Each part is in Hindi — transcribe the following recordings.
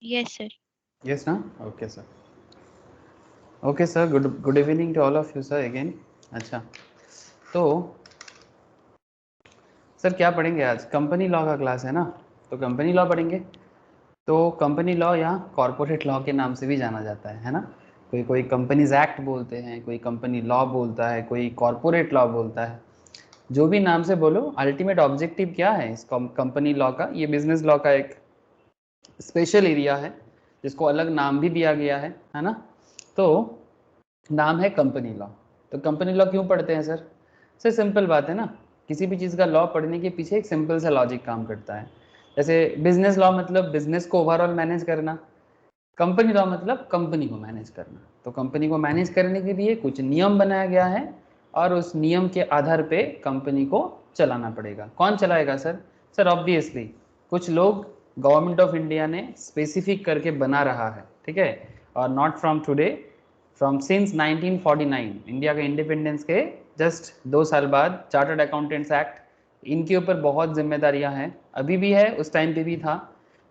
Yes, sir. Yes, na? Okay, sir. Okay, sir. Good evening to all of you, sir. Again. अच्छा, तो सर क्या पढ़ेंगे आज? कंपनी लॉ का क्लास है ना, तो कंपनी लॉ पढ़ेंगे। तो कंपनी लॉ या कॉरपोरेट लॉ के नाम से भी जाना जाता है ना। कोई कोई कंपनीज एक्ट बोलते हैं, कोई कंपनी लॉ बोलता है, कोई कॉरपोरेट लॉ बोलता है। जो भी नाम से बोलो, अल्टीमेट ऑब्जेक्टिव क्या है इस कंपनी लॉ का? ये बिजनेस लॉ का एक स्पेशल एरिया है जिसको अलग नाम भी दिया गया है ना। तो नाम है कंपनी लॉ। तो कंपनी लॉ क्यों पढ़ते हैं सर? सर सिंपल बात है ना, किसी भी चीज़ का लॉ पढ़ने के पीछे एक सिंपल सा लॉजिक काम करता है। जैसे बिजनेस लॉ मतलब बिजनेस को ओवरऑल मैनेज करना, कंपनी लॉ मतलब कंपनी को मैनेज करना। तो कंपनी को मैनेज करने के लिए कुछ नियम बनाया गया है और उस नियम के आधार पे कंपनी को चलाना पड़ेगा। कौन चलाएगा सर? सर ऑब्वियसली कुछ लोग, गवर्नमेंट ऑफ इंडिया ने स्पेसिफिक करके बना रहा है, ठीक है। और not from today, from since 1949, India के इंडिपेंडेंस के जस्ट 2 साल बाद चार्टर्ड अकाउंटेंट्स एक्ट, इनके ऊपर बहुत जिम्मेदारियां हैं, अभी भी है, उस टाइम पे भी था।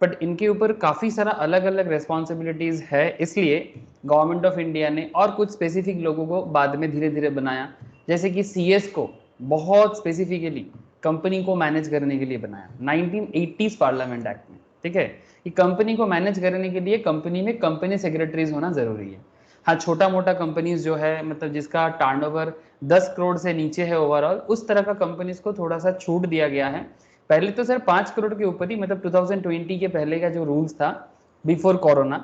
बट इनके ऊपर काफ़ी सारा अलग अलग रिस्पॉन्सिबिलिटीज़ है, इसलिए गवर्नमेंट ऑफ इंडिया ने और कुछ स्पेसिफिक लोगों को बाद में धीरे धीरे बनाया। जैसे कि सीएस को बहुत स्पेसिफिकली कंपनी को मैनेज करने के लिए बनाया 1980s पार्लियामेंट एक्ट में, ठीक है। कि कंपनी को मैनेज करने के लिए कंपनी में कंपनी सेक्रेटरीज होना ज़रूरी है। हाँ, छोटा मोटा कंपनीज जो है, मतलब जिसका टर्नओवर 10 करोड़ से नीचे है ओवरऑल, उस तरह का कंपनीज को थोड़ा सा छूट दिया गया है। पहले तो सर 5 करोड़ के ऊपर ही, मतलब 2020 के पहले का जो रूल्स था बिफोर कोरोना,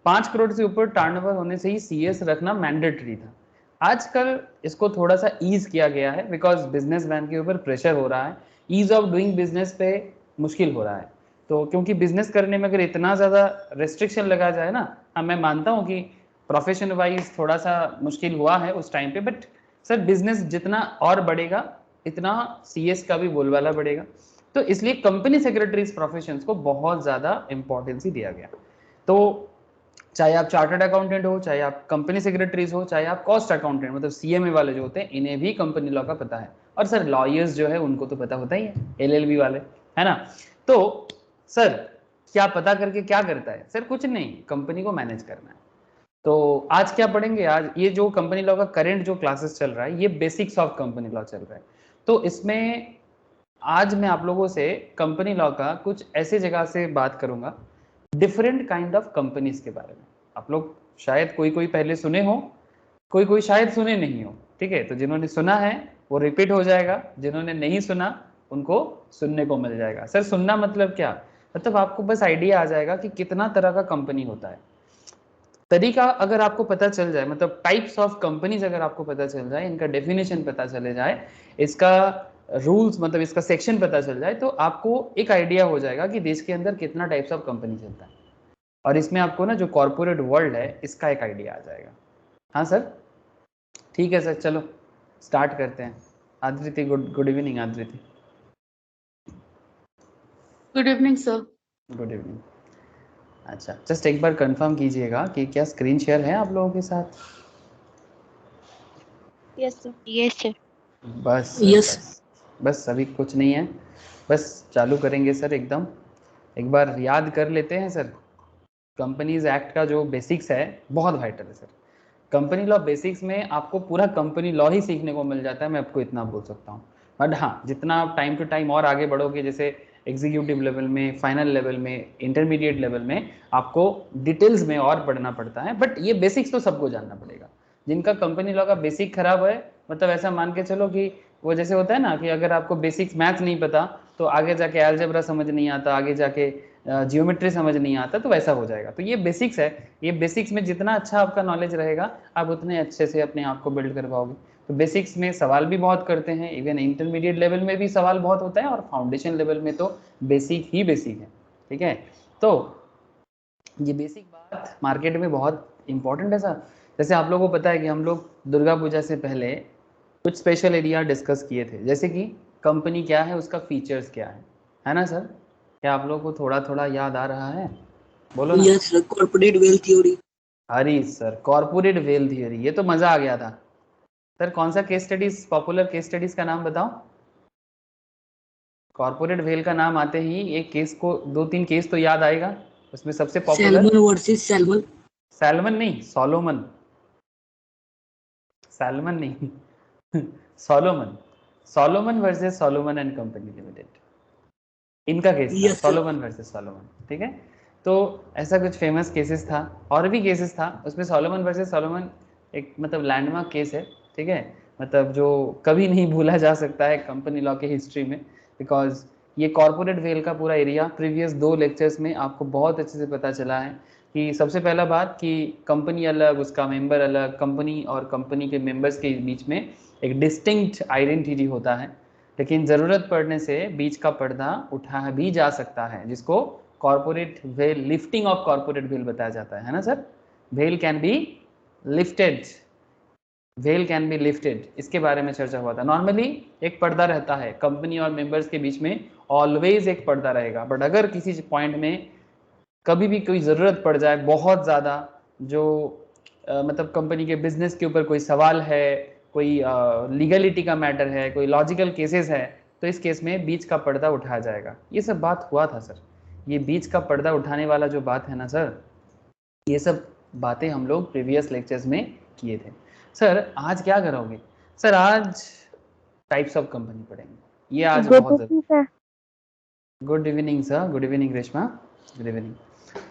5 करोड़ से ऊपर टर्नओवर होने से ही सीएस रखना मैंडेटरी था। आजकल इसको थोड़ा सा ईज किया गया है बिकॉज बिजनेसमैन के ऊपर प्रेशर हो रहा है, ईज ऑफ डूइंग बिजनेस पे मुश्किल हो रहा है। तो क्योंकि बिजनेस करने में अगर इतना ज़्यादा रेस्ट्रिक्शन लगा जाए ना, हाँ मैं मानता हूँ कि प्रोफेशन वाइज थोड़ा सा मुश्किल हुआ है उस टाइम पे, बट सर बिजनेस जितना और बढ़ेगा इतना सीएस का भी बोलबाला बढ़ेगा। तो इसलिए कंपनी सेक्रेटरीज प्रोफेशन को बहुत ज़्यादा इंपॉर्टेंस दिया गया। तो चाहे आप चार्टर्ड अकाउंटेंट हो, चाहे आप कंपनी सेक्रेटरीज हो, चाहे आप कॉस्ट अकाउंटेंट मतलब सीएमए वाले जो होते हैं, इन्हें भी कंपनी लॉ का पता है। और सर लॉयर्स जो है उनको तो पता होता ही है, एलएलबी वाले, है ना। तो सर क्या पता करके क्या करता है? सर कुछ नहीं, कंपनी को मैनेज करना है। तो आज क्या पढ़ेंगे? आज ये जो कंपनी लॉ का करंट जो क्लासेस चल रहा है, ये बेसिक्स ऑफ कंपनी लॉ चल रहा है। तो इसमें आज मैं आप लोगों से कंपनी लॉ का कुछ ऐसी जगह से बात करूंगा, डिफरेंट काइंड ऑफ कंपनीज के बारे में। आप लोग शायद कोई कोई पहले सुने हो, कोई कोई शायद सुने नहीं हो, ठीक है। तो जिन्होंने सुना है वो रिपीट हो जाएगा, जिन्होंने नहीं सुना उनको सुनने को मिल जाएगा। सर सुनना मतलब क्या? मतलब आपको बस आइडिया आ जाएगा कि कितना तरह का कंपनी होता है। तरीका अगर आपको पता चल जाए, मतलब टाइप्स ऑफ कंपनीज अगर आपको पता चल जाए, इनका डेफिनेशन पता चले जाए, इसका रूल्स मतलब इसका सेक्शन पता चल जाए, तो आपको एक आइडिया हो जाएगा कि देश के अंदर कितना टाइप्स ऑफ कंपनी चलता है। और इसमें आपको ना जो कॉर्पोरेट वर्ल्ड है इसका एक आइडिया आ जाएगा। हाँ सर, ठीक है सर, चलो स्टार्ट करते हैं। Adriti, good good evening Adriti. Good evening sir. Good evening. अच्छा, जस्ट एक बार कंफर्म कीजिएगा कि क्या स्क्रीन शेयर है आप लोगों के साथ? Yes, sir. Yes, sir. बस सर, यस। बस अभी कुछ नहीं है, बस चालू करेंगे सर एकदम। एक बार याद कर लेते हैं सर, कंपनीज एक्ट का जो बेसिक्स है बहुत वाइटल है सर। कंपनी लॉ बेसिक्स में आपको पूरा कंपनी लॉ ही सीखने को मिल जाता है, मैं आपको इतना बोल सकता हूँ। बट हाँ, जितना आप टाइम टू टाइम और आगे बढ़ोगे, जैसे एग्जीक्यूटिव लेवल में, फाइनल लेवल में, इंटरमीडिएट लेवल में, आपको डिटेल्स में और पढ़ना पड़ता है। बट ये बेसिक्स तो सबको जानना पड़ेगा। जिनका कंपनी लॉ का बेसिक खराब है, मतलब ऐसा मान के चलो कि वो जैसे होता है ना कि अगर आपको बेसिक्स मैथ्स नहीं पता तो आगे जाके अलजेब्रा समझ नहीं आता, आगे जाके जियोमेट्री समझ नहीं आता, तो वैसा हो जाएगा। तो ये बेसिक्स है, ये बेसिक्स में जितना अच्छा आपका नॉलेज रहेगा आप उतने अच्छे से अपने आप को बिल्ड कर पाओगे। तो बेसिक्स में सवाल भी बहुत करते हैं, इवन इंटरमीडिएट लेवल में भी सवाल बहुत होता है, और फाउंडेशन लेवल में तो बेसिक ही बेसिक है, ठीक है। तो ये बेसिक बात मार्केट में बहुत इंपॉर्टेंट है सर। जैसे आप लोगों को पता है कि हम लोग दुर्गा पूजा से पहले कुछ स्पेशल एरिया डिस्कस किए थे, जैसे कि कंपनी क्या है, उसका फीचर्स क्या है ना सर? क्या आप लोगों को थोड़ा थोड़ा याद आ रहा है? बोलो ना। Yes sir, corporate wealth theory. अरे सर, कॉर्पोरेट वेल थियरी, ये तो मजा आ गया था। सर कौन सा case studies, popular case studies का नाम बताओ। कॉर्पोरेट वेल का नाम आते ही एक केस को, 2-3 केस तो याद आएगा, उसमें सबसे popular salmon versus salmon. Salmon नहीं, सोलोमन। सैल्मन नहीं Solomon. Solomon versus Solomon and company limited, इनका केस था, yes sir. Solomon versus Solomon. ठीक है, तो ऐसा कुछ फेमस केसेस था, और भी केसेस था उसमें। सोलोमन वर्सेस सोलोमन एक मतलब लैंडमार्क केस है। ठीक है, मतलब जो कभी नहीं भूला जा सकता है कंपनी लॉ के हिस्ट्री में, बिकॉज ये कॉर्पोरेट वेल का पूरा एरिया प्रीवियस 2 लेक्चर्स में आपको बहुत अच्छे से पता चला है कि सबसे पहला बात कि कंपनी अलग, उसका मेंबर अलग, कंपनी और कंपनी के मेंबर्स के बीच में एक डिस्टिंक्ट आइडेंटिटी होता है, लेकिन ज़रूरत पड़ने से बीच का पर्दा उठा भी जा सकता है, जिसको corporate veil, lifting of corporate veil बताया जाता है ना sir. Well can be lifted, well can be lifted, इसके बारे में चर्चा हुआ था। नॉर्मली एक पर्दा रहता है कंपनी और मेंबर्स के बीच में, ऑलवेज एक पर्दा रहेगा, बट अगर किसी पॉइंट में कभी भी कोई ज़रूरत पड़ जाए बहुत ज़्यादा, जो मतलब कंपनी के बिजनेस के ऊपर कोई सवाल है, कोई लीगलिटी का मैटर है, कोई लॉजिकल केसेस है, तो इस केस में बीच का पर्दा उठाया जाएगा। ये सब बात हुआ था सर, ये बीच का पर्दा उठाने वाला जो बात है ना सर, ये सब बातें हम लोग प्रीवियस लेक्चर्स में किए थे। सर आज क्या करोगे? सर आज टाइप्स ऑफ कंपनी पढ़ेंगे, ये आज बहुत ज़रूरी। Good evening sir, good evening Reshma, good evening.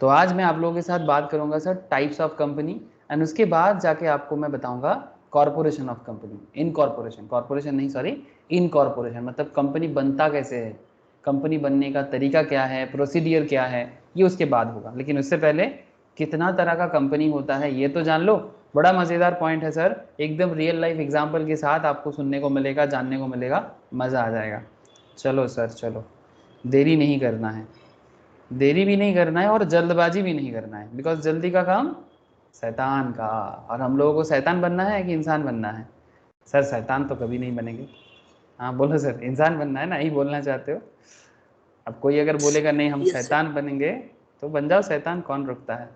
तो आज मैं आप लोगों के साथ बात करूंगा sir types of company, and उसके बाद जाके आपको मैं बताऊंगा corporation of company, incorporation, corporation नहीं सॉरी, इनकॉर्पोरेशन, मतलब कंपनी बनता कैसे है, कंपनी बनने का तरीका क्या है, प्रोसीडियर क्या है, ये उसके बाद होगा। लेकिन उससे पहले कितना तरह का कंपनी होता है ये तो जान लो। बड़ा मज़ेदार पॉइंट है सर, एकदम रियल लाइफ एग्जाम्पल के साथ आपको सुनने को मिलेगा, जानने को मिलेगा, मज़ा आ जाएगा। चलो सर चलो, देरी नहीं करना है, देरी भी नहीं करना है और जल्दबाजी भी नहीं करना है, बिकॉज जल्दी का काम शैतान का, और हम लोगों को शैतान बनना है कि इंसान बनना है? सर शैतान तो कभी नहीं बनेंगे। हाँ बोलो सर, इंसान बनना है ना, यही बोलना चाहते हो? अब कोई अगर बोलेगा नहीं हम यस सर। शैतान बनेंगे, तो बन जाओ शैतान, कौन रोकता है।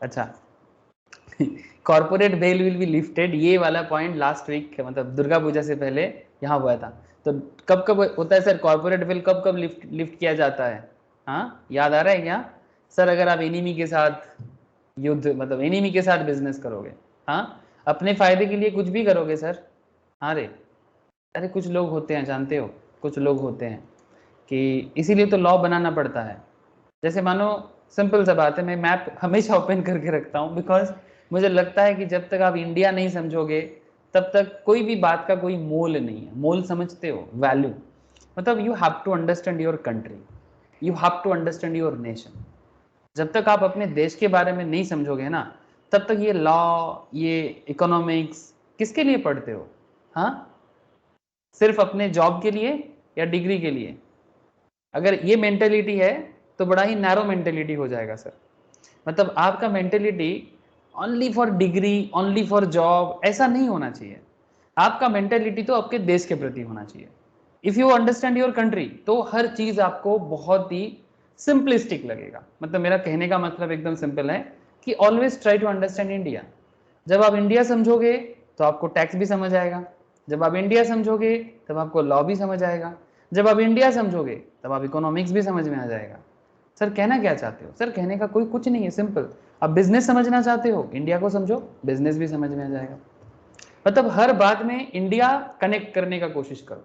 अच्छा corporate veil will be lifted, ये वाला पॉइंट लास्ट वीक मतलब दुर्गा पूजा से पहले यहाँ हुआ था। तो कब कब होता है सर कॉर्पोरेट वेल, कब कब लिफ्ट किया जाता है? हाँ याद आ रहा है क्या? सर अगर आप एनिमी के साथ युद्ध, मतलब एनिमी के साथ बिजनेस करोगे, हाँ अपने फायदे के लिए कुछ भी करोगे सर। हाँ रे, अरे कुछ लोग होते हैं जानते हो, कुछ लोग होते हैं कि इसीलिए तो लॉ बनाना पड़ता है। जैसे मानो सिंपल सा बात है, मैं मैप हमेशा ओपन करके रखता हूँ, बिकॉज मुझे लगता है कि जब तक आप इंडिया नहीं समझोगे तब तक कोई भी बात का कोई मोल नहीं है। मोल समझते हो, वैल्यू, मतलब you have to understand your country, you have to understand your nation. जब तक आप अपने देश के बारे में नहीं समझोगे ना, तब तक ये लॉ, ये इकोनॉमिक्स किसके लिए पढ़ते हो? हाँ, सिर्फ अपने जॉब के लिए या डिग्री के लिए? अगर ये मेंटेलिटी है तो बड़ा ही नैरो मेंटेलिटी हो जाएगा सर। मतलब आपका mentality only for degree, only for job, ऐसा नहीं होना चाहिए। आपका मेंटेलिटी तो आपके देश के प्रति होना चाहिए। If you understand your country, तो हर चीज आपको बहुत ही सिंपलिस्टिक लगेगा। मतलब मेरा कहने का मतलब एकदम सिंपल है कि always try to understand India. जब आप इंडिया समझोगे तो आपको टैक्स भी समझ आएगा, जब आप इंडिया समझोगे तब आपको लॉ भी समझ आएगा, जब आप इंडिया समझोगे तब आप इकोनॉमिक्स भी समझ में आ जाएगा। सर कहना क्या चाहते हो? सर कहने का कोई कुछ नहीं है, सिंपल। आप बिजनेस समझना चाहते हो, इंडिया को समझो, बिजनेस भी समझ में आ जाएगा। मतलब हर बात में इंडिया कनेक्ट करने का कोशिश करो।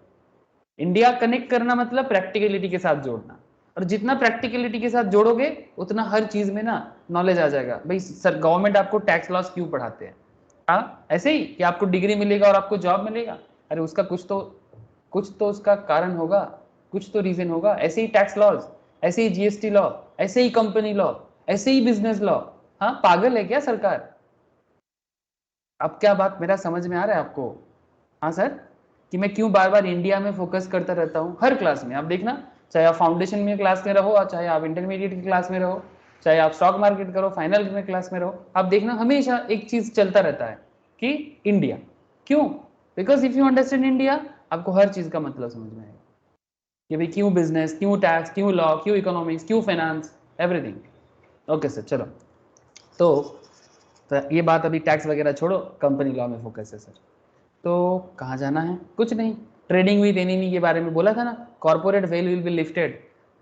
इंडिया कनेक्ट करना मतलब प्रैक्टिकलिटी के साथ जोड़ना, और जितना प्रैक्टिकलिटी के साथ जोड़ोगे उतना हर चीज में ना नॉलेज आ जाएगा। भाई सर गवर्नमेंट आपको टैक्स लॉस क्यों पढ़ाते हैं? हाँ ऐसे ही कि आपको डिग्री मिलेगा और आपको जॉब मिलेगा? अरे उसका कुछ तो उसका कारण होगा, कुछ तो रीजन होगा। ऐसे ही टैक्स लॉज, ऐसे ही जीएसटी लॉ, ऐसे ही कंपनी लॉ, ऐसे ही बिजनेस लॉ। हाँ पागल है क्या सरकार? अब क्या बात मेरा समझ में आ रहा है आपको? हाँ सर, कि मैं क्यों बार बार इंडिया में फोकस करता रहता हूँ हर क्लास में। आप देखना, चाहे आप फाउंडेशन में क्लास में रहो, चाहे आप इंटरमीडिएट की क्लास में रहो, चाहे आप स्टॉक मार्केट करो, फाइनल में क्लास में रहो, आप देखना हमेशा एक चीज चलता रहता है कि इंडिया। क्यों? Because if you understand India, आपको हर चीज का मतलब समझ में आएगा कि भाई क्यों बिजनेस, क्यों टैक्स, क्यों लॉ, क्यों इकोनॉमिक्स, क्यों फाइनेंस, एवरीथिंग। ओके सर चलो, तो ये बात अभी टैक्स वगैरह छोड़ो, कंपनी लॉ में फोकस है सर। तो कहाँ जाना है? कुछ नहीं, ट्रेडिंग विद एनिमी के बारे में बोला था ना, corporate veil will be lifted.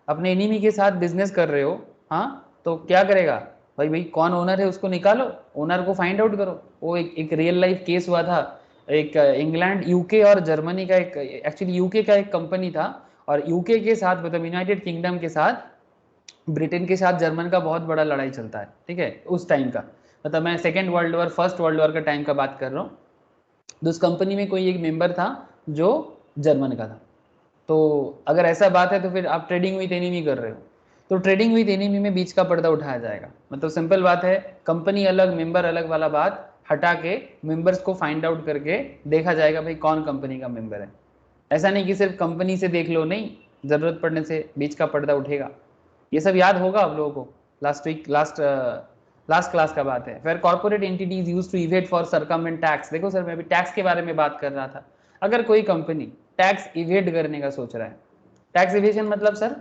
अपने एनिमी के साथ बिजनेस कर रहे हो, हाँ तो क्या करेगा भाई, कौन ओनर है उसको निकालो, ओनर को फाइंड आउट करो। वो एक रियल लाइफ केस हुआ था, एक इंग्लैंड, यूके और जर्मनी का एक, एक्चुअली यूके का एक कंपनी था और यूके के साथ मतलब यूनाइटेड किंगडम के साथ ब्रिटेन के साथ जर्मन का बहुत बड़ा लड़ाई चलता है, ठीक है, उस टाइम का, मतलब मैं second world war first world war का टाइम का बात कर रहा हूँ। तो उस कंपनी में कोई एक मेंबर था जो जर्मन का था। तो अगर ऐसा बात है तो फिर आप ट्रेडिंग विद एनिमी कर रहे हो, तो ट्रेडिंग विद एनिमी में बीच का पर्दा उठाया जाएगा। मतलब सिंपल बात है, कंपनी अलग मेंबर अलग वाला बात हटा के मेंबर्स को फाइंड आउट करके देखा जाएगा भाई कौन कंपनी का मेंबर है। ऐसा नहीं कि सिर्फ कंपनी से देख लो, नहीं, जरूरत पड़ने से बीच का पर्दा उठेगा। ये सब याद होगा आप लोगों को, लास्ट क्लास का बात है। फिर corporate entities use to evade for circumvent tax. देखो सर, मैं अभी टैक्स के बारे में बात कर रहा था। अगर कोई कंपनी टैक्स इवेट करने का सोच रहा है, टैक्स इवेशन मतलब सर,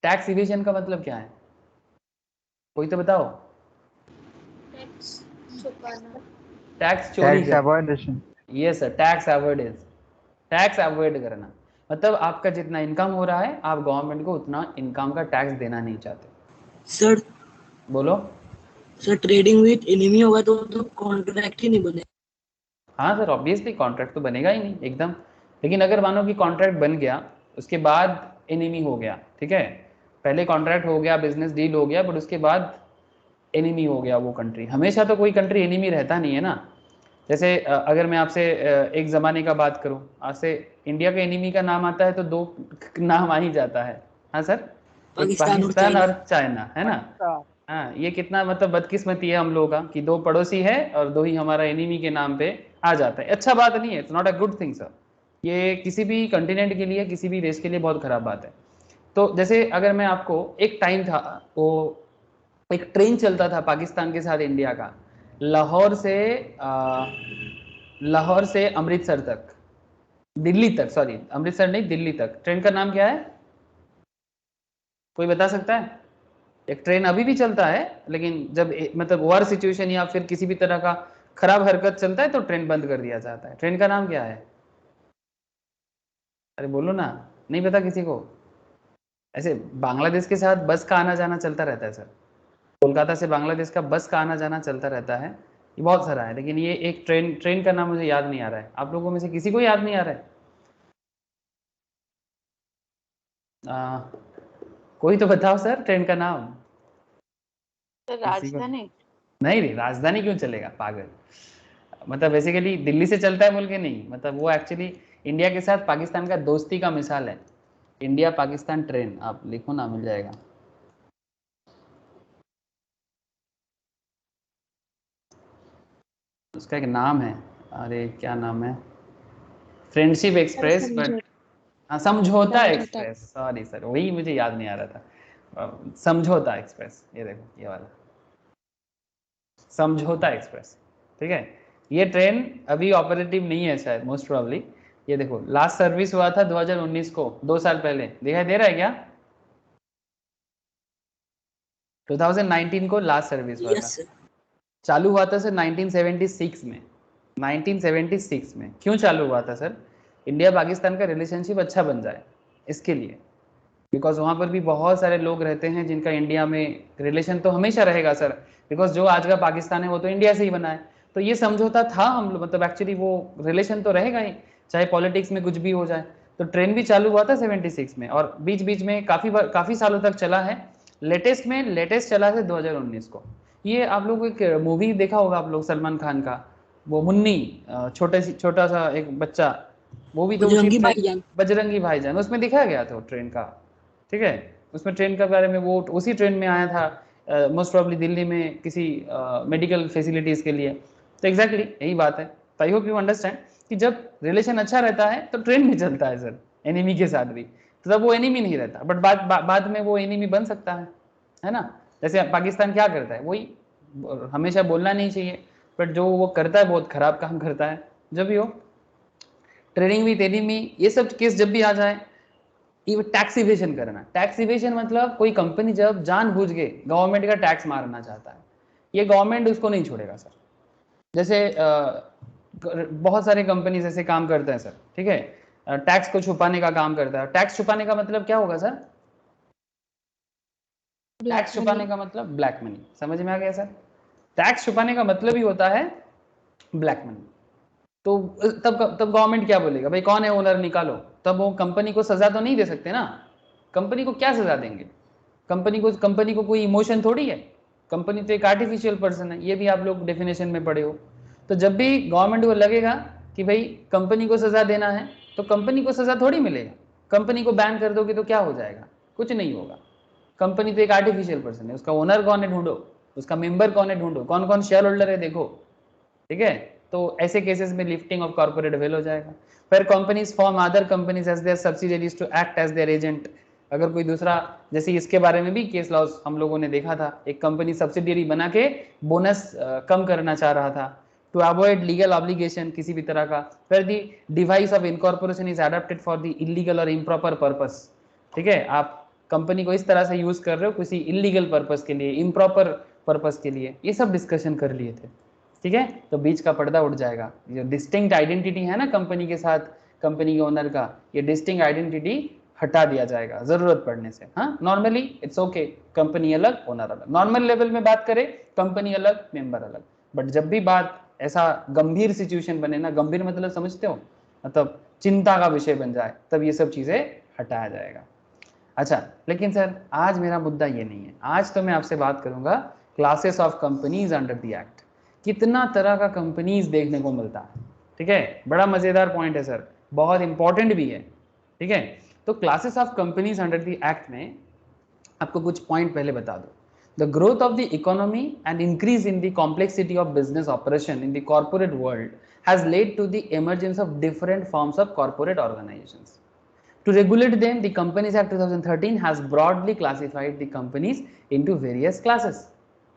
टैक्स इवेशन का मतलब क्या है, कोई तो बताओ। टैक्स चोरी avoidation. Yes sir, tax avoidance, tax avoid करना। मतलब आपका जितना इनकम हो रहा है आप गवर्नमेंट को उतना इनकम का टैक्स देना नहीं चाहते। सर बोलो। सर ट्रेडिंग विद एनिमी होगा तो कॉन्ट्रैक्ट ही नहीं बने। हाँ सर, ऑब्वियसली कॉन्ट्रैक्ट तो बनेगा ही नहीं एकदम। लेकिन अगर मानो कि कॉन्ट्रैक्ट बन गया उसके बाद एनिमी हो गया, ठीक है, पहले कॉन्ट्रैक्ट हो गया, बिजनेस डील हो गया, बट उसके बाद एनिमी हो गया वो कंट्री। हमेशा तो कोई कंट्री एनिमी रहता नहीं है ना। जैसे अगर मैं आपसे एक ज़माने का बात करूं, आज से इंडिया के एनिमी का नाम आता है तो दो नाम आ ही जाता है। हाँ सर, एक पाकिस्तान और पाकिस्तान और चाइना। चाइना, है ना। हाँ, ये कितना मतलब बदकिस्मती है हम लोगों का कि दो पड़ोसी है और दो ही हमारा एनिमी के नाम पे आ जाता है। अच्छा बात नहीं है, it's not a good thing sir. ये किसी भी कंटिनेंट के लिए, किसी भी देश के लिए बहुत खराब बात है। तो जैसे अगर मैं आपको, एक टाइम था, वो एक ट्रेन चलता था पाकिस्तान के साथ इंडिया का, लाहौर से लाहौर से अमृतसर तक, दिल्ली तक, सॉरी अमृतसर नहीं दिल्ली तक। ट्रेन का नाम क्या है, कोई बता सकता है। एक ट्रेन अभी भी चलता है, लेकिन जब मतलब वॉर सिचुएशन या फिर किसी भी तरह का खराब हरकत चलता है तो ट्रेन बंद कर दिया जाता है। ट्रेन का नाम क्या है, अरे बोलो ना, नहीं पता किसी को। ऐसे बांग्लादेश के साथ बस का आना जाना चलता रहता है सर, कोलकाता से बांग्लादेश का बस का आना जाना चलता रहता है, ये बहुत सारा है। लेकिन ये एक ट्रेन का नाम मुझे याद नहीं आ रहा है। आप लोगों में से किसी को याद नहीं आ रहा है? कोई तो बताओ सर ट्रेन का नाम। राजधानी। नहीं नहीं, राजधानी क्यों चलेगा पागल। मतलब बेसिकली दिल्ली से चलता है बोल के नहीं, मतलब वो एक्चुअली इंडिया के साथ पाकिस्तान का दोस्ती का मिसाल है। इंडिया पाकिस्तान ट्रेन, आप लिखो ना, मिल जाएगा। उसका एक नाम है, अरे क्या नाम है, फ्रेंडशिप एक्सप्रेस, बट हाँ समझौता एक्सप्रेस, सॉरी सर, वही मुझे याद नहीं आ रहा था। समझौता एक्सप्रेस, ये देखो ये वाला समझौता एक्सप्रेस, ठीक है। ये ट्रेन अभी ऑपरेटिव नहीं है शायद, मोस्ट प्रोबेबली। ये देखो लास्ट सर्विस हुआ था 2019 को, 2 साल पहले, दिखाई दे रहा है क्या? 2019 को लास्ट सर्विस हुआ था। Yes sir. चालू हुआ था सर 1976 में। 1976 में क्यों चालू हुआ था सर? इंडिया पाकिस्तान का रिलेशनशिप अच्छा बन जाए इसके लिए, बिकॉज वहाँ पर भी बहुत सारे लोग रहते हैं जिनका इंडिया में रिलेशन तो हमेशा रहेगा सर, बिकॉज जो आज का पाकिस्तान है वो तो इंडिया से ही बना है। तो ये समझौता था हम लोग, मतलब एक्चुअली वो रिलेशन तो रहेगा ही, चाहे पॉलिटिक्स में कुछ भी हो जाए। तो ट्रेन भी चालू हुआ था 76 में और बीच बीच में काफ़ी सालों तक चला है। लेटेस्ट चला है 2019 को। ये आप लोग एक मूवी देखा होगा आप लोग, सलमान खान का, वो मुन्नी, छोटा सा एक बच्चा, वो भी तो उसी बजरंगी भाईजान। बजरंगी भाईजान, उसमें दिखाया गया था ट्रेन का, ठीक है। उसमें ट्रेन के बारे में, वो उसी ट्रेन में आया था मोस्ट प्रॉब्ली दिल्ली में किसी मेडिकल फैसिलिटीज़ के लिए। तो एग्जैक्टली यही बात है। तो आई होप यू अंडरस्टैंड कि जब रिलेशन अच्छा रहता है तो ट्रेन भी चलता है सर, एनिमी के साथ भी। तो तब वो एनिमी नहीं रहता, बट बाद में वो एनिमी बन सकता है ना। जैसे पाकिस्तान क्या करता है, वही हमेशा बोलना नहीं चाहिए, बट जो वो करता है बहुत खराब काम करता है। जब भी हो ट्रेडिंग विद एनिमी, ये सब केस जब भी आ जाए, टैक्स इवेशन करना। टैक्स इवेशन मतलब कोई कंपनी जब जानबूझ के गवर्नमेंट का टैक्स मारना चाहता है, ये गवर्नमेंट उसको नहीं छोड़ेगा सर। जैसे बहुत सारे कंपनीज ऐसे काम करते हैं सर, ठीक है, टैक्स को छुपाने का काम करता है। टैक्स छुपाने का मतलब क्या होगा सर? टैक्स छुपाने का मतलब ब्लैक मनी, समझ में आ गया सर? टैक्स छुपाने का मतलब ही होता है ब्लैक मनी। तो तब गवर्नमेंट क्या बोलेगा, भाई कौन है ओनर, निकालो। तब वो कंपनी को सजा तो नहीं दे सकते ना, कंपनी को क्या सजा देंगे? कंपनी को कोई इमोशन थोड़ी है, कंपनी तो एक आर्टिफिशियल पर्सन है, ये भी आप लोग डेफिनेशन में पढ़े हो। तो जब भी गवर्नमेंट को लगेगा कि भाई कंपनी को सजा देना है, तो कंपनी को सजा थोड़ी मिलेगा। कंपनी को बैन कर दोगे तो क्या हो जाएगा? कुछ नहीं होगा। कंपनी तो एक आर्टिफिशियल पर्सन है, उसका ओनर कौन है ढूंढो, उसका मेंबर कौन है ढूंढो, कौन कौन शेयर होल्डर है देखो, ठीक है? तो ऐसे केसेस में लिफ्टिंग ऑफ कॉर्पोरेट वेल हो जाएगा। फिर companies form other companies as their subsidiaries to act as their agent. अगर कोई दूसरा, जैसे इसके बारे में भी केस लॉज हम लोगों ने देखा था, एक कंपनी सब्सिडियरी बना के बोनस कम करना चाह रहा था टू अवॉइड लीगल ऑब्लिगेशन किसी भी तरह का। फिर the device of incorporation is adapted for the illegal or improper purpose, ठीक है? आप कंपनी को इस तरह से यूज कर रहे हो किसी इलीगल पर्पस के लिए, इम्प्रॉपर पर्पस के लिए, ये सब डिस्कशन कर लिए थे, ठीक है? तो बीच का पर्दा उठ जाएगा। जो डिस्टिंक्ट आइडेंटिटी है ना कंपनी के साथ, कंपनी के ओनर का, ये डिस्टिंक्ट आइडेंटिटी हटा दिया जाएगा जरूरत पड़ने से। हाँ, नॉर्मली इट्स ओके, कंपनी अलग ओनर अलग, नॉर्मल लेवल में बात करें कंपनी अलग मेंबर अलग। बट जब भी बात ऐसा गंभीर सिचुएशन बने ना, गंभीर मतलब समझते हो, मतलब चिंता का विषय बन जाए, तब ये सब चीजें हटाया जाएगा। अच्छा, लेकिन सर आज मेरा मुद्दा ये नहीं है, आज तो मैं आपसे बात करूंगा classes of companies under the act. कितना तरह का कंपनीज देखने को मिलता है, ठीक है? बड़ा मजेदार पॉइंट है सर, बहुत इंपॉर्टेंट भी है, ठीक है? तो classes of companies under the act में आपको कुछ पॉइंट पहले बता दो। The growth of the economy and increase in the complexity of business operation in the corporate world has led to the emergence of different forms of corporate organisations. To regulate them, the Companies Act 2013 has broadly classified the companies into various classes.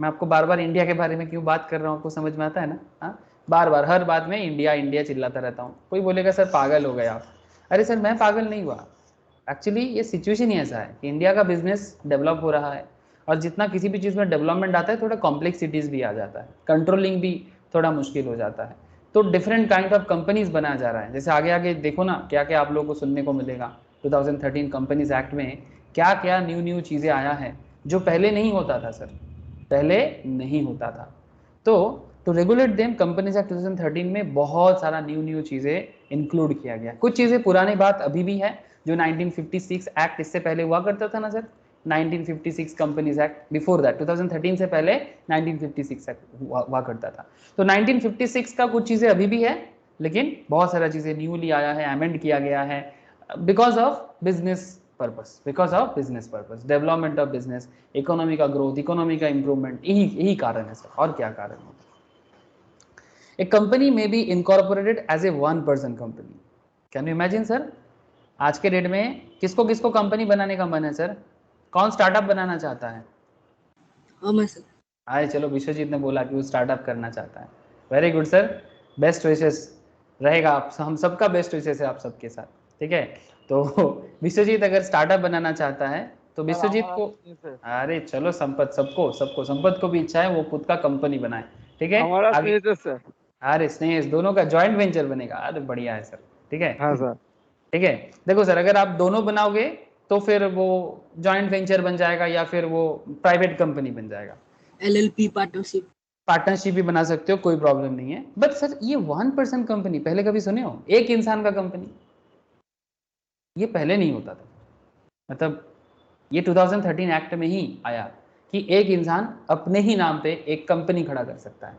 मैं आपको बार बार इंडिया के बारे में क्यों बात कर रहा हूँ, आपको समझ में आता है ना? हाँ, बार बार हर बात में इंडिया इंडिया चिल्लाता रहता हूँ। कोई बोलेगा सर पागल हो गए आप। अरे सर मैं पागल नहीं हुआ, एक्चुअली ये सिचुएशन ही ऐसा है कि इंडिया का बिजनेस डेवलप हो रहा है, और जितना किसी भी चीज़ में डेवलपमेंट आता है थोड़ा कॉम्प्लेक्सिटीज़ भी आ जाता है, कंट्रोलिंग भी थोड़ा मुश्किल हो जाता है। तो डिफरेंट काइंड ऑफ कंपनीज बनाया जा रहा है। जैसे आगे आगे देखो ना क्या क्या आप लोगों को सुनने को मिलेगा। 2013 कंपनीज एक्ट में क्या क्या न्यू न्यू चीज़ें आया है जो पहले नहीं होता था सर, पहले नहीं होता था। तो to regulate them companies act 2013 में बहुत सारा न्यू न्यू चीज़ें इंक्लूड किया गया। कुछ चीज़ें पुरानी बात अभी भी है, जो 1956 एक्ट इससे पहले हुआ करता था ना sir, 1956 companies act, before that 2013 से पहले 1956 एक्ट हुआ करता था। तो 1956 का कुछ चीज़ें अभी भी है, लेकिन बहुत सारा चीज़ें न्यूली आया है, अमेंड किया गया है because of business purpose, because of business purpose, development of business, economy का ग्रोथ, इकोनॉमी का इंप्रूवमेंट, यही कारण है सर, और क्या कारण है? A company may be incorporated as a one person company. Can you imagine sir? आज के डेट में किसको किसको कंपनी बनाने का मन है सर? कौन स्टार्टअप बनाना चाहता है? मैं सर। आए चलो, विश्वजीत ने बोला कि वो स्टार्टअप करना चाहता है। Very good sir, best wishes रहेगा, आप हम सबका बेस्ट विशेस है आप सबके साथ, ठीक है? तो विश्वजीत अगर स्टार्टअप बनाना चाहता है तो विश्वजीत को, अरे चलो संपत, सबको सबको संपत को भी इच्छा है वो खुद का कंपनी बनाए, ठीक है? हमारा आगे, स्नेह सर। अरे स्नेह, दोनों का जॉइंट वेंचर बनेगा, अरे बढ़िया है सर, ठीक है? हाँ सर। ठीक है, देखो सर अगर आप दोनों बनाओगे तो फिर वो जॉइंट वेंचर बन जाएगा या फिर वो प्राइवेट कंपनी बन जाएगा। LLP पार्टनरशिप, पार्टनरशिप भी बना सकते हो, कोई प्रॉब्लम नहीं है। बट सर ये 1% कंपनी पहले कभी सुने हो? एक इंसान का कंपनी, ये पहले नहीं होता था। मतलब ये 2013 एक्ट में ही आया कि एक इंसान अपने ही नाम पे एक कंपनी खड़ा कर सकता है।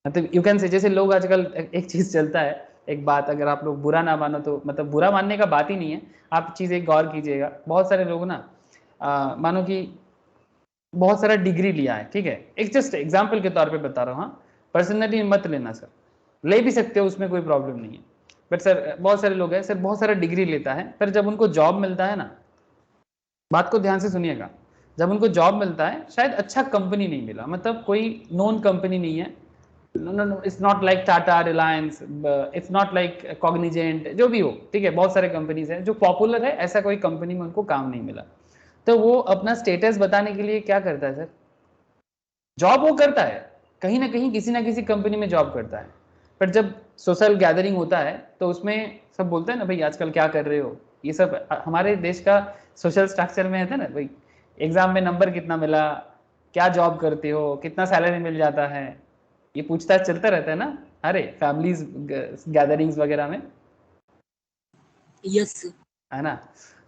मतलब यू कैन से, जैसे लोग आजकल एक चीज चलता है, एक बात अगर आप लोग बुरा ना मानो तो, मतलब बुरा मानने का बात ही नहीं है, आप चीज एक गौर कीजिएगा। बहुत सारे लोग ना मानो कि बहुत सारा डिग्री लिया है, ठीक है, एक जस्ट एग्जाम्पल के तौर पे बता रहा हूँ, हाँ, पर्सनली मत लेना सर, ले भी सकते हो, उसमें कोई प्रॉब्लम नहीं है। बट सर बहुत सारे लोग हैं सर, बहुत सारा डिग्री लेता है, फिर जब उनको जॉब मिलता है ना, बात को ध्यान से सुनिएगा, जब उनको जॉब मिलता है शायद अच्छा कंपनी नहीं मिला, मतलब कोई नोन कंपनी नहीं है, no it's not like Tata, Reliance, it's not like Cognizant, जो भी हो, ठीक है, बहुत सारे कंपनीज हैं जो पॉपुलर है, ऐसा कोई कंपनी में उनको काम नहीं मिला। तो वो अपना स्टेटस बताने के लिए क्या करता है सर? जॉब वो करता है, कहीं ना किसी कंपनी में जॉब करता है, पर जब सोशल गैदरिंग होता है तो उसमें सब बोलते हैं ना भाई आजकल क्या कर रहे हो, ये सब हमारे देश का सोशल स्ट्रक्चर में है ना भाई, एग्जाम में नंबर कितना मिला, क्या जॉब करते हो, कितना सैलरी मिल जाता है, ये पूछताछ चलता रहता है ना, अरे फैमिलीज गैदरिंग्स वगैरह में, यस सर। है ना।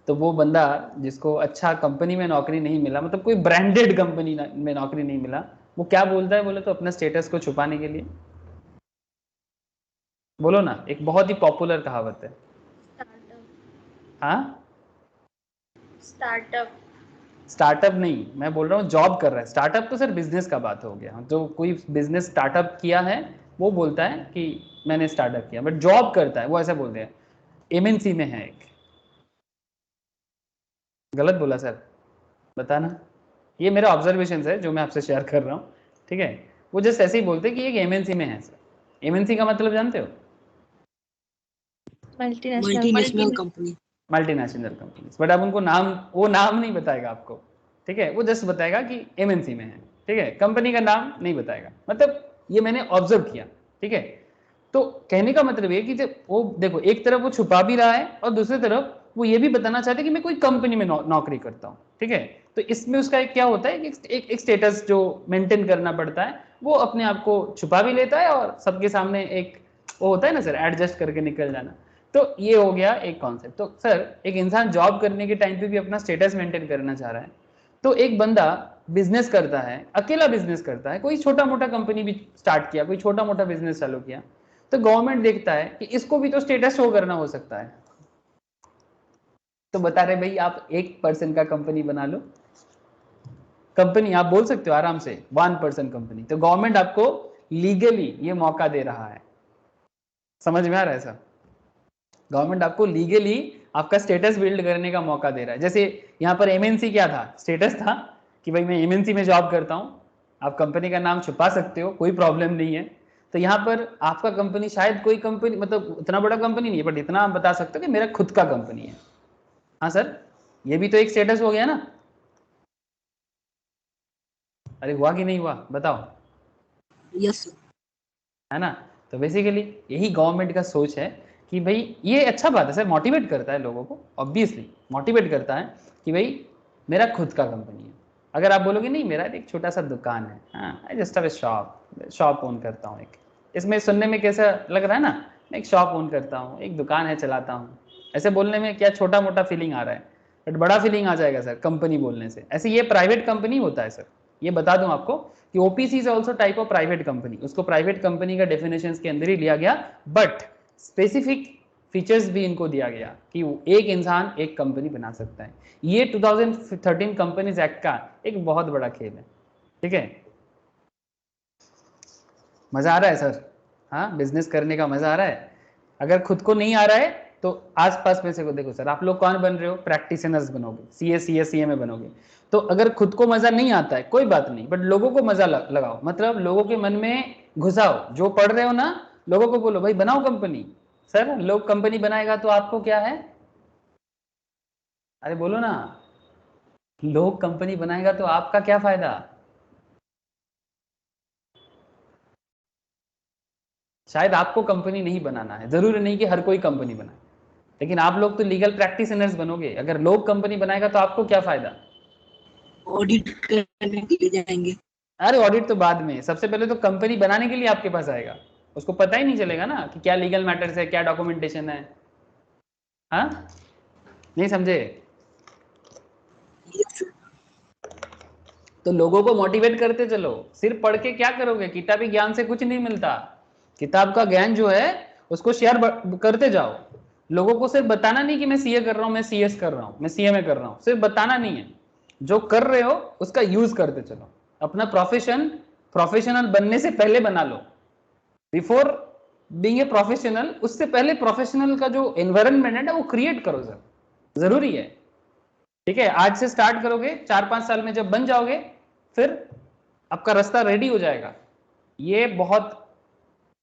तो वो बंदा जिसको अच्छा कंपनी में नौकरी नहीं मिला, मतलब कोई ब्रांडेड कंपनी में नौकरी नहीं मिला, वो क्या बोलता है बोले तो अपना स्टेटस को छुपाने के लिए, बोलो ना, एक बहुत ही पॉपुलर कहावत है। स्टार्टअप। हाँ, स्टार्टअप। स्टार्टअप नहीं, मैं बोल रहा हूँ जॉब कर रहा है। स्टार्टअप तो सर बिजनेस का बात हो गया, जो कोई बिजनेस स्टार्टअप किया है वो बोलता है कि मैंने स्टार्टअप किया, बट जॉब करता है वो ऐसा बोलते हैं एमएनसी में है एक। गलत बोला सर, बताना। ये मेरा ऑब्जर्वेशन है जो मैं आपसे शेयर कर रहा हूँ, ठीक है। वो जस्ट ऐसे ही बोलते हैं कि एक एमएनसी में है सर। एमएनसी का मतलब जानते हो? Multinational company. Multinational companies, but अब उनको नाम, वो नाम नहीं बताएगा आपको, ठीक है। वो जस्ट बताएगा कि एमएनसी में है, ठीक है, कंपनी का नाम नहीं बताएगा। मतलब ये मैंने ऑब्जर्व किया, ठीक है। तो कहने का मतलब ये कि जब वो देखो, एक तरफ वो छुपा भी रहा है और दूसरी तरफ वो ये भी बताना चाहते हैं कि मैं कोई कंपनी में नौकरी करता हूँ, ठीक है। तो इसमें उसका एक क्या होता है कि एक स्टेटस जो मेंटेन करना पड़ता है, वो अपने आप को छुपा भी लेता है और सबके सामने एक वो होता है ना सर, एडजस्ट करके निकल जाना। तो ये हो गया एक कॉन्सेप्ट। तो सर एक इंसान जॉब करने के टाइम पे भी अपना स्टेटस मेंटेन करना चाह रहा है, तो एक बंदा बिजनेस करता है, अकेला बिजनेस करता है, कोई छोटा मोटा कंपनी भी स्टार्ट किया, कोई छोटा मोटा बिजनेस चालू किया, तो गवर्नमेंट देखता है कि इसको भी तो स्टेटस शो करना हो सकता है। तो बता रहे भाई आप 1% का कंपनी बना लो, कंपनी आप बोल सकते हो आराम से 1% कंपनी, तो गवर्नमेंट आपको लीगली ये मौका दे रहा है। समझ में आ रहा है सर? गवर्नमेंट आपको लीगली आपका स्टेटस बिल्ड करने का मौका दे रहा है। जैसे यहाँ पर एमएनसी क्या था, स्टेटस था कि भाई मैं एमएनसी में जॉब करता हूँ। आप कंपनी का नाम छुपा सकते हो, कोई प्रॉब्लम नहीं है। तो यहाँ पर आपका कंपनी शायद कोई कंपनी, मतलब इतना बड़ा कंपनी नहीं है, बट इतना आप बता सकते हो कि मेरा खुद का कंपनी है। हाँ सर, ये भी तो एक स्टेटस हो गया ना। अरे हुआ कि नहीं हुआ बताओ, यस सर। है ना। तो बेसिकली यही गवर्नमेंट का सोच है कि भाई ये अच्छा बात है सर, मोटिवेट करता है लोगों को, ऑब्वियसली मोटिवेट करता है कि भाई मेरा खुद का कंपनी है। अगर आप बोलोगे नहीं मेरा एक छोटा सा दुकान है, हाँ I just have a shop own करता हूँ एक, इसमें सुनने में कैसा लग रहा है ना, मैं एक शॉप ओन करता हूँ, एक दुकान है चलाता हूँ, ऐसे बोलने में क्या छोटा मोटा फीलिंग आ रहा है, बट बड़ा फीलिंग आ जाएगा सर कंपनी बोलने से। ऐसे ये प्राइवेट कंपनी होता है सर, ये बता दूं आपको कि OPC is also type of private company, उसको प्राइवेट कंपनी का डेफिनेशन के अंदर ही लिया गया, बट स्पेसिफिक फीचर्स भी इनको दिया गया कि एक इंसान एक कंपनी बना सकता है। ये 2013 कंपनीज एक्ट का एक बहुत बड़ा खेल है, ठीक है। मजा आ रहा है सर? हाँ, बिजनेस करने का मजा आ रहा है। अगर खुद को नहीं आ रहा है तो आसपास में से को देखो सर, आप लोग कौन बन रहे हो, प्रैक्टिशनर्स बनोगे, सीए में बनोगे। तो अगर खुद को मजा नहीं आता है कोई बात नहीं, बट लोगों को मजा लगाओ, मतलब लोगों के मन में घुसाओ। जो पढ़ रहे हो ना, लोगों को बोलो भाई बनाओ कंपनी। सर लोग कंपनी बनाएगा तो आपको क्या है, अरे बोलो ना, लोग कंपनी बनाएगा तो आपका क्या फायदा। शायद आपको कंपनी नहीं बनाना है, जरूरी नहीं कि हर कोई कंपनी बनाए, लेकिन आप लोग तो लीगल प्रैक्टिशनर्स बनोगे। अगर लोग कंपनी बनाएगा तो आपको क्या फायदा। ऑडिट करने के लिए जाएंगे। अरे ऑडिट तो बाद में, सबसे पहले तो कंपनी बनाने के लिए आपके पास आएगा, उसको पता ही नहीं चलेगा ना कि क्या लीगल मैटर्स है, क्या डॉक्यूमेंटेशन है। हाँ, नहीं समझे? Yes sir. तो लोगों को मोटिवेट करते चलो, सिर्फ पढ़ के क्या करोगे, किताबी ज्ञान से कुछ नहीं मिलता। किताब का ज्ञान जो है उसको शेयर करते जाओ। लोगों को सिर्फ बताना नहीं कि मैं सीए कर रहा हूं, मैं सीएस कर रहा हूं, मैं सीएमए कर रहा हूं, सिर्फ बताना नहीं है, जो कर रहे हो उसका यूज करते चलो। अपना प्रोफेशनल बनने से पहले बना लो, बिफोर बीइंग ए प्रोफेशनल, उससे पहले प्रोफेशनल का जो एनवायरनमेंट है ना वो क्रिएट करो सर, जरूरी है, ठीक है। आज से स्टार्ट करोगे, 4-5 साल में जब बन जाओगे, फिर आपका रास्ता रेडी हो जाएगा। ये बहुत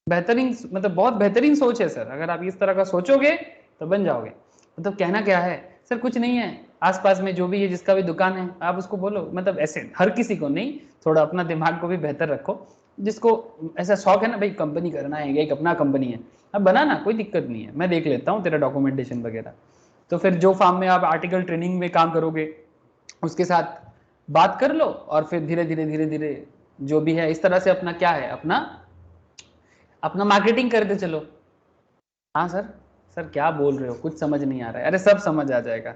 बेहतरीन, मतलब बहुत बेहतरीन सोच है सर। अगर आप इस तरह का सोचोगे तो बन जाओगे। मतलब कहना क्या है सर, कुछ नहीं है, आसपास में जो भी है, जिसका भी दुकान है, आप उसको बोलो, मतलब ऐसे हर किसी को नहीं, थोड़ा अपना दिमाग को भी बेहतर रखो। जिसको ऐसा शौक है ना भाई कंपनी करना है, एक अपना कंपनी है, अब बनाना, कोई दिक्कत नहीं है, मैं देख लेता हूँ तेरा डॉक्यूमेंटेशन वगैरह। तो फिर जो फार्म में आप आर्टिकल ट्रेनिंग में काम करोगे, उसके साथ बात कर लो और फिर धीरे धीरे जो भी है इस तरह से अपना क्या है, अपना अपना मार्केटिंग करते चलो। हाँ सर, सर क्या बोल रहे हो, कुछ समझ नहीं आ रहा है। अरे सब समझ आ जाएगा,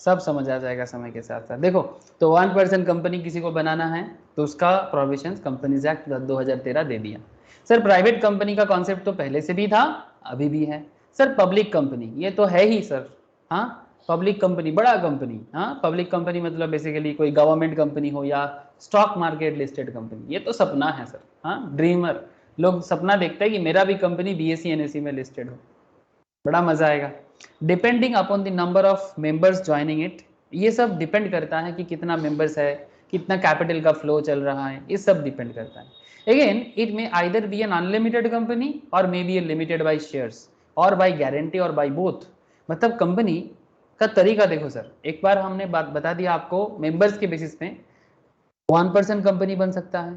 सब समझ आ जाएगा समय के साथ साथ। देखो, तो 1% कंपनी किसी को बनाना है तो उसका प्रोविजन कंपनीज एक्ट 2013 दे दिया। सर प्राइवेट कंपनी का कॉन्सेप्ट तो पहले से भी था, अभी भी है। सर पब्लिक कंपनी ये तो है ही सर। हाँ, पब्लिक कंपनी, बड़ा कंपनी। हाँ, पब्लिक कंपनी मतलब बेसिकली कोई गवर्नमेंट कंपनी हो या स्टॉक मार्केट लिस्टेड कंपनी, ये तो सपना है सर। हाँ, ड्रीमर लोग सपना देखते हैं कि मेरा भी कंपनी BSE NSE में लिस्टेड हो, बड़ा मजा आएगा। Depending upon the number of members joining it, ये सब डिपेंड करता है कि कितना मेंबर्स है, कितना कैपिटल का फ्लो चल रहा है, ये सब डिपेंड करता है। Again it may either be an unlimited company or may be a limited by shares or by guarantee or by both. मतलब कंपनी का तरीका देखो सर, एक बार हमने बात बता दिया आपको, मेंबर्स के बेसिस पे 1% कंपनी बन सकता है,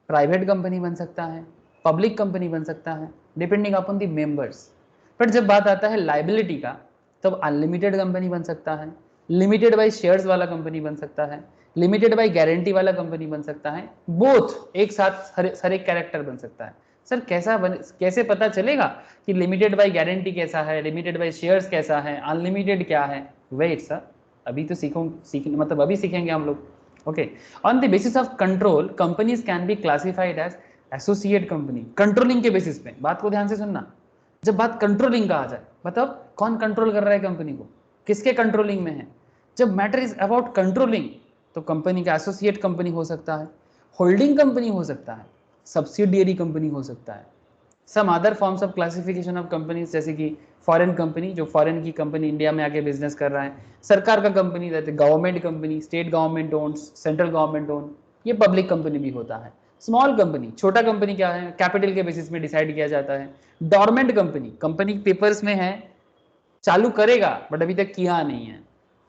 प्राइवेट कंपनी बन सकता है, पब्लिक कंपनी बन सकता है, depending upon the members. But जब बात आता है लाइबिलिटी का, तब अनलिमिटेड कंपनी बन सकता है, लिमिटेड बाय शेयर्स वाला कंपनी बन सकता है, लिमिटेड बाय गारंटी वाला कंपनी बन सकता है, बोथ एक साथ हर एक कैरेक्टर बन सकता है। सर कैसे पता चलेगा कि लिमिटेड बाय गारंटी कैसा है, लिमिटेड बाय शेयर्स कैसा है, अनलिमिटेड क्या है? वेट सर, अभी तो मतलब अभी सीखेंगे हम लोग। Okay, on the basis of control companies can be classified as associate company. Controlling के बेसिस पे, बात को ध्यान से सुनना, जब बात कंट्रोलिंग का आ जाए, मतलब कौन कंट्रोल कर रहा है कंपनी को, किसके कंट्रोलिंग में है, जब मैटर इज अबाउट कंट्रोलिंग, तो कंपनी का एसोसिएट कंपनी हो सकता है, होल्डिंग कंपनी हो सकता है, सब्सिडियरी कंपनी हो सकता है, some other forms of classification of companies, जैसे कि फॉरेन कंपनी, जो फॉरेन की कंपनी इंडिया में आके बिजनेस कर रहा है, सरकार का कंपनी रहते, government company, state government own, central government own, ये पब्लिक कंपनी भी होता है। स्मॉल कंपनी, छोटा कंपनी क्या है, कैपिटल के बेसिस में डिसाइड किया जाता है। डॉर्मेंट कंपनी, कंपनी पेपर्स में है, चालू करेगा बट अभी तक किया नहीं है।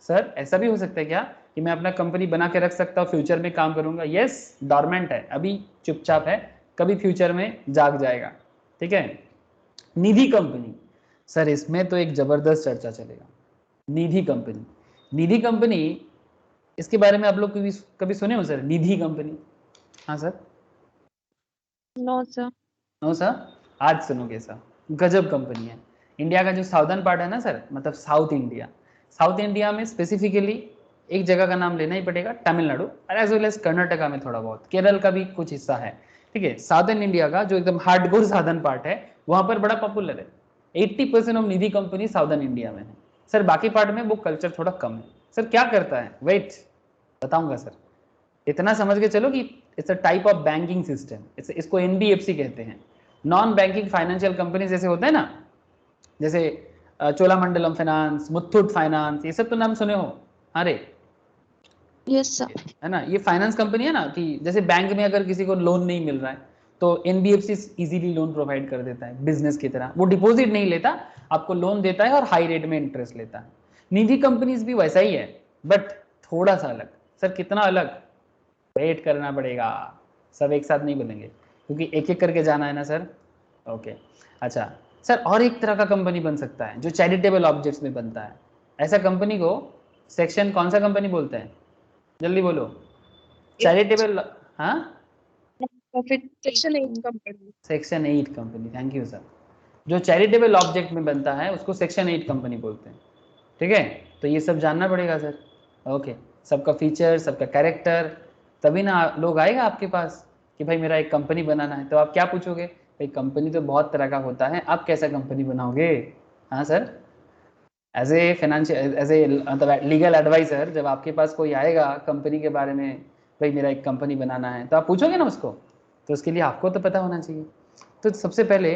सर ऐसा भी हो सकता है क्या कि मैं अपना कंपनी बना के रख सकता हूँ, फ्यूचर में काम करूंगा? यस, डॉर्मेंट है, अभी चुपचाप है, कभी फ्यूचर में जाग जाएगा। ठीक है। निधि कंपनी, सर इसमें तो एक जबरदस्त चर्चा चलेगा। निधि कंपनी, निधि कंपनी, इसके बारे में आप लोग कभी कभी सुने हो सर, निधि कंपनी? हाँ sir. No sir. No sir, आज सुनोगे सर, गजब कंपनी है। इंडिया का जो साउदर्न पार्ट है ना सर, मतलब साउथ इंडिया, साउथ इंडिया में स्पेसिफिकली एक जगह का नाम लेना ही पड़ेगा, तमिलनाडु, और एज वेल एज कर्नाटका में थोड़ा बहुत, केरल का भी कुछ हिस्सा है। ठीक है, साउदर्न इंडिया का जो एकदम हार्डकोर साउदर्न पार्ट है, वहां पर बड़ा पॉपुलर है। 80% of Nidhi company southern India में है सर, बाकी पार्ट में वो कल्चर थोड़ा कम है। सर क्या करता है, वेट बताऊंगा सर, इतना समझ के चलो कि it's a type of banking system, इसको NBFC कहते हैं, नॉन बैंकिंग फाइनेंशियल कंपनी जैसे होते हैं ना, जैसे चोलामंडलम फाइनेंस, मुथूट फाइनेंस, ये सब तो नाम सुने हो। अरे यस सर। है ना, ये फाइनेंस कंपनी है ना, कि जैसे बैंक में अगर किसी को लोन नहीं मिल रहा है तो NBFC इजीली लोन प्रोवाइड कर देता है बिजनेस की तरह, वो डिपॉजिट नहीं लेता, आपको लोन देता है और हाई रेट में इंटरेस्ट लेता है। निधि कंपनीज भी वैसा ही है, बट थोड़ा सा अलग। सर कितना अलग, वेट करना पड़ेगा, सब एक साथ नहीं बनेंगे क्योंकि एक एक करके जाना है ना सर। ओके, अच्छा सर, और एक तरह का कंपनी बन सकता है जो चैरिटेबल ऑब्जेक्ट्स में बनता है। ऐसा कंपनी को सेक्शन कौन सा कंपनी बोलते हैं, जल्दी बोलो? चैरिटेबल, हाँ, section 8 company. Section 8 company, thank you sir. जो चैरिटेबल ऑब्जेक्ट में बनता है उसको सेक्शन 8 कंपनी बोलते हैं। ठीक है, तो ये सब जानना पड़ेगा सर। ओके, सबका फीचर, सबका कैरेक्टर, तभी ना लोग आएगा आपके पास कि भाई मेरा एक कंपनी बनाना है, तो आप क्या पूछोगे, भाई कंपनी तो बहुत तरह का होता है, आप कैसा कंपनी बनाओगे? हाँ sir, as a financial, as a मतलब लीगल एडवाइजर, जब आपके पास कोई आएगा कंपनी के बारे में, भाई मेरा एक कंपनी बनाना है, तो आप पूछोगे ना उसको, तो उसके लिए आपको तो पता होना चाहिए। तो सबसे पहले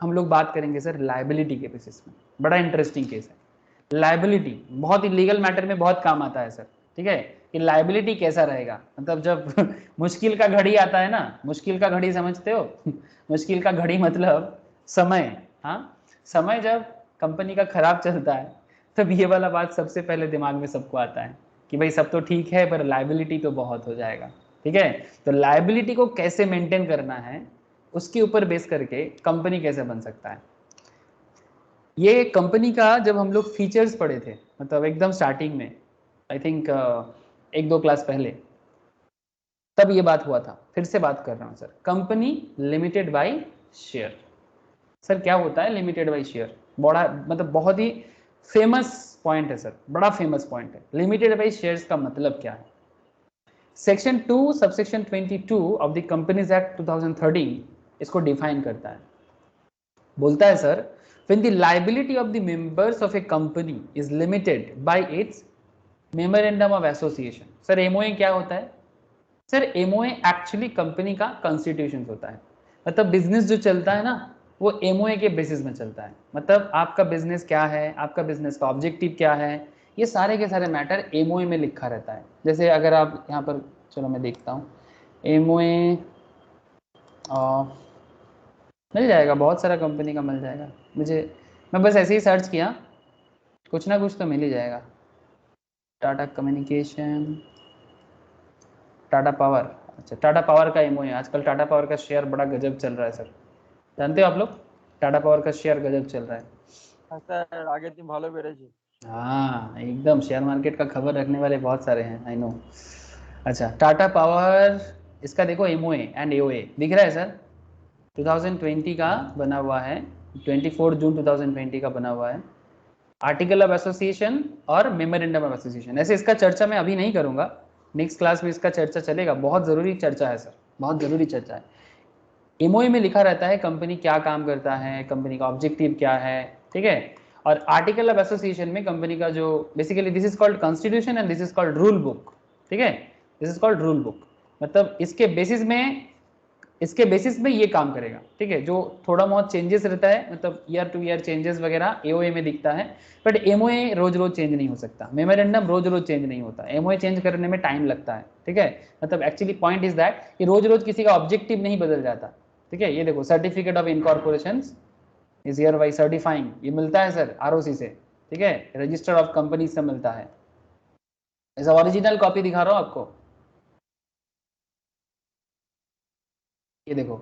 हम लोग बात करेंगे सर लाइबिलिटी के बेसिस में, बड़ा इंटरेस्टिंग केस है। लाइबिलिटी बहुत ही लीगल मैटर में बहुत काम आता है सर। ठीक है, कि लाइबिलिटी कैसा रहेगा, मतलब जब मुश्किल का घड़ी आता है ना, मुश्किल का घड़ी समझते हो मुश्किल का घड़ी मतलब समय। हाँ, समय जब कंपनी का खराब चलता है, तब ये वाला बात सबसे पहले दिमाग में सबको आता है कि भाई सब तो ठीक है पर लाइबिलिटी तो बहुत हो जाएगा। ठीक है, तो लाइबिलिटी को कैसे मेंटेन करना है, उसके ऊपर बेस करके कंपनी कैसे बन सकता है। ये कंपनी का जब हम लोग फीचर्स पढ़े थे, मतलब एकदम स्टार्टिंग में, आई थिंक एक दो क्लास पहले, तब ये बात हुआ था। फिर से बात कर रहा हूँ sir, company limited by share. Sir क्या होता है लिमिटेड बाय शेयर? बड़ा मतलब बहुत ही फेमस पॉइंट है सर, बड़ा फेमस पॉइंट है। लिमिटेड बाय शेयर्स का मतलब क्या है? Section 2 subsection 22 of the companies act 2013 इसको डिफाइन करता है। बोलता है sir, when the liability of the members of a company is limited by its memorandum of association। Sir MOA क्या होता है? सर MOA एक्चुअली कंपनी का कॉन्स्टिट्यूशन होता है। मतलब बिजनेस जो चलता है ना, वो MOA के बेसिस में चलता है। मतलब आपका बिजनेस क्या है, आपका बिजनेस का ऑब्जेक्टिव क्या है, ये सारे के सारे मैटर MOA में लिखा रहता है। जैसे अगर आप यहाँ पर, चलो मैं देखता हूँ, MOA मिल जाएगा, बहुत सारा कंपनी का मिल जाएगा मुझे। मैं बस ऐसे ही सर्च किया, कुछ ना कुछ तो मिल ही जाएगा। टाटा कम्युनिकेशन, टाटा पावर, अच्छा टाटा पावर का MOA, आजकल टाटा पावर का शेयर बड़ा गजब चल रहा है सर, जानते हो आप लोग? टाटा पावर का शेयर गजब चल रहा है। স্যার আগের দিন ভালো বেড়েছে। हाँ एकदम, शेयर मार्केट का खबर रखने वाले बहुत सारे हैं, आई नो। अच्छा टाटा पावर, इसका देखो MOA एंड AOA दिख रहा है सर, 2020 का बना हुआ है, 24 जून 2020 का बना हुआ है। आर्टिकल ऑफ एसोसिएशन और मेमोरेंडम ऑफ एसोसिएशन, ऐसे इसका चर्चा मैं अभी नहीं करूंगा, नेक्स्ट क्लास में इसका चर्चा चलेगा। बहुत ज़रूरी चर्चा है सर, बहुत ज़रूरी चर्चा है। MOA में लिखा रहता है कंपनी क्या काम करता है, कंपनी का ऑब्जेक्टिव क्या है, ठीक है। और आर्टिकल ऑफ एसोसिएशन में कंपनी का जो basically this is called constitution and this is called rule book, ठीक है, this is called rule book. मतलब इसके बेसिस में ये काम करेगा, ठीक है। जो थोड़ा बहुत चेंजेस रहता है, मतलब ईयर टू ईयर चेंजेस वगैरह AOA में दिखता है, बट MOA रोज रोज चेंज नहीं हो सकता, मेमोरेंडम रोज रोज चेंज नहीं होता, MOA चेंज करने में टाइम लगता है, ठीक है। मतलब एक्चुअली पॉइंट इज दैट कि रोज रोज किसी का ऑब्जेक्टिव नहीं बदल जाता, ठीक है। ये देखो certificate of incorporation is here bye certifying, ये मिलता है सर ROC से, ठीक है, रजिस्टर ऑफ कंपनी से मिलता है। ऐसा ओरिजिनल कॉपी दिखा रहा हूं आपको, ये देखो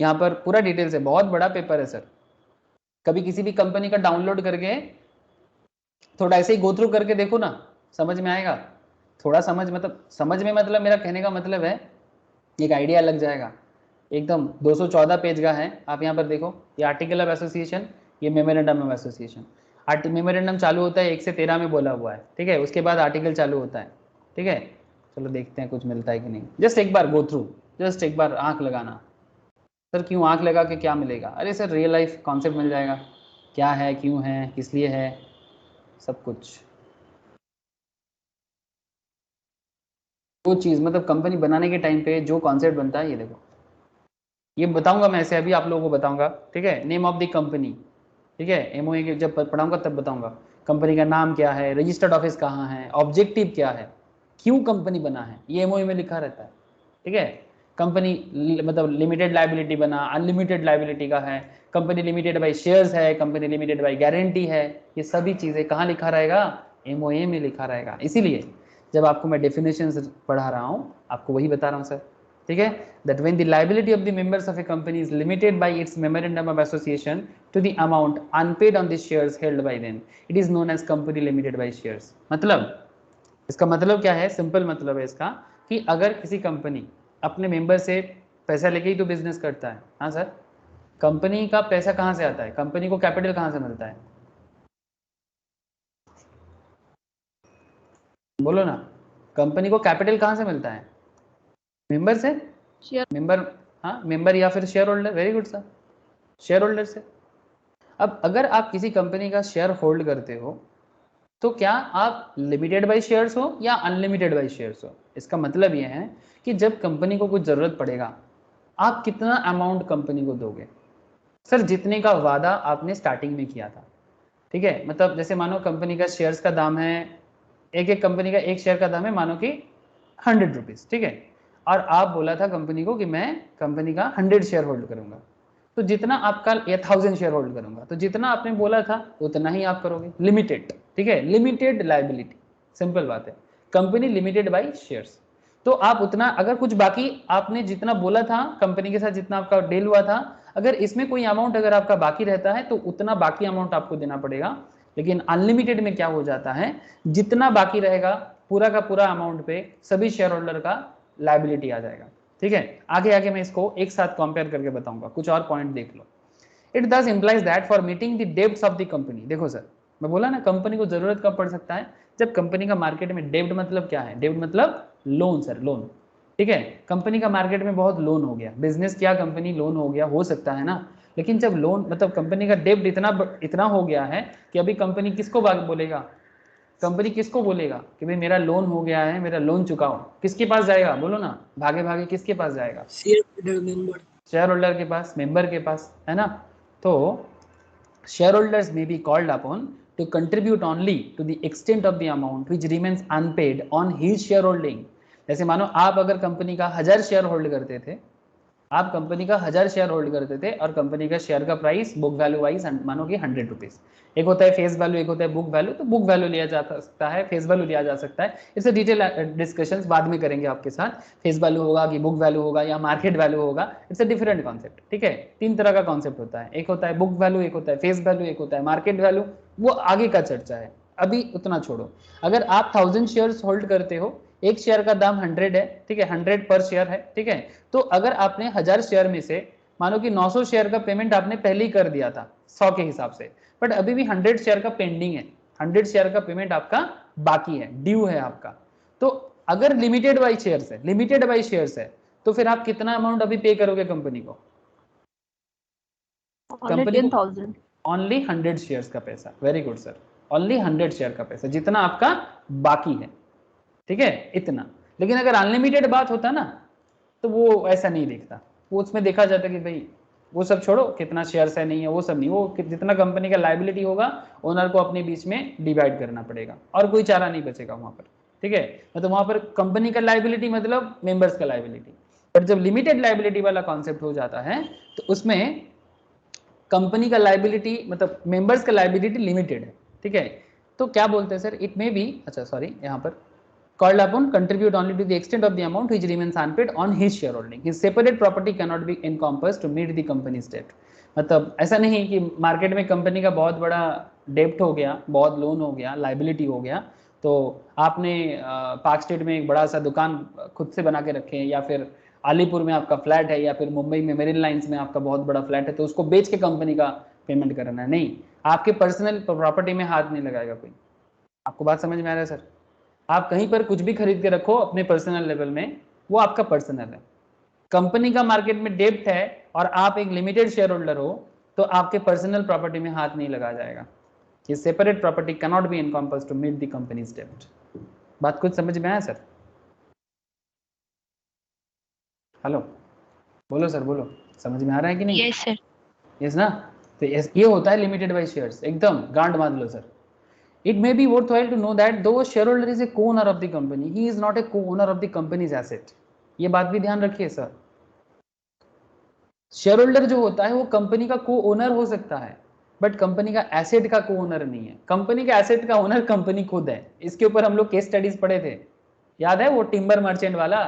यहाँ पर पूरा डिटेल्स है, बहुत बड़ा पेपर है सर। कभी किसी भी कंपनी का डाउनलोड करके थोड़ा ऐसे ही गो थ्रू करके देखो ना, समझ में आएगा। थोड़ा समझ में मतलब मेरा कहने का मतलब है एक आइडिया लग जाएगा। एकदम 214 पेज का है, आप यहाँ पर देखो, ये आर्टिकल ऑफ एसोसिएशन, ये मेमोरेंडम ऑफ एसोसिएशन। मेमोरेंडम चालू होता है 1 से 13 में बोला हुआ है, ठीक है, उसके बाद आर्टिकल चालू होता है, ठीक है। चलो देखते हैं कुछ मिलता है कि नहीं, जस्ट एक बार गो थ्रू, जस्ट एक बार आंख लगाना। सर क्यों आंख लगा के क्या मिलेगा? अरे सर रियल लाइफ कॉन्सेप्ट मिल जाएगा, क्या है, क्यों है, किस लिए है, सब कुछ। वो चीज़ मतलब कंपनी बनाने के टाइम पे जो कॉन्सेप्ट बनता है, ये देखो, ये बताऊंगा मैं ऐसे, अभी आप लोगों को बताऊंगा, ठीक है। नेम ऑफ द कंपनी, ठीक है, MOA के जब पढ़ाऊंगा तब बताऊंगा कंपनी का नाम क्या है, रजिस्टर्ड ऑफिस कहाँ है, ऑब्जेक्टिव क्या है, क्यों कंपनी बना है, ये MOA में लिखा रहता है, ठीक है। कंपनी मतलब लिमिटेड लाइबिलिटी बना, अनलिमिटेड लाइबिलिटी का है, कंपनी लिमिटेड बाय शेयर्स है, कंपनी लिमिटेड बाय गारंटी है, ये सभी चीज़ें कहाँ लिखा रहेगा? MOA में लिखा रहेगा। इसीलिए जब आपको मैं डेफिनेशंस पढ़ा रहा हूँ आपको वही बता रहा हूँ सर, ठीक है। that when the liability of the members of a company is limited by its memorandum of association to the amount unpaid on the shares held by them, it is known as company limited by shares। मतलब इसका मतलब क्या है? सिंपल मतलब है इसका कि अगर किसी कंपनी अपने मेंबर से पैसा लेके ही तो बिजनेस करता है, हाँ सर, कंपनी का पैसा कहाँ से आता है, कंपनी को कैपिटल कहाँ से मिलता है, बोलो ना, कंपनी को कैपिटल कहाँ से मिलता है? मेंबर से, मेंबर, हाँ मेंबर या फिर share holder, very good sir, share holder से। अब अगर आप किसी कंपनी का शेयर होल्ड करते हो तो क्या आप लिमिटेड बाय शेयर्स हो या अनलिमिटेड बाय शेयर्स हो? इसका मतलब यह है कि जब कंपनी को कुछ जरूरत पड़ेगा आप कितना अमाउंट कंपनी को दोगे? सर जितने का वादा आपने स्टार्टिंग में किया था, ठीक है। मतलब जैसे मानो कंपनी का शेयर्स का दाम है, एक कंपनी का एक शेयर का दाम है मानो कि 100 रुपीज़, ठीक है, और आप बोला था कंपनी को कि मैं कंपनी का 100 शेयर होल्ड करूंगा, तो जितना आपका या 1000 शेयर होल्ड करूंगा, तो जितना आपने बोला था उतना ही आप करोगे, लिमिटेड, ठीक है, लिमिटेड लायबिलिटी, सिंपल बात है, कंपनी लिमिटेड बाय शेयर्स। तो आप उतना, अगर कुछ बाकी आपने जितना बोला था कंपनी के साथ, जितना आपका डील हुआ था, अगर इसमें कोई अमाउंट अगर आपका बाकी रहता है तो उतना बाकी अमाउंट आपको देना पड़ेगा। लेकिन अनलिमिटेड में क्या हो जाता है, जितना बाकी रहेगा पूरा का पूरा अमाउंट पे सभी शेयर होल्डर का लायबिलिटी आ जाएगा। ठीक है, आगे आगे मैं इसको एक साथ कंपेयर करके बताऊंगा, कुछ और पॉइंट देख लो। इट दस implies that for meeting the debts of the company, देखो सर मैं बोला ना कंपनी को जरूरत कब पड़ सकता है, जब कंपनी का मार्केट में डेब्ट मतलब क्या है, डेब्ट मतलब लोन सर, लोन। ठीक है, कंपनी का मार्केट में बहुत लोन हो गया, बिजनेस क्या कंपनी लोन हो गया, हो सकता है ना, लेकिन जब लोन मतलब कंपनी का डेब्ट इतना हो गया है कि अभी कंपनी किसको बोलेगा, कंपनी किसको बोलेगा कि भाई मेरा लोन हो गया है, मेरा लोन चुकाओ, किसके पास जाएगा बोलो ना, भागे भागे किसके पास जाएगा, share holder member, share holder के पास, मेंबर के पास, है ना। तो share holders may be called upon to contribute only to the extent of the amount which remains unpaid on his share holding. जैसे मानो आप अगर कंपनी का 1000 शेयर होल्ड करते थे, आप कंपनी का 1000 शेयर होल्ड करते थे और कंपनी का शेयर का प्राइस बुक वैल्यू वाइज मानो कि 100 रुपीज, एक होता है फेस वैल्यू, एक होता है बुक वैल्यू, तो बुक वैल्यू लिया जा सकता है, फेस वैल्यू लिया जा सकता है, इससे डिटेल डिस्कशंस बाद में करेंगे आपके साथ, फेस वैल्यू होगा कि बुक वैल्यू होगा या मार्केट वैल्यू होगा, इट्स अ डिफरेंट कॉन्सेप्ट। ठीक है, 3 तरह का कॉन्सेप्ट होता है, एक होता है बुक वैल्यू, एक होता है फेस वैल्यू, एक होता है मार्केट वैल्यू, वो आगे का चर्चा है, अभी उतना छोड़ो। अगर आप 1000 शेयर्स होल्ड करते हो, एक शेयर का दाम 100 है, ठीक है, 100 पर शेयर है, ठीक है, तो अगर आपने 1000 शेयर में से मानो कि 900 शेयर का पेमेंट आपने पहले ही कर दिया था 100 के हिसाब से, बट अभी भी 100 शेयर का पेंडिंग है, 100 शेयर का पेमेंट आपका बाकी है, ड्यू है आपका, तो अगर लिमिटेड बाई शेयर्स है, लिमिटेड बाई शेयर्स है, तो फिर आप कितना अमाउंट अभी पे करोगे कंपनी को, कंपनी को 10,000। ओनली 100 शेयर्स का पैसा, very good sir, only 100 share का पैसा जितना आपका बाकी है, ठीक है, इतना। लेकिन अगर अनलिमिटेड बात होता ना तो वो ऐसा नहीं देखता, वो उसमें देखा जाता कि भाई वो सब छोड़ो कितना शेयर्स है नहीं है, वो सब नहीं, वो जितना कंपनी का लायबिलिटी होगा ओनर को अपने बीच में डिवाइड करना पड़ेगा और कोई चारा नहीं बचेगा वहां पर। ठीक है, मतलब वहां पर कंपनी का लायबिलिटी मतलब मेंबर्स का लायबिलिटी, पर जब लिमिटेड लायबिलिटी वाला कॉन्सेप्ट हो जाता है तो उसमें कंपनी का लायबिलिटी मतलब मेंबर्स का लायबिलिटी लिमिटेड है। ठीक है, तो क्या बोलते हैं सर, इट मे बी, अच्छा सॉरी, यहाँ पर called upon contribute only to the extent of the amount which remains unpaid on his shareholding. His separate property cannot be encompassed to meet the company's debt. मतलब ऐसा नहीं कि मार्केट में कंपनी का बहुत बड़ा डेप्ट हो गया, बहुत लोन हो गया, लाइबिलिटी हो गया, तो आपने पार्क स्ट्रीट में एक बड़ा सा दुकान खुद से बना के रखे हैं, या फिर अलीपुर में आपका फ्लैट है, या फिर मुंबई में मेरिन लाइंस में आपका बहुत बड़ा फ्लैट है, तो उसको बेच के कंपनी का पेमेंट करना है, नहीं, आपके पर्सनल प्रॉपर्टी में हाथ नहीं लगाएगा कोई। आपको बात समझ में आ रहा है सर? आप कहीं पर कुछ भी खरीद के रखो अपने पर्सनल लेवल में, वो आपका पर्सनल है। कंपनी का मार्केट में डेब्ट है और आप एक लिमिटेड शेयर होल्डर हो, तो आपके पर्सनल प्रॉपर्टी में हाथ नहीं लगा जाएगा। ये separate property can not be encompassed to meet the company's डेब्ट। बात कुछ समझ में आया सर? हेलो, बोलो सर, बोलो, समझ में आ रहा है कि नहीं? Yes sir. यस ना, तो ये होता है लिमिटेड बाय शेयर्स, एकदम गांड बांध लो sir. It may be worthwhile to know that though a shareholder is a co-owner of the company, he is not a co-owner of the company's asset. ये बात भी ध्यान रखिए सर। शेयर होल्डर जो होता है वो कंपनी का को ओनर हो सकता है, बट कंपनी का एसेट का को ओनर नहीं है। कंपनी का एसेट का ओनर कंपनी खुद है। इसके ऊपर हम लोग केस स्टडीज पढ़े थे, याद है वो टिम्बर मर्चेंट वाला?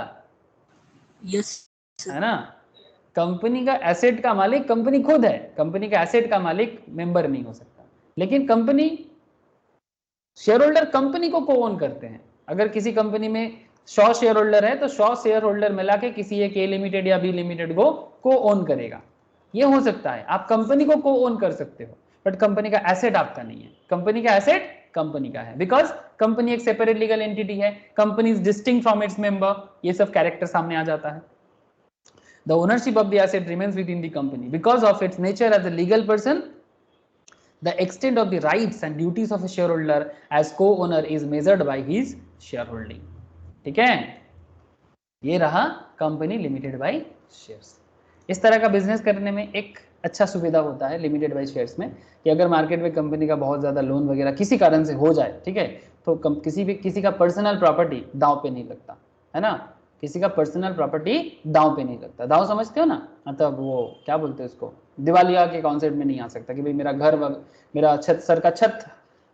यस है ना, कंपनी का एसेट का मालिक कंपनी खुद है, कंपनी का एसेट का मालिक मेंबर नहीं हो सकता, लेकिन कंपनी शेयर होल्डर कंपनी को को ओन करते हैं। अगर किसी कंपनी में 100 शेयर होल्डर है तो 100 शेयर होल्डर मिला के किसी एक ए लिमिटेड या बी लिमिटेड को ओन करेगा। ये हो सकता है, आप कंपनी को ओन कर सकते हो, बट कंपनी का एसेट आपका नहीं है। कंपनी का एसेट कंपनी का है, बिकॉज कंपनी एक सेपरेट लीगल एंटिटी है, company is distinct from its member, ये सब कैरेक्टर सामने आ जाता है। The ownership of the asset remains within the company because of its nature as a legal person. The extent of the rights and duties of a shareholder as co-owner is measured by his shareholding. ठीक है, ये रहा कंपनी लिमिटेड बाय शेयर्स। इस तरह का बिजनेस करने में एक अच्छा सुविधा होता है लिमिटेड बाय शेयर्स में, कि अगर मार्केट में कंपनी का बहुत ज्यादा लोन वगैरह किसी कारण से हो जाए, ठीक है, तो किसी का पर्सनल प्रॉपर्टी दांव पे नहीं लगता, है ना, किसी का पर्सनल प्रॉपर्टी दांव पे नहीं लगता। दांव समझते हो ना, मतलब वो क्या बोलते हैं उसको, दिवालिया के कॉन्सेप्ट में नहीं आ सकता कि भाई मेरा घर मेरा छत, सर का छत,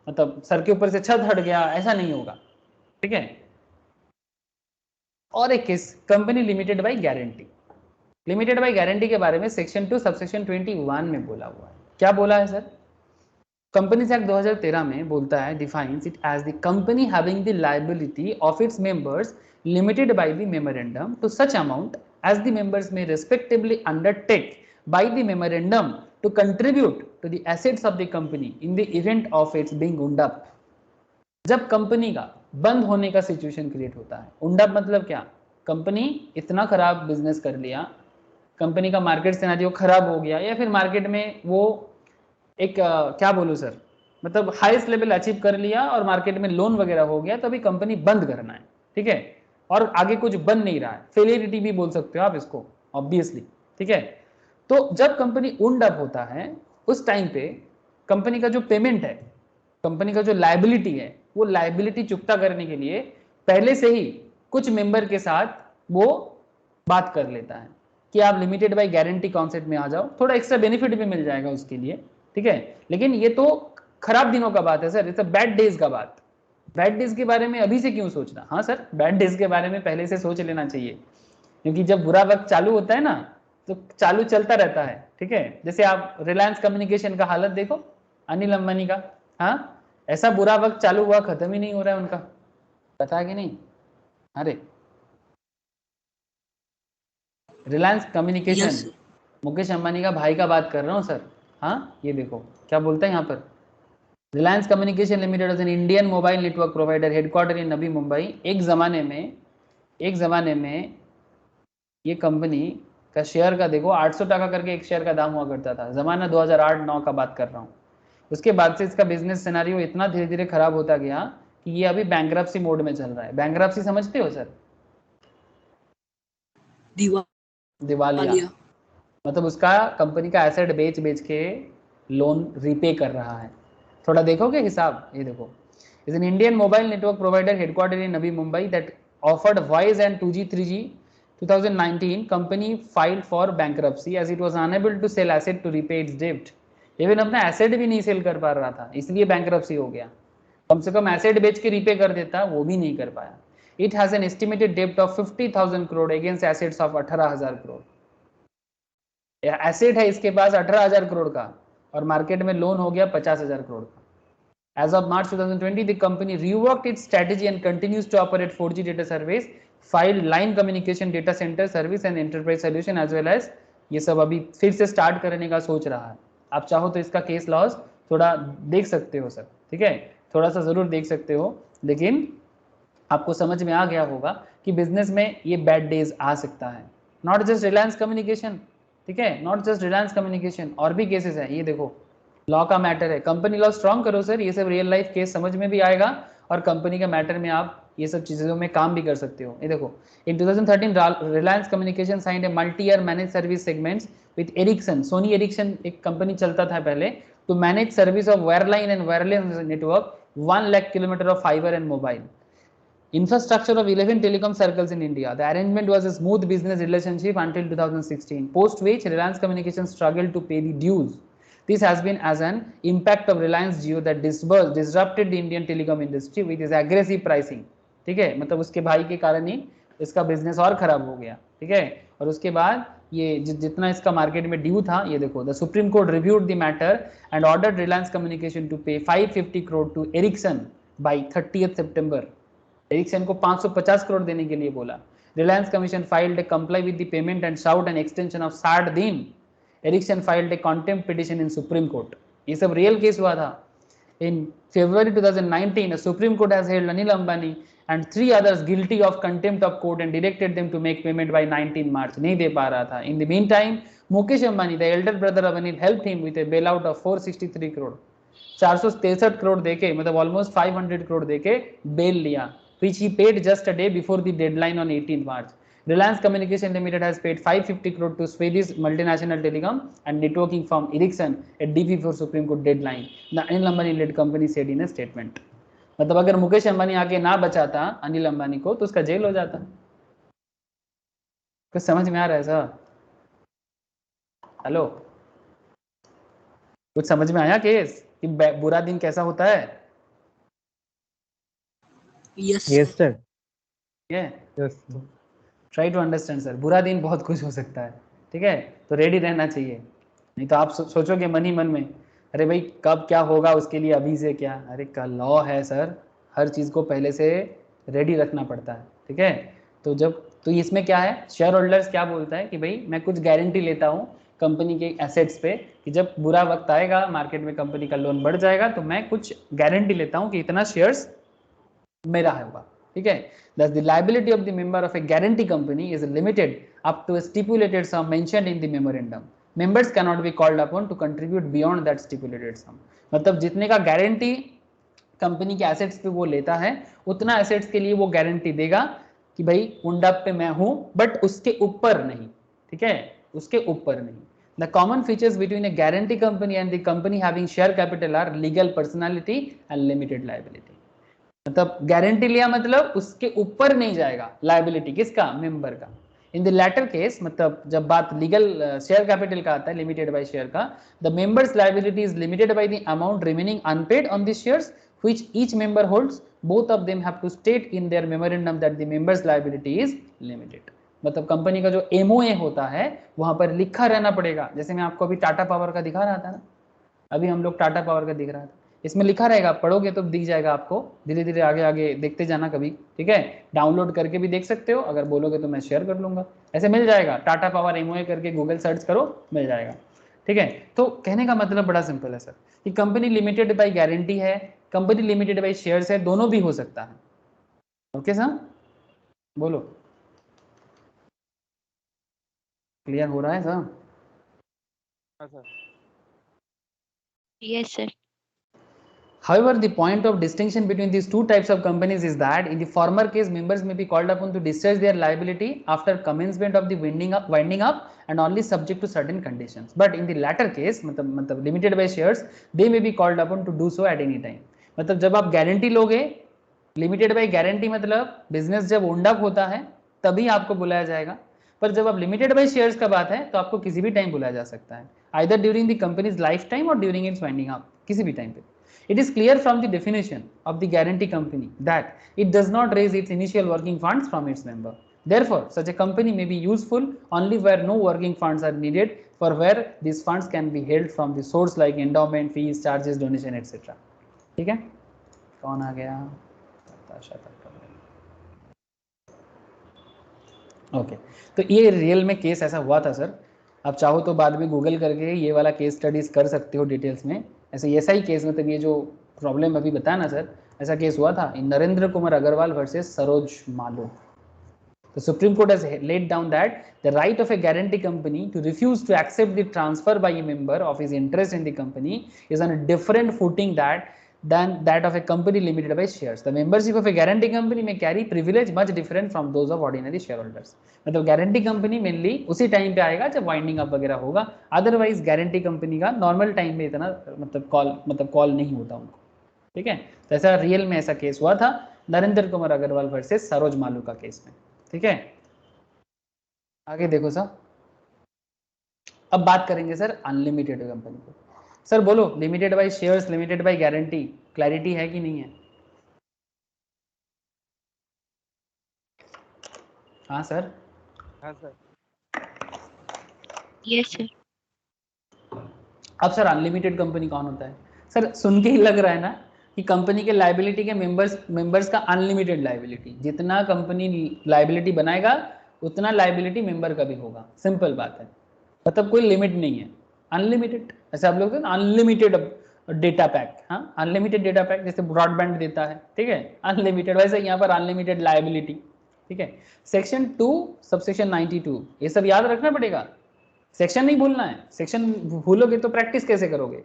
मतलब सर के ऊपर से छत हट गया, ऐसा नहीं होगा। ठीक है, और एक case company limited by guarantee. Limited by guarantee के बारे में सेक्शन 2 सबसेक्शन 21 में बोला हुआ है। क्या बोला है सर? कंपनीज एक्ट 2013 में बोलता है, defines it as the company having the liability of its members limited by the memorandum to such amount as the members may respectively undertake by the memorandum to contribute to the assets of the company in the event of its being wound up. जब कंपनी का बंद होने का सिचुएशन क्रिएट होता है, wound up मतलब क्या, कंपनी इतना खराब बिजनेस कर लिया, कंपनी का मार्केट सिनेरियो खराब हो गया, या फिर मार्केट में वो एक क्या बोलूं सर, मतलब हाईएस्ट लेवल अचीव कर लिया और मार्केट में लोन वगैरह हो गया, तो अभी कंपनी बंद करना है, ठीक है, और आगे कुछ बन नहीं रहा है, फेलियरिटी भी बोल सकते हो आप इसको ऑब्वियसली, ठीक है। तो जब कंपनी वुंड अप होता है उस टाइम पे कंपनी का जो पेमेंट है, कंपनी का जो लायबिलिटी है, वो लायबिलिटी चुकता करने के लिए पहले से ही कुछ मेंबर के साथ वो बात कर लेता है कि आप लिमिटेड बाय गारंटी कॉन्सेप्ट में आ जाओ, थोड़ा एक्स्ट्रा बेनिफिट भी मिल जाएगा उसके लिए, ठीक है। लेकिन ये तो खराब दिनों का बात है sir, it's a bad days का बात। बैड डेज के बारे में अभी से क्यों सोचना, हाँ सर बैड डेज के बारे में पहले से सोच लेना चाहिए, क्योंकि जब बुरा वक्त चालू होता है ना तो चालू चलता रहता है, ठीक है। जैसे आप रिलायंस कम्युनिकेशन का हालत देखो, अनिल अंबानी का, हाँ ऐसा बुरा वक्त चालू हुआ, खत्म ही नहीं हो रहा है उनका, पता है कि नहीं। अरे Reliance communication, Yes, sir. Mukesh Ambani का भाई का बात कर रहा हूँ सर, हाँ ये देखो क्या बोलता है यहाँ पर, Reliance communication limited is an Indian mobile network provider headquarter in Navi Mumbai. एक जमाने में ये कंपनी का शेयर का देखो 800 टका करके एक शेयर का दाम हुआ करता था, जमाना 2008-9 का बात कर रहा हूँ। उसके बाद से इसका बिजनेस सिनेरियो इतना धीरे धीरे खराब होता गया कि ये अभी बैंकरप्सी मोड में चल रहा है। बैंकरप्सी समझते हो सर, दिवालिया, दिवालिया. मतलब उसका कंपनी का एसेट बेच बेच के लोन रीपे कर रहा है। थोड़ा देखोगे हिसाब, ये देखो, is an Indian mobile network provider headquarter in Navi Mumbai that offered voice and 2G 3G 2019 company filed for bankruptcy as it was unable to sell asset to repay its डेब्ट। इवन अपना एसेट भी नहीं सेल कर पा रहा था, इसलिए बैंकरप्सी हो गया। कम से कम एसेट बेच के रीपे कर देता, वो भी नहीं कर पाया। इट हैज एन एस्टिमेटेड डेब्ट of 50,000 crore against assets of 18,000 crore. Asset है इसके पास 18,000 करोड़ का और मार्केट में लोन हो गया 50,000 करोड़ का। As of March 2020, the company reworked its strategy and continues to operate 4G data service, filed line communication data center service and enterprise solution as well as ये सब अभी फिर से स्टार्ट करने का सोच रहा है। आप चाहो तो इसका केस लॉस थोड़ा देख सकते हो सर, ठीक है, थोड़ा सा जरूर देख सकते हो, लेकिन आपको समझ में आ गया होगा कि बिजनेस में ये बैड डेज आ सकता है। नॉट जस्ट रिलायंस कम्युनिकेशन, ठीक है, नॉट जस्ट रिलायंस कम्युनिकेशन, और भी केसेस है। ये देखो लॉ का मैटर है, कंपनी लॉ स्ट्रॉन्ग करो सर, ये सब रियल लाइफ केस समझ में भी आएगा और कंपनी के मैटर में आप ये सब चीजों में काम भी कर सकते हो। ये देखो in 2013 Reliance communication signed a multi year manage service segments with Ericsson, Sony Ericsson एक कंपनी चलता था पहले, to manage service of wireline and wireless network 1 lakh kilometre of fibre and mobile infrastructure of 11 telecom circles in India. The arrangement was a smooth business relationship until 2016, post which Reliance Communications struggled to pay the dues. This has been as an impact of Reliance Jio that disrupted the Indian telecom industry with its aggressive pricing. ठीक है, मतलब उसके भाई के कारण ही इसका बिजनेस और खराब हो गया, ठीक है। और उसके बाद ये जितना इसका मार्केट में ड्यू था, ये देखो, the supreme court reviewed the matter and ordered Reliance communication to pay 550 crore to Ericsson by 30 September. Ericsson को 550 करोड़ देने के लिए बोला। Reliance commission filed a comply with the payment and sought an extension of 60 दिन। Ericsson filed a contempt petition in supreme court. ये सब रियल केस हुआ था। इन February 2019, a Supreme Court has held Anil Ambani and 3 others guilty of contempt of court and directed them to make payment by 19 March. नहीं दे पा रहा था। In the meantime, Mukesh Ambani, the elder brother of Anil, helped him with a bailout of 463 crore, 463 crore देके, मतलब almost 500 करोड़ देके बेल लिया, which he paid just a day before the deadline on 18th March. Reliance Communication Limited has paid 550 crore to Swedish multinational telecom and networking firm Ericsson at day before Supreme Court deadline, the Anil Ambani-led company said in a statement. मतलब अगर मुकेश अंबानी आके ना बचाता अनिल अंबानी को तो उसका जेल हो जाता। कुछ समझ में आ रहा है सर? हेलो, कुछ समझ में आया केस कि बुरा दिन कैसा होता है? Yes, Yes, sir. Yeah. Yes. Try to understand sir, बुरा दिन बहुत कुछ हो सकता है, ठीक है, तो रेडी रहना चाहिए। नहीं तो आप सोचोगे मन ही मन में, अरे भाई कब क्या होगा उसके लिए अभी से क्या, अरे का लॉ है सर, हर चीज़ को पहले से रेडी रखना पड़ता है, ठीक है। तो जब तो इसमें क्या है, शेयर होल्डर्स क्या बोलता है कि भाई मैं कुछ गारंटी लेता हूँ कंपनी के एसेट्स पे कि जब बुरा वक्त आएगा, मार्केट में कंपनी का लोन बढ़ जाएगा, तो मैं कुछ गारंटी लेता हूँ कि इतना शेयर्स मेरा होगा, ठीक है। Thus the liability of the member of a guarantee company is limited up to a stipulated sum mentioned in the memorandum. Members cannot be called upon to contribute beyond that stipulated sum. मतलब जितने का गारंटी कंपनी के एसेट्स पे वो लेता है, उतना एसेट्स के लिए वो गारंटी देगा कि भाई उंडप पे मैं हूं, बट उसके ऊपर नहीं, ठीक है, उसके ऊपर नहीं। The common features between a guarantee company and the company having share capital are legal personality and limited liability. मतलब गारंटी लिया मतलब उसके ऊपर नहीं जाएगा लायबिलिटी, किसका, मेंबर का। इन द लैटर केस, मतलब जब बात लीगल शेयर कैपिटल का आता है, लिमिटेड बाय शेयर का, the members liability is limited by the amount remaining unpaid on the shares which each member holds, both of them have to state in their memorandum that the members liability is limited. मतलब कंपनी का जो एमओए होता है वहां पर लिखा रहना पड़ेगा। जैसे मैं आपको अभी टाटा पावर का दिखा रहा था ना, अभी हम लोग टाटा पावर का दिख रहा था, इसमें लिखा रहेगा, पढ़ोगे तो दिख जाएगा आपको, धीरे धीरे आगे आगे देखते जाना कभी, ठीक है। डाउनलोड करके भी देख सकते हो, अगर बोलोगे तो मैं शेयर कर लूंगा, ऐसे मिल जाएगा, टाटा पावर एमओए करके गूगल सर्च करो मिल जाएगा, ठीक है। तो कहने का मतलब बड़ा सिंपल है सर कि कंपनी लिमिटेड बाय गारंटी है, कंपनी लिमिटेड बाय शेयर्स है, दोनों भी हो सकता है। ओके सर, बोलो क्लियर हो रहा है सर? हाँ sir. Yes, sir. However, the point of distinction between these two types of companies is that in the former case, members may be called upon to discharge their liability after commencement of the winding up and only subject to certain conditions. But in the latter case, मतलब limited by shares, they may be called upon to do so at any time. मतलब जब आप गारंटी लोगे, लिमिटेड बाय गारंटी मतलब बिजनेस जब ओन्ड अप होता है तभी आपको बुलाया जाएगा, पर जब आप लिमिटेड बाय शेयर्स का बात है तो आपको किसी भी टाइम बुलाया जा सकता है, either during the companies life time और ड्यूरिंग इट्स वाइंडिंग अप, किसी भी टाइम पे। It is clear from the definition of the guarantee company that it does not raise its initial working funds from its member. Therefore, such a company may be useful only where no working funds are needed, for where these funds can be held from the source like endowment, fees, charges, donation, etc. ठीक है, कौन आ गया? ओके, तो ये रियल में केस ऐसा हुआ था सर, आप चाहो तो बाद में गूगल करके ये वाला केस स्टडीज कर सकते हो डिटेल्स में। ऐसा ही केस, मतलब ये जो प्रॉब्लम अभी बताया ना सर, ऐसा केस हुआ था in Narendra Kumar Agrawal versus Saroj Malu. The Supreme Court has laid down that the right of a guarantee company to refuse to accept the transfer by a member of his interest in the company is on a different footing than that of a company limited by shares. The membership of a guarantee company may carry privilege much different from those of ordinary shareholders. मतलब गारंटी कंपनी मेनली उसी टाइम पे आएगा जब वाइंडिंग अप वगैरह होगा, अदरवाइज गारंटी कंपनी का नॉर्मल टाइम में इतना मतलब कॉल नहीं होता उनको, ठीक है। तो ऐसा रियल में ऐसा केस हुआ था नरेंद्र कुमार अग्रवाल वर्सेस सरोज मालू का केस में, ठीक है। आगे देखो सर, अब बात करेंगे सर अनलिमिटेड कंपनी को। सर बोलो, limited by shares, limited by guarantee, clarity है कि नहीं है? हाँ सर। हाँ सर। Yes, sir. अब सर अनलिमिटेड कंपनी कौन होता है? सर सुन के ही लग रहा है ना कि कंपनी के लायबिलिटी के मेंबर्स का अनलिमिटेड लायबिलिटी, जितना कंपनी लायबिलिटी बनाएगा उतना लायबिलिटी मेंबर का भी होगा, सिंपल बात है, मतलब कोई लिमिट नहीं है, अनलिमिटेड। ऐसे आप लोग अनलिमिटेड डेटा पैक, हाँ अनलिमिटेड डेटा पैक जैसे ब्रॉडबैंड देता है, ठीक है, अनलिमिटेड, वैसे यहाँ पर अनलिमिटेड लायबिलिटी, ठीक है। सेक्शन 2 सबसेक्शन 92, ये सब याद रखना पड़ेगा, सेक्शन नहीं भूलना है, सेक्शन भूलोगे तो प्रैक्टिस कैसे करोगे,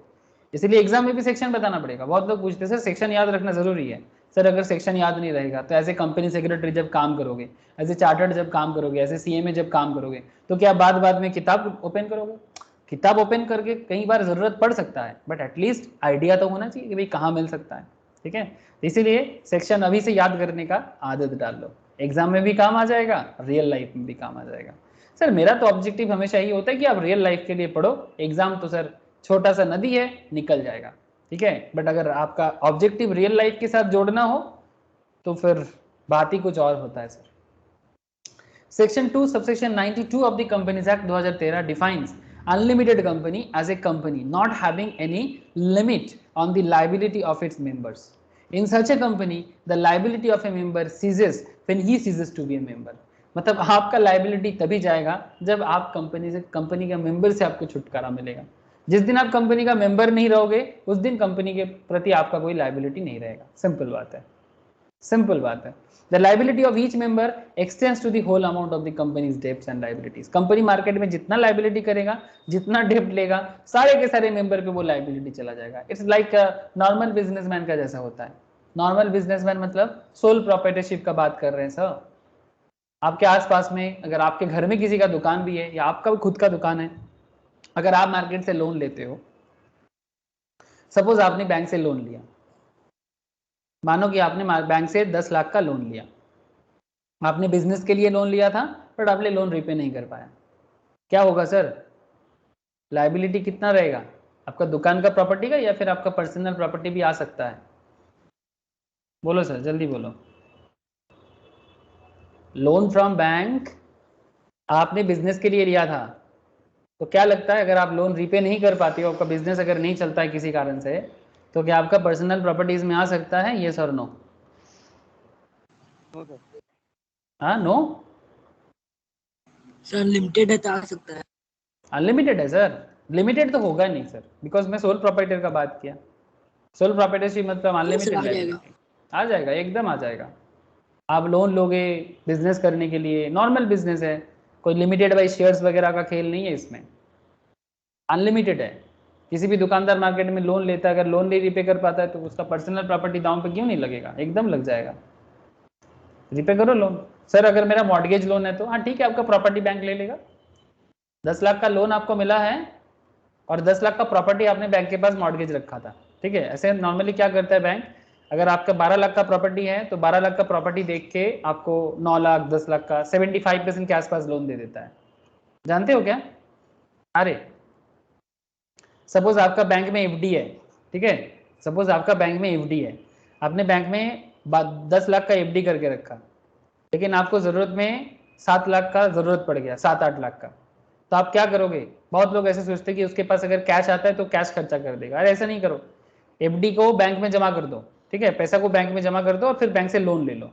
इसलिए एग्जाम में भी सेक्शन बताना पड़ेगा। बहुत लोग पूछते हैं सर सेक्शन याद रखना जरूरी है, सर अगर सेक्शन याद नहीं रहेगा तो ऐसे कंपनी सेक्रेटरी जब काम करोगे, ऐसे चार्टर्ड जब काम करोगे, ऐसे सीएमए जब काम करोगे, तो क्या बाद में किताब ओपन करोगे? किताब ओपन करके कई बार जरूरत पड़ सकता है, बट एटलीस्ट आइडिया तो होना चाहिए कि भाई कहाँ मिल सकता है, ठीक है। इसीलिए सेक्शन अभी से याद करने का आदत डाल लो, एग्जाम में भी काम आ जाएगा, रियल लाइफ में भी काम आ जाएगा। सर मेरा तो ऑब्जेक्टिव हमेशा यही होता है कि आप रियल लाइफ के लिए पढ़ो, एग्जाम तो सर छोटा सा नदी है, निकल जाएगा, ठीक है, बट अगर आपका ऑब्जेक्टिव रियल लाइफ के साथ जोड़ना हो तो फिर बात ही कुछ और होता है sir. Section 2 subsection 92 of the Companies Act 2013 defines Unlimited company as a company not having any limit on the liability of its members. In such a company, the liability of a member ceases when he ceases to be a member. मतलब आपका लाइबिलिटी तभी जाएगा जब आप कंपनी के मेंबर से आपको छुटकारा मिलेगा। जिस दिन आप कंपनी का मेंबर नहीं रहोगे उस दिन कंपनी के प्रति आपका कोई लाइबिलिटी नहीं रहेगा। सिंपल बात है, सिंपल बात है। The liability of each member extends to the whole amount of the company's debts and liabilities. Company market में जितना लाइबिलिटी करेगा, जितना डेप्ट लेगा, सारे के सारे मेंबर पे वो लाइबिलिटी चला जाएगा। इट्स लाइक नॉर्मल बिजनेसमैन का जैसा होता है। नॉर्मल बिजनेसमैन मतलब सोल प्रोप्राइटरशिप का बात कर रहे हैं सर। आपके आसपास में अगर आपके घर में किसी का दुकान भी है या आपका खुद का दुकान है, अगर आप मार्केट से लोन लेते हो, सपोज आपने बैंक से लोन लिया, मानो कि आपने बैंक से 10 लाख का लोन लिया, आपने बिजनेस के लिए लोन लिया था बट आपने लोन रिपे नहीं कर पाया, क्या होगा सर? लायबिलिटी कितना रहेगा? आपका दुकान का प्रॉपर्टी का या फिर आपका पर्सनल प्रॉपर्टी भी आ सकता है? बोलो सर, जल्दी बोलो। लोन फ्रॉम बैंक आपने बिजनेस के लिए लिया था, तो क्या लगता है अगर आप लोन रिपे नहीं कर पाते हो, आपका बिजनेस अगर नहीं चलता है किसी कारण से, तो क्या आपका पर्सनल प्रॉपर्टीज में आ सकता है? यस और नो? No sir. हाँ, नो? सर लिमिटेड है तो आ सकता है। अनलिमिटेड है सर? लिमिटेड तो होगा नहीं सर, बिकॉज मैं सोल प्रोप्राइटर का बात किया। सोल प्रोप्राइटरशिप मतलब अनलिमिटेड आ जाएगा। लायबिलिटी। आ जाएगा, एकदम आ जाएगा। आप लोन लोगे बिजनेस करने के लिए, नॉर्मल बिजनेस है, कोई लिमिटेड बाई शेयर्स वगैरह का खेल नहीं है इसमें, अनलिमिटेड है। किसी भी दुकानदार मार्केट में लोन लेता है, अगर लोन नहीं रिपे कर पाता है तो उसका पर्सनल प्रॉपर्टी दांव पे क्यों नहीं लगेगा? एकदम लग जाएगा। रिपे करो लोन। सर अगर मेरा मॉर्गेज लोन है तो हाँ ठीक है, आपका प्रॉपर्टी बैंक ले लेगा। 10 लाख का लोन आपको मिला है और 10 लाख का प्रॉपर्टी आपने बैंक के पास मॉर्गेज रखा था, ठीक है। ऐसे नॉर्मली क्या करता है बैंक, अगर आपका 12 लाख का प्रॉपर्टी है तो 12 लाख का प्रॉपर्टी देख के आपको 9 लाख 10 लाख का 75% के आसपास लोन दे देता है। जानते हो क्या? अरे सपोज आपका बैंक में एफडी है, ठीक है, सपोज आपका बैंक में एफडी है, आपने बैंक में 10 लाख का एफडी करके रखा, लेकिन आपको जरूरत में 7 लाख का जरूरत पड़ गया, 7-8 लाख का, तो आप क्या करोगे? बहुत लोग ऐसे सोचते हैं कि उसके पास अगर कैश आता है तो कैश खर्चा कर देगा। अरे ऐसा नहीं करो, एफडी को बैंक में जमा कर दो, ठीक है, पैसा को बैंक में जमा कर दो और फिर बैंक से लोन ले लो।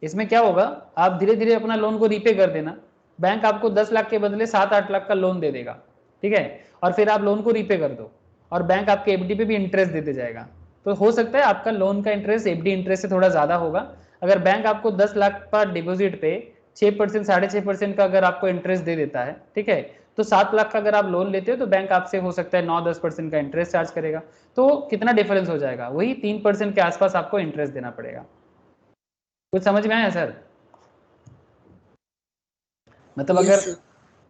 इसमें क्या होगा, आप धीरे धीरे अपना लोन को रीपे कर देना, बैंक आपको 10 लाख के बदले 7-8 लाख का लोन दे देगा, ठीक है, और फिर आप लोन को रीपे कर दो और बैंक आपके एफडी पे भी इंटरेस्ट देते जाएगा। तो हो सकता है आपका लोन का इंटरेस्ट एफडी इंटरेस्ट से थोड़ा ज्यादा होगा। अगर बैंक आपको 10 लाख पर डिपॉजिट पे 6% 6.5% का अगर आपको इंटरेस्ट दे देता है, ठीक है, तो 7 लाख का अगर आप लोन लेते हो तो बैंक आपसे हो सकता है 9-10% का इंटरेस्ट चार्ज करेगा। तो कितना डिफरेंस हो जाएगा? वही 3% के आसपास आपको इंटरेस्ट देना पड़ेगा। कुछ समझ में आया सर? मतलब Yes, अगर sir.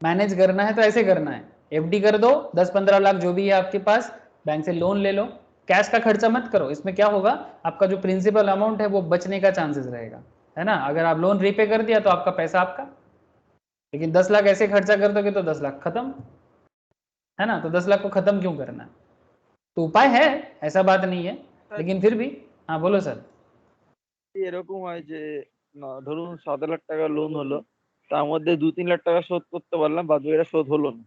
मैनेज करना है तो ऐसे करना है, एफडी कर दो 10-15 लाख जो भी है आपके पास, बैंक से लोन ले लो, कैश का खर्चा मत करो। इसमें क्या होगा, आपका जो प्रिंसिपल अमाउंट है वो बचने का चांसेस रहेगा, है ना। अगर आप लोन रीपे कर दिया तो आपका पैसा आपका, लेकिन 10 लाख ऐसे खर्चा कर दोगे तो 10 लाख खत्म, है ना। तो 10 लाख को खत्म क्यों करना है? तो उपाय है, ऐसा बात नहीं है, लेकिन फिर भी। हाँ बोलो सर। এরকম হয় যে ধরুন 7 লাখ টাকা লোন হলো, তার মধ্যে 2-3 লাখ টাকা শোধ করতে পারলাম, বাদ বাকিটা শোধ হলো না,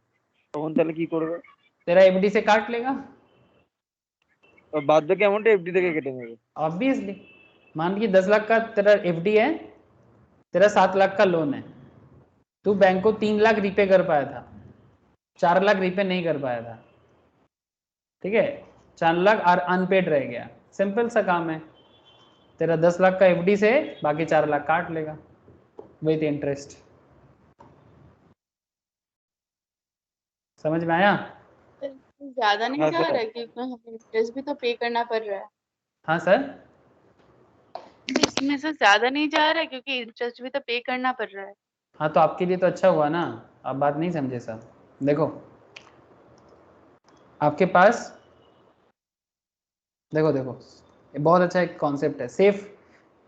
তখন তাহলে কি করবে? तेरा एफडी से काट लेगा বাদ বাকি অ্যামাউন্টটা এফডি থেকে কেটে নেবে। ऑब्वियसली। मान लीजिए 10 लाख का तेरा एफडी है, तेरा 7 लाख का लोन है, तू बैंक को 3 लाख रिपे कर पाया था, 4 लाख रिपे नहीं कर पाया था, ठीक है, 4 लाख अनपेड रह गया। सिंपल सा काम है, तेरा 10 लाख का एफडी से बाकी 4 लाख काट लेगा विथ इंटरेस्ट। समझ में आया? ज्यादा नहीं हाँ जा सर। रहा है क्योंकि हमें इंटरेस्ट भी तो पे करना पड़ रहा है। हाँ सर। इसमें से ज्यादा नहीं जा रहा है क्योंकि इंटरेस्ट भी तो पे करना पड़ रहा है। हाँ तो आपके लिए तो अच्छा हुआ ना, आप बात नहीं समझे सर। देखो आपके पास, देखो देखो ये बहुत अच्छा एक कॉन्सेप्ट है, सेफ,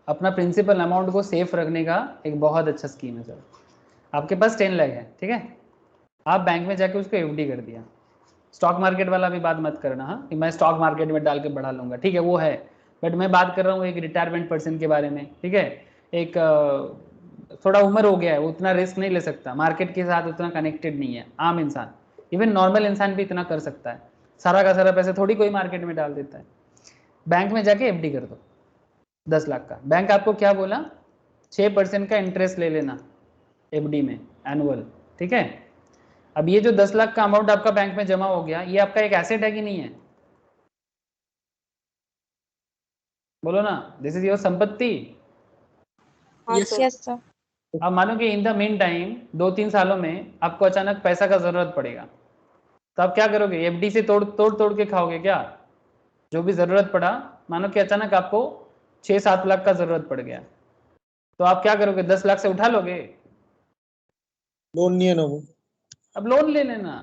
अपना प्रिंसिपल अमाउंट को सेफ रखने का एक बहुत अच्छा स्कीम है सर। आपके पास 10 लाख है, ठीक है, आप बैंक में जाके उसको एफडी कर दिया। स्टॉक मार्केट वाला भी बात मत करना, हाँ कि मैं स्टॉक मार्केट में डाल के बढ़ा लूंगा, ठीक है वो है, बट मैं बात कर रहा हूँ एक रिटायरमेंट पर्सन के बारे में, ठीक है। एक थोड़ा उम्र हो गया है, वो उतना रिस्क नहीं ले सकता, मार्केट के साथ उतना कनेक्टेड नहीं है, आम इंसान, इवन नॉर्मल इंसान भी इतना कर सकता है, सारा का सारा पैसा थोड़ी कोई मार्केट में डाल देता है। बैंक में जाके एफडी कर दो 10 लाख का, बैंक आपको क्या बोला, 6% का इंटरेस्ट ले लेना एफडी में एनुअल, ठीक है। अब ये जो 10 लाख का अमाउंट आपका बैंक में जमा हो गया, ये आपका एक एसेट है कि नहीं है, बोलो ना, दिस इज योर संपत्ति। Yes sir. अब मानो कि इन द मेन टाइम 2-3 सालों में आपको अचानक पैसा का जरूरत पड़ेगा, तो आप क्या करोगे, एफडी से तोड़ के खाओगे क्या, जो भी जरूरत पड़ा, मानो कि अचानक आपको 6-7 लाख का जरूरत पड़ गया, तो आप क्या करोगे, 10 लाख से उठा लोगे, लोन नहीं है ना वो। अब लोन ले लेना।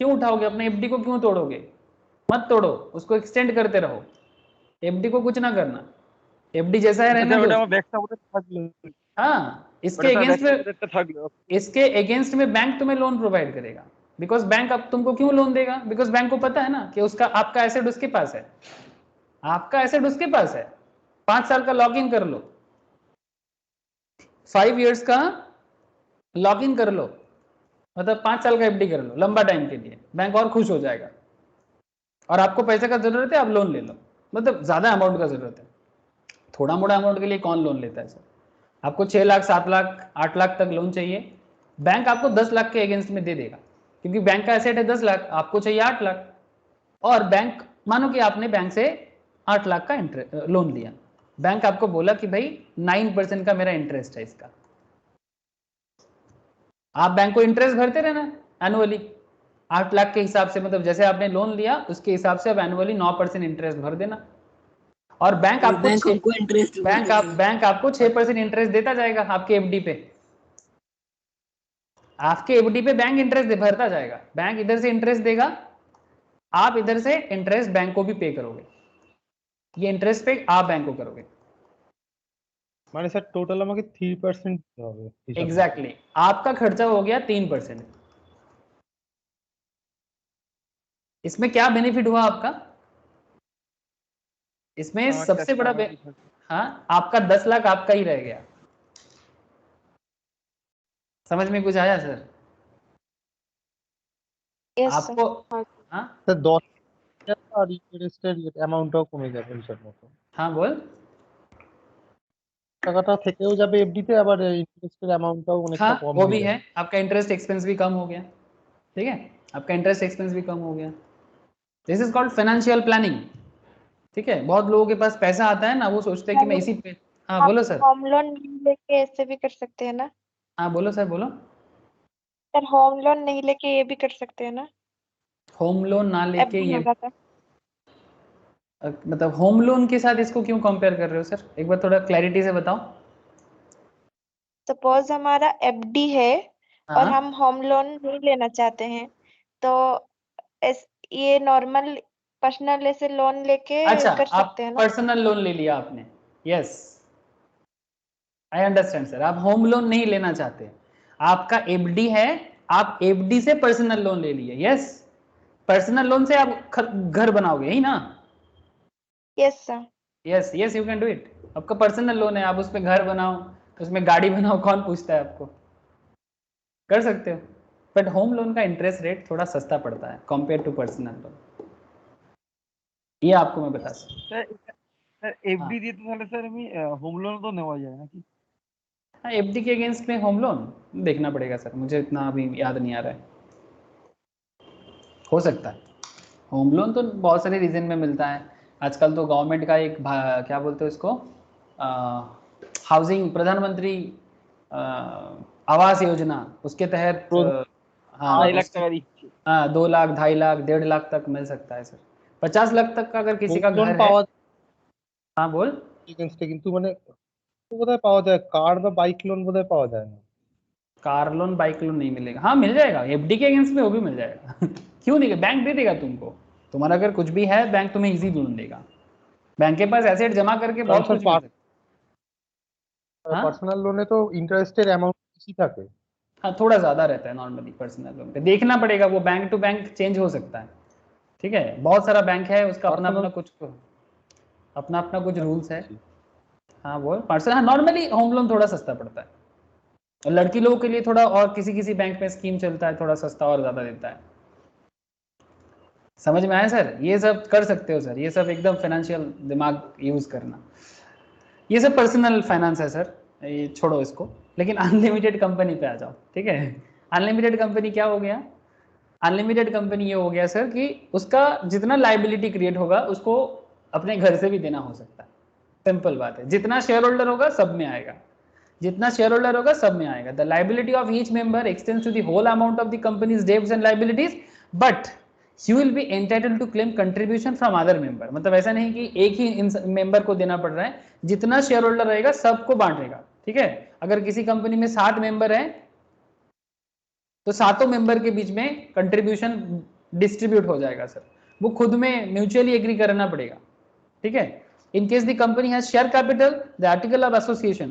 क्यों उठाओगे, अपने एफडी को क्यों तोड़ोगे, मत तोड़ो, उसको एक्सटेंड करते रहो, एफडी को कुछ ना करना, एफडी जैसा है रहने दो। हाँ, इसके अगेंस्ट में बैंक तुम्हें लोन प्रोवाइड करेगा, बिकॉज बैंक अब तुमको क्यों लोन देगा, बिकॉज बैंक को पता है ना कि उसका आपका एसेट उसके पास है, आपका एसेट उसके पास है। 5 साल का लॉक इन कर लो, 5 इयर्स का लॉक इन कर लो, मतलब 5 साल का एफडी कर लो लंबा टाइम के लिए, बैंक और खुश हो जाएगा। और आपको पैसे का जरूरत है, आप लोन ले लो, मतलब ज्यादा अमाउंट का जरूरत है, थोड़ा मोड़ा अमाउंट के लिए कौन लोन लेता है सर, आपको 6 लाख 7 लाख 8 लाख तक लोन चाहिए, बैंक आपको 10 लाख के अगेंस्ट में दे देगा, क्योंकि बैंक का एसेट है 10 लाख, आपको चाहिए 8 लाख, और बैंक, मानो कि आपने बैंक से 8 लाख का लोन लिया, बैंक आपको बोला कि भाई 9% का मेरा इंटरेस्ट है इसका, आप बैंक को इंटरेस्ट भरते रहना एनुअली 8 लाख के हिसाब से, मतलब जैसे आपने लोन लिया उसके हिसाब से अब एनुअली 9% इंटरेस्ट भर देना, और बैंक आपको इंटरेस्ट बैंक आपको 6% इंटरेस्ट देता जाएगा आपके एफडी पे, आपके एफडी पे बैंक इंटरेस्ट भरता जाएगा, बैंक इधर से इंटरेस्ट देगा, आप इधर से इंटरेस्ट बैंक को भी पे करोगे, ये इंटरेस्ट पे आप बैंक को करोगे। মানে স্যার টোটাল আমাকে 3% দিতে হবে एग्जैक्टली आपका खर्चा हो गया 3%। इसमें क्या बेनिफिट हुआ आपका, इसमें सबसे बड़ा हाँ, आपका 10 लाख आपका ही रह गया, समझ में कुछ आया सर? आपको हाँ স্যার 10 আর ইন্টারেস্টের অ্যামাউন্টটাও কমে যাবে হিসাব মতো, हाँ बोल, টাকাটা থেকেও যাবে এফডিতে, আবার ইন্টারেস্টের অ্যামাউন্টটাও অনেকটা हाँ কম वो হয়ে भी যাবে। है, आपका इंटरेस्ट एक्सपेंस भी कम हो गया, ठीक है, आपका इंटरेस्ट एक्सपेंस भी कम हो गया, this is called financial planning, ठीक है। बहुत लोगों के पास पैसा आता है ना, वो सोचते हैं कि मैं इसी पे, हाँ बोलो सर। होम लोन लेके ऐसे भी कर सकते हैं ना हाँ बोलो सर, बोलो। सर, होम लोन नहीं लेके ये भी कर सकते हैं ना, होम लोन ना लेके एफडी ये होगा था। मतलब होम लोन के साथ इसको क्यों कंपेयर कर रहे हो सर, एक बार थोड़ा क्लैरिटी से बताओ। सपोज हमारा एफडी है और हाँ हम होम लोन नहीं लेना चाहते हैं, तो ये नॉर्मल पर्सनल ऐसे लोन लेके अच्छा, कर आप सकते हैं ना। पर्सनल लोन ले लिया आपने, यस आई अंडरस्टैंड सर, आप होम लोन नहीं लेना चाहते, आपका एफडी है, आप एफडी से पर्सनल लोन ले लिए, यस पर्सनल लोन से आप घर बनाओगे, यही ना? Yes sir. Yes yes you can do it, आपका पर्सनल लोन है, आप उस पर घर बनाओ, उसमें गाड़ी बनाओ, कौन पूछता है आपको, कर सकते हो। बट होम लोन का इंटरेस्ट रेट थोड़ा सस्ता पड़ता है कंपेयर टू पर्सनल लोन, ये आपको मैं बता सकता हूँ। এফডি দিয়ে তো তাহলে স্যার আমি হোম লোন তো নেওয়া যায় নাকি? हाँ, एफडी के अगेंस्ट में होम लोन देखना पड़ेगा सर, मुझे इतना अभी याद नहीं आ रहा है, हो सकता है। होम लोन तो बहुत सारे रीजन में मिलता है, आजकल तो गवर्नमेंट का एक क्या बोलते हैं इसको, हाउसिंग प्रधानमंत्री आवास योजना, उसके तहत हाँ 2.5 लाख টাকা দিচ্ছে। हाँ 2 लाख 2.5 लाख 1.5 लाख तक मिल सकता है सर, 50 लाख तक का अगर किसी का লোন घर है। পাওয়া हाँ बोल। এগেইনস্টে, কিন্তু মানে বোধহয় পাওয়া যায়, কার বা বাইক লোন বোধহয় পাওয়া যায় না। कार लोन बाइक लोन नहीं मिलेगा, हाँ मिल जाएगा, एफडी के अगेंस्ट में वो भी मिल जाएगा क्यों नहीं, बैंक दे देगा तुमको, तुम्हारा अगर कुछ भी है बैंक तुम्हें इजी लोन देगा, बैंक के पास एसेट जमा करके बहुत कुछ मिल सकता है। পার্সোনাল লোনে তো ইন্টারেস্টের অ্যামাউন্ট বেশি থাকে। हाँ थोड़ा ज्यादा रहता है नॉर्मली पर्सनल लोन पे, देखना पड़ेगा, वो बैंक टू बैंक चेंज हो सकता है, ठीक है, बहुत सारा बैंक है, उसका अपना अपना कुछ रूल्स है। हाँ वो पर्सनल, हाँ नॉर्मली होम लोन थोड़ा सस्ता पड़ता है, और लड़की लोगों के लिए थोड़ा और किसी किसी बैंक में स्कीम चलता है, थोड़ा सस्ता और ज़्यादा देता है। समझ में आया सर? ये सब कर सकते हो सर, ये सब एकदम फाइनेंशियल दिमाग यूज़ करना। ये सब पर्सनल फाइनेंस है सर, ये छोड़ो इसको। लेकिन अनलिमिटेड कंपनी पे आ जाओ, ठीक है। अनलिमिटेड कंपनी क्या हो गया? अनलिमिटेड कंपनी ये हो गया सर कि उसका जितना लाइबिलिटी क्रिएट होगा उसको अपने घर से भी देना हो सकता है। सिंपल बात है, जितना शेयर होल्डर होगा सब में आएगा, जितना शेयर होल्डर होगा सब में आएगा। The liability of each member extends to the whole amount of the company's debts and liabilities, but you will be entitled to claim contribution from other member. मतलब ऐसा नहीं कि एक ही मेंबर को देना पड़ रहा है, जितना शेयर होल्डर रहेगा सबको बांटेगा, ठीक है। अगर किसी कंपनी में 7 मेंबर है तो 7 मेंबर के बीच में कंट्रीब्यूशन डिस्ट्रीब्यूट हो जाएगा सर, वो खुद में म्यूचुअली एग्री करना पड़ेगा, ठीक है। In case the company has share capital, the article of association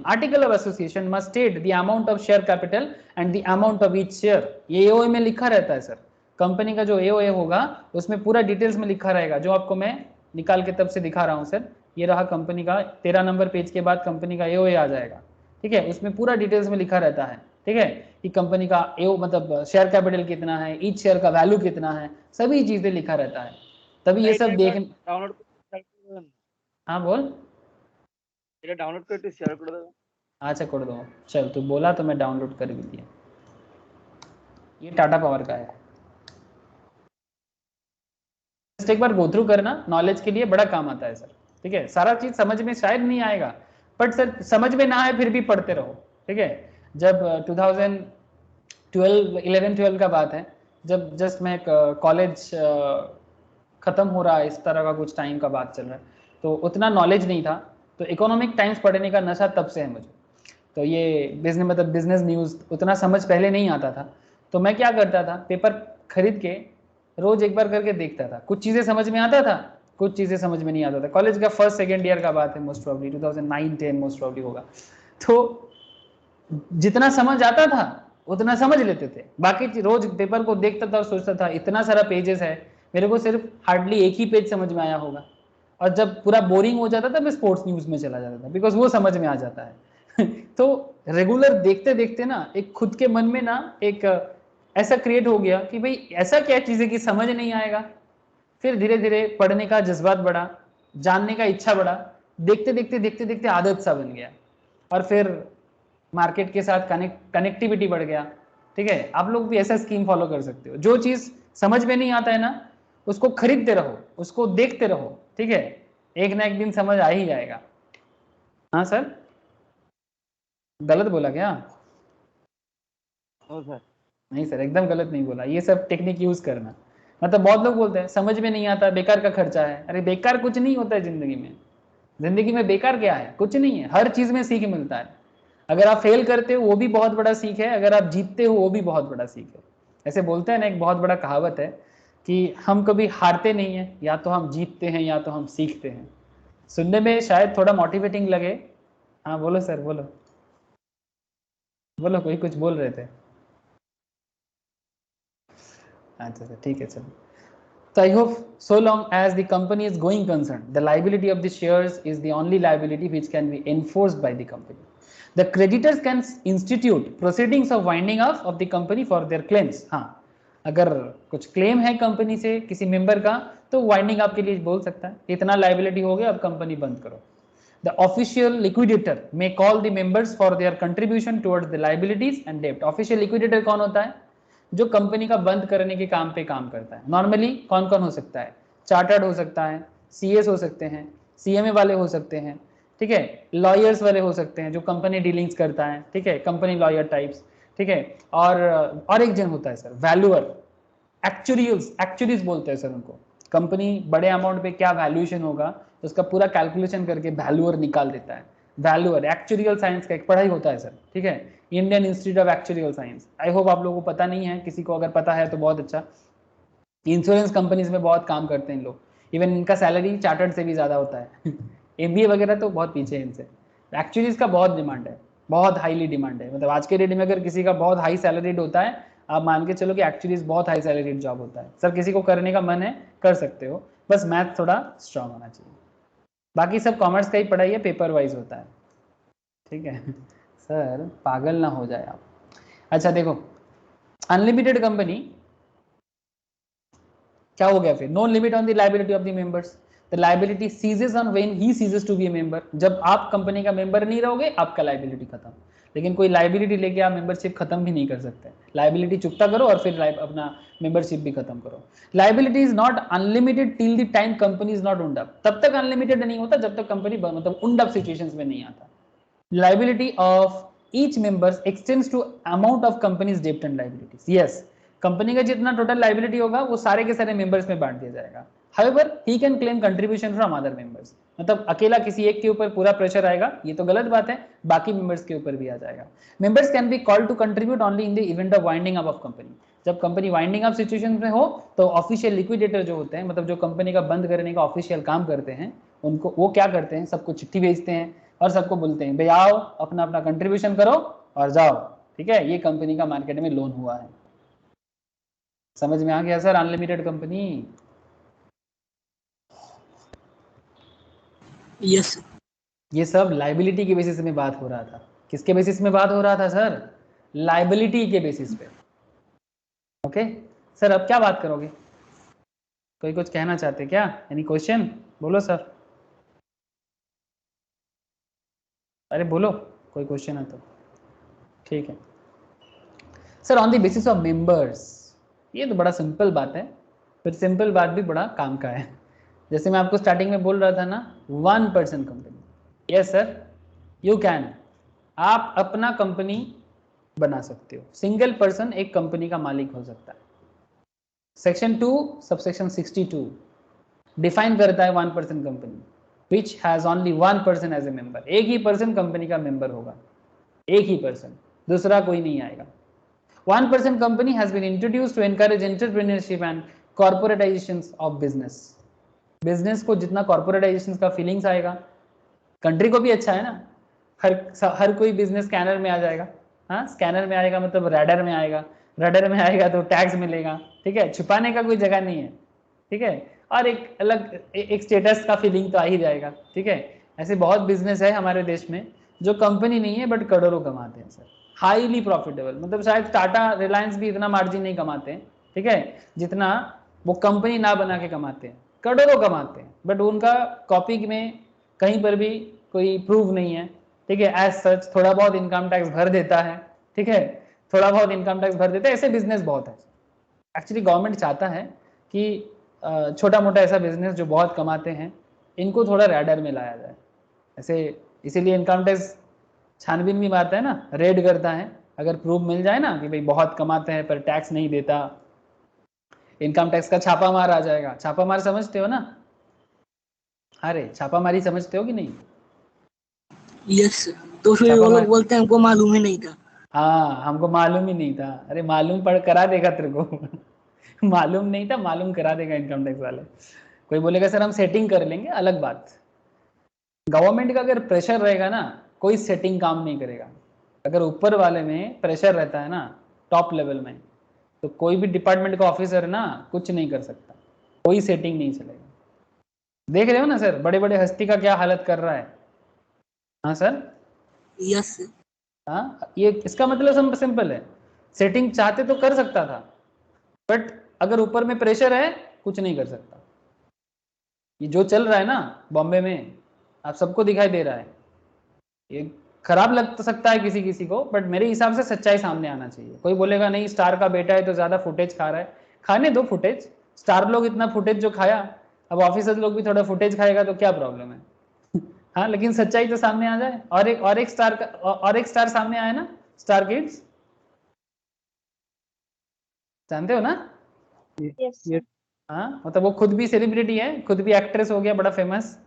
must state the amount of share capital and the amount of each share। ये AOA में लिखा रहता है सर, कंपनी का जो AOA होगा उसमें पूरा डिटेल्स में लिखा रहेगा, जो आपको मैं निकाल के तब से दिखा रहा हूँ सर। ये रहा कंपनी का 13 नंबर पेज के बाद कंपनी का AOA आ जाएगा, ठीक है। उसमें पूरा डिटेल्स में लिखा रहता है, ठीक है, कि कंपनी का AO मतलब शेयर कैपिटल कितना है, ईच शेयर का वैल्यू कितना है, सभी चीजें लिखा रहता है। तभी ये सब देख डाउनलोड हाँ बोल। এটা ডাউনলোড করে একটু শেয়ার করে দেবে। अच्छा कर दो, चल तू बोला तो मैं डाउनलोड कर भी दिया। ये टाटा पावर का है, एक बार गो थ्रू करना, नॉलेज के लिए बड़ा काम आता है सर, ठीक है। सारा चीज समझ में शायद नहीं आएगा, बट सर समझ में ना आए फिर भी पढ़ते रहो, ठीक है। जब 2011-12 का बात है, जब जस्ट मैं कॉलेज खत्म हो रहा है, इस तरह का कुछ टाइम का बात चल रहा है, तो उतना नॉलेज नहीं था, तो इकोनॉमिक टाइम्स पढ़ने का नशा तब से है मुझे। तो ये बिजनेस न्यूज़ उतना समझ पहले नहीं आता था, तो मैं क्या करता था, पेपर खरीद के रोज एक बार करके देखता था। कुछ चीज़ें समझ में आता था, कुछ चीज़ें समझ में नहीं आता था। कॉलेज का फर्स्ट सेकेंड ईयर का बात है, मोस्ट प्रॉब्ली 2009-10 मोस्ट प्रॉब्ली होगा। तो जितना समझ आता था उतना समझ लेते थे, बाकी रोज पेपर को देखता था और सोचता था इतना सारा पेजेस है, मेरे को सिर्फ हार्डली एक ही पेज समझ में आया होगा। और जब पूरा बोरिंग हो जाता था मैं स्पोर्ट्स न्यूज़ में चला जाता था, बिकॉज वो समझ में आ जाता है। तो रेगुलर देखते देखते ना एक खुद के मन में ना एक ऐसा क्रिएट हो गया कि भाई ऐसा क्या चीज़ है कि समझ नहीं आएगा। फिर धीरे धीरे पढ़ने का जज्बात बढ़ा, जानने का इच्छा बढ़ा, देखते देखते देखते देखते आदत सा बन गया, और फिर मार्केट के साथ कनेक्टिविटी बढ़ गया, ठीक है। आप लोग भी ऐसा स्कीम फॉलो कर सकते हो, जो चीज़ समझ में नहीं आता है ना उसको खरीदते रहो, उसको देखते रहो, ठीक है, एक ना एक दिन समझ आ ही जाएगा। हाँ सर, गलत बोला क्या? नो सर, नहीं सर, एकदम गलत नहीं बोला। ये सब टेक्निक यूज करना, मतलब बहुत लोग बोलते हैं समझ में नहीं आता, बेकार का खर्चा है। अरे बेकार कुछ नहीं होता है जिंदगी में, जिंदगी में बेकार क्या है? कुछ नहीं है, हर चीज में सीख मिलता है। अगर आप फेल करते हो वो भी बहुत बड़ा सीख है, अगर आप जीतते हो वो भी बहुत बड़ा सीख है। ऐसे बोलते हैं ना, एक बहुत बड़ा कहावत है कि हम कभी हारते नहीं हैं, या तो हम जीतते हैं या तो हम सीखते हैं। सुनने में शायद थोड़ा मोटिवेटिंग लगे। हाँ बोलो सर, बोलो बोलो, कोई कुछ बोल रहे थे। अच्छा सर, ठीक है चलो। So I hope so long as the company is going concern, the liability of the shares is the only liability which can be enforced by the company. The creditors can institute proceedings of winding up of the company for their claims. हाँ, अगर कुछ क्लेम है कंपनी से किसी मेंबर का तो वाइंडिंग अप के लिए बोल सकता है, इतना लाइबिलिटी हो गया अब कंपनी बंद करो। The official liquidator may call the members for their contribution towards the liabilities and debt. Official liquidator कौन होता है? जो कंपनी का बंद करने के काम पे काम करता है। नॉर्मली कौन कौन हो सकता है? चार्टर्ड हो सकता है, सीएस हो सकते हैं, सीएमए वाले हो सकते हैं, ठीक है, लॉयर्स वाले हो सकते हैं जो कंपनी डीलिंग्स करता है, ठीक है, कंपनी लॉयर टाइप्स, ठीक है। और एक जन होता है सर वैल्यूअर, एक्चुअरीज बोलते हैं सर उनको। कंपनी बड़े अमाउंट पे क्या वैल्यूएशन होगा उसका पूरा कैलकुलेशन करके वैल्यूअर निकाल देता है। वैल्यूअर एक्चुरियल साइंस का एक पढ़ाई होता है सर, ठीक है, Indian institute of actuarial science. I hope आप लोगों को पता नहीं है, किसी को अगर पता है तो बहुत अच्छा। इंश्योरेंस कंपनीज में बहुत काम करते हैं इन लोग, इवन इनका सैलरी चार्टर्ड से भी ज़्यादा होता है। एमबीए वगैरह तो बहुत पीछे है इनसे। एक्चुअली इसका बहुत डिमांड है, बहुत हाईली डिमांड है। मतलब आज के डेट में अगर किसी का बहुत हाई सैलरीड होता है, आप मान के चलो कि एक्चुअली बहुत हाई सैलरीड जॉब होता है सर। किसी को करने का मन है कर सकते हो, बस मैथ थोड़ा स्ट्रांग होना चाहिए। बाकी सब कॉमर्स का ही पढ़ाई है, पेपर वाइज होता है, ठीक है। सर पागल ना हो जाए आप। अच्छा देखो, अनलिमिटेड कंपनी क्या हो गया फिर? No limit on the liability of the members, the liability ceases on when he ceases to be a member. जब आप कंपनी का मेंबर नहीं रहोगे आपका लायबिलिटी खत्म। लेकिन कोई लायबिलिटी लेके आप मेंबरशिप खत्म भी नहीं कर सकते। लायबिलिटी चुकता करो और फिर अपना मेंबरशिप भी खत्म करो। Liability is not unlimited till the time company is not wound up. तब तक अनलिमिटेड नहीं होता जब तक कंपनी मतलब उंड अप सिचुएशंस में नहीं आता। Liability of each members extends to amount of companies डेब्ट एंड लायबिलिटीज। यस, कंपनी का जितना टोटल लायबिलिटी होगा वो सारे के सारे मेंबर्स में बांट दिया जाएगा। However he can claim contribution from other members. मतलब अकेला किसी एक के ऊपर पूरा प्रेशर आएगा ये तो गलत बात है, बाकी मेंबर्स के ऊपर भी आ जाएगा। Members can be called to contribute only in the event of winding up of company. जब कंपनी वाइंडिंग अप सिचुएशन में हो तो ऑफिशियल लिक्विडेटर जो होते हैं, मतलब जो कंपनी का बंद करने का ऑफिशियल काम करते हैं, उनको वो क्या करते हैं, सबको चिट्ठी भेजते हैं और सबको बोलते हैं भाई आओ अपना अपना कंट्रीब्यूशन करो और जाओ, ठीक है, ये कंपनी का मार्केट में लोन हुआ है। समझ में आ गया सर? Unlimited company. यस ये सब लाइबिलिटी के बेसिस में बात हो रहा था। किसके बेसिस में बात हो रहा था सर? लाइबिलिटी के बेसिस पे। ओके सर, अब क्या बात करोगे? कोई कुछ कहना चाहते क्या? Any question? बोलो सर। अरे बोलो, कोई क्वेश्चन है तो ठीक है। Sir on the basis of members, ये तो बड़ा सिंपल बात है, फिर सिंपल बात भी बड़ा काम का है। जैसे मैं आपको स्टार्टिंग में बोल रहा था ना, 1% company. Yes sir, you can, आप अपना कंपनी बना सकते हो। सिंगल पर्सन एक कंपनी का मालिक हो सकता है। सेक्शन 2 सबसेक्शन 62 डिफाइन करता है 1% company which has only 1% as a member. एक ही पर्सन कंपनी का मेंबर होगा, एक ही पर्सन, दूसरा कोई नहीं आएगा। 1% company has been introduced to encourage entrepreneurship and corporatizations of business. Business को जितना कॉर्पोरेटाइजेशन का फीलिंग्स आएगा, कंट्री को भी अच्छा है ना। हर कोई बिजनेस स्कैनर में आ जाएगा। हाँ, स्कैनर में आएगा मतलब रैडर में आएगा, रैडर में आएगा तो टैक्स मिलेगा, ठीक है, छुपाने का कोई जगह नहीं है, ठीक है, और एक अलग एक स्टेटस का फीलिंग तो आ ही जाएगा, ठीक है। ऐसे बहुत बिजनेस है हमारे देश में जो कंपनी नहीं है बट करोड़ों कमाते हैं सर, हाईली प्रॉफिटेबल। मतलब शायद टाटा रिलायंस भी इतना मार्जिन नहीं कमाते हैं, ठीक है, जितना वो कंपनी ना बना के कमाते हैं, करोड़ों कमाते हैं, बट उनका कॉपी में कहीं पर भी कोई प्रूफ नहीं है, ठीक है। एज सच थोड़ा बहुत इनकम टैक्स भर देता है, ठीक है, थोड़ा बहुत इनकम टैक्स भर देता है। ऐसे बिजनेस बहुत है। एक्चुअली गवर्नमेंट चाहता है कि छोटा मोटा ऐसा बिजनेस जो बहुत कमाते हैं इनको थोड़ा रैडर में लाया जाए। ऐसे इसीलिए इनकम टैक्स छानबीन भी मारता है ना, रेड करता है। अगर प्रूफ मिल जाए ना कि भाई बहुत कमाते हैं पर टैक्स नहीं देता, इनकम टैक्स का छापा मार आ जाएगा। छापा मार समझते हो ना? अरे छापा मारी समझते हो कि नहीं? यस, तो फिर वो लोग बोलते हैं हमको मालूम ही नहीं था। हाँ, हमको मालूम ही नहीं था। अरे मालूम पड़ करा देगा तेरे को मालूम नहीं था, मालूम करा देगा इनकम टैक्स वाले। कोई बोलेगा सर हम सेटिंग कर लेंगे, अलग बात। गवर्नमेंट का अगर प्रेशर रहेगा ना, कोई सेटिंग काम नहीं करेगा। अगर ऊपर वाले में प्रेशर रहता है ना, टॉप लेवल में, तो कोई भी डिपार्टमेंट का ऑफिसर ना कुछ नहीं कर सकता, कोई सेटिंग नहीं चलेगा। देख रहे हो ना सर, बड़े बड़े हस्ती का क्या हालत कर रहा है। हाँ सर, यस हाँ, ये इसका मतलब सिंपल है, सेटिंग चाहते तो कर सकता था, बट अगर ऊपर में प्रेशर है कुछ नहीं कर सकता। ये जो चल रहा है ना बॉम्बे में, आप सबको दिखाई दे रहा है। ये खराब लग सकता है किसी किसी को, बट मेरे हिसाब से सच्चाई सामने आना चाहिए। कोई बोलेगा नहीं स्टार का बेटा है तो ज्यादा फुटेज खा रहा है, खाने दो फुटेज। स्टार लोग इतना फुटेज जो खाया, अब ऑफिसर लोग भी थोड़ा फुटेज खाएगा तो क्या प्रॉब्लम है हाँ, लेकिन सच्चाई तो सामने आ जाए। और एक स्टार सामने आया ना, स्टार किड्स, जानते हो ना? यस हाँ, मतलब वो खुद भी सेलिब्रिटी है, खुद भी एक्ट्रेस हो गया बड़ा फेमस,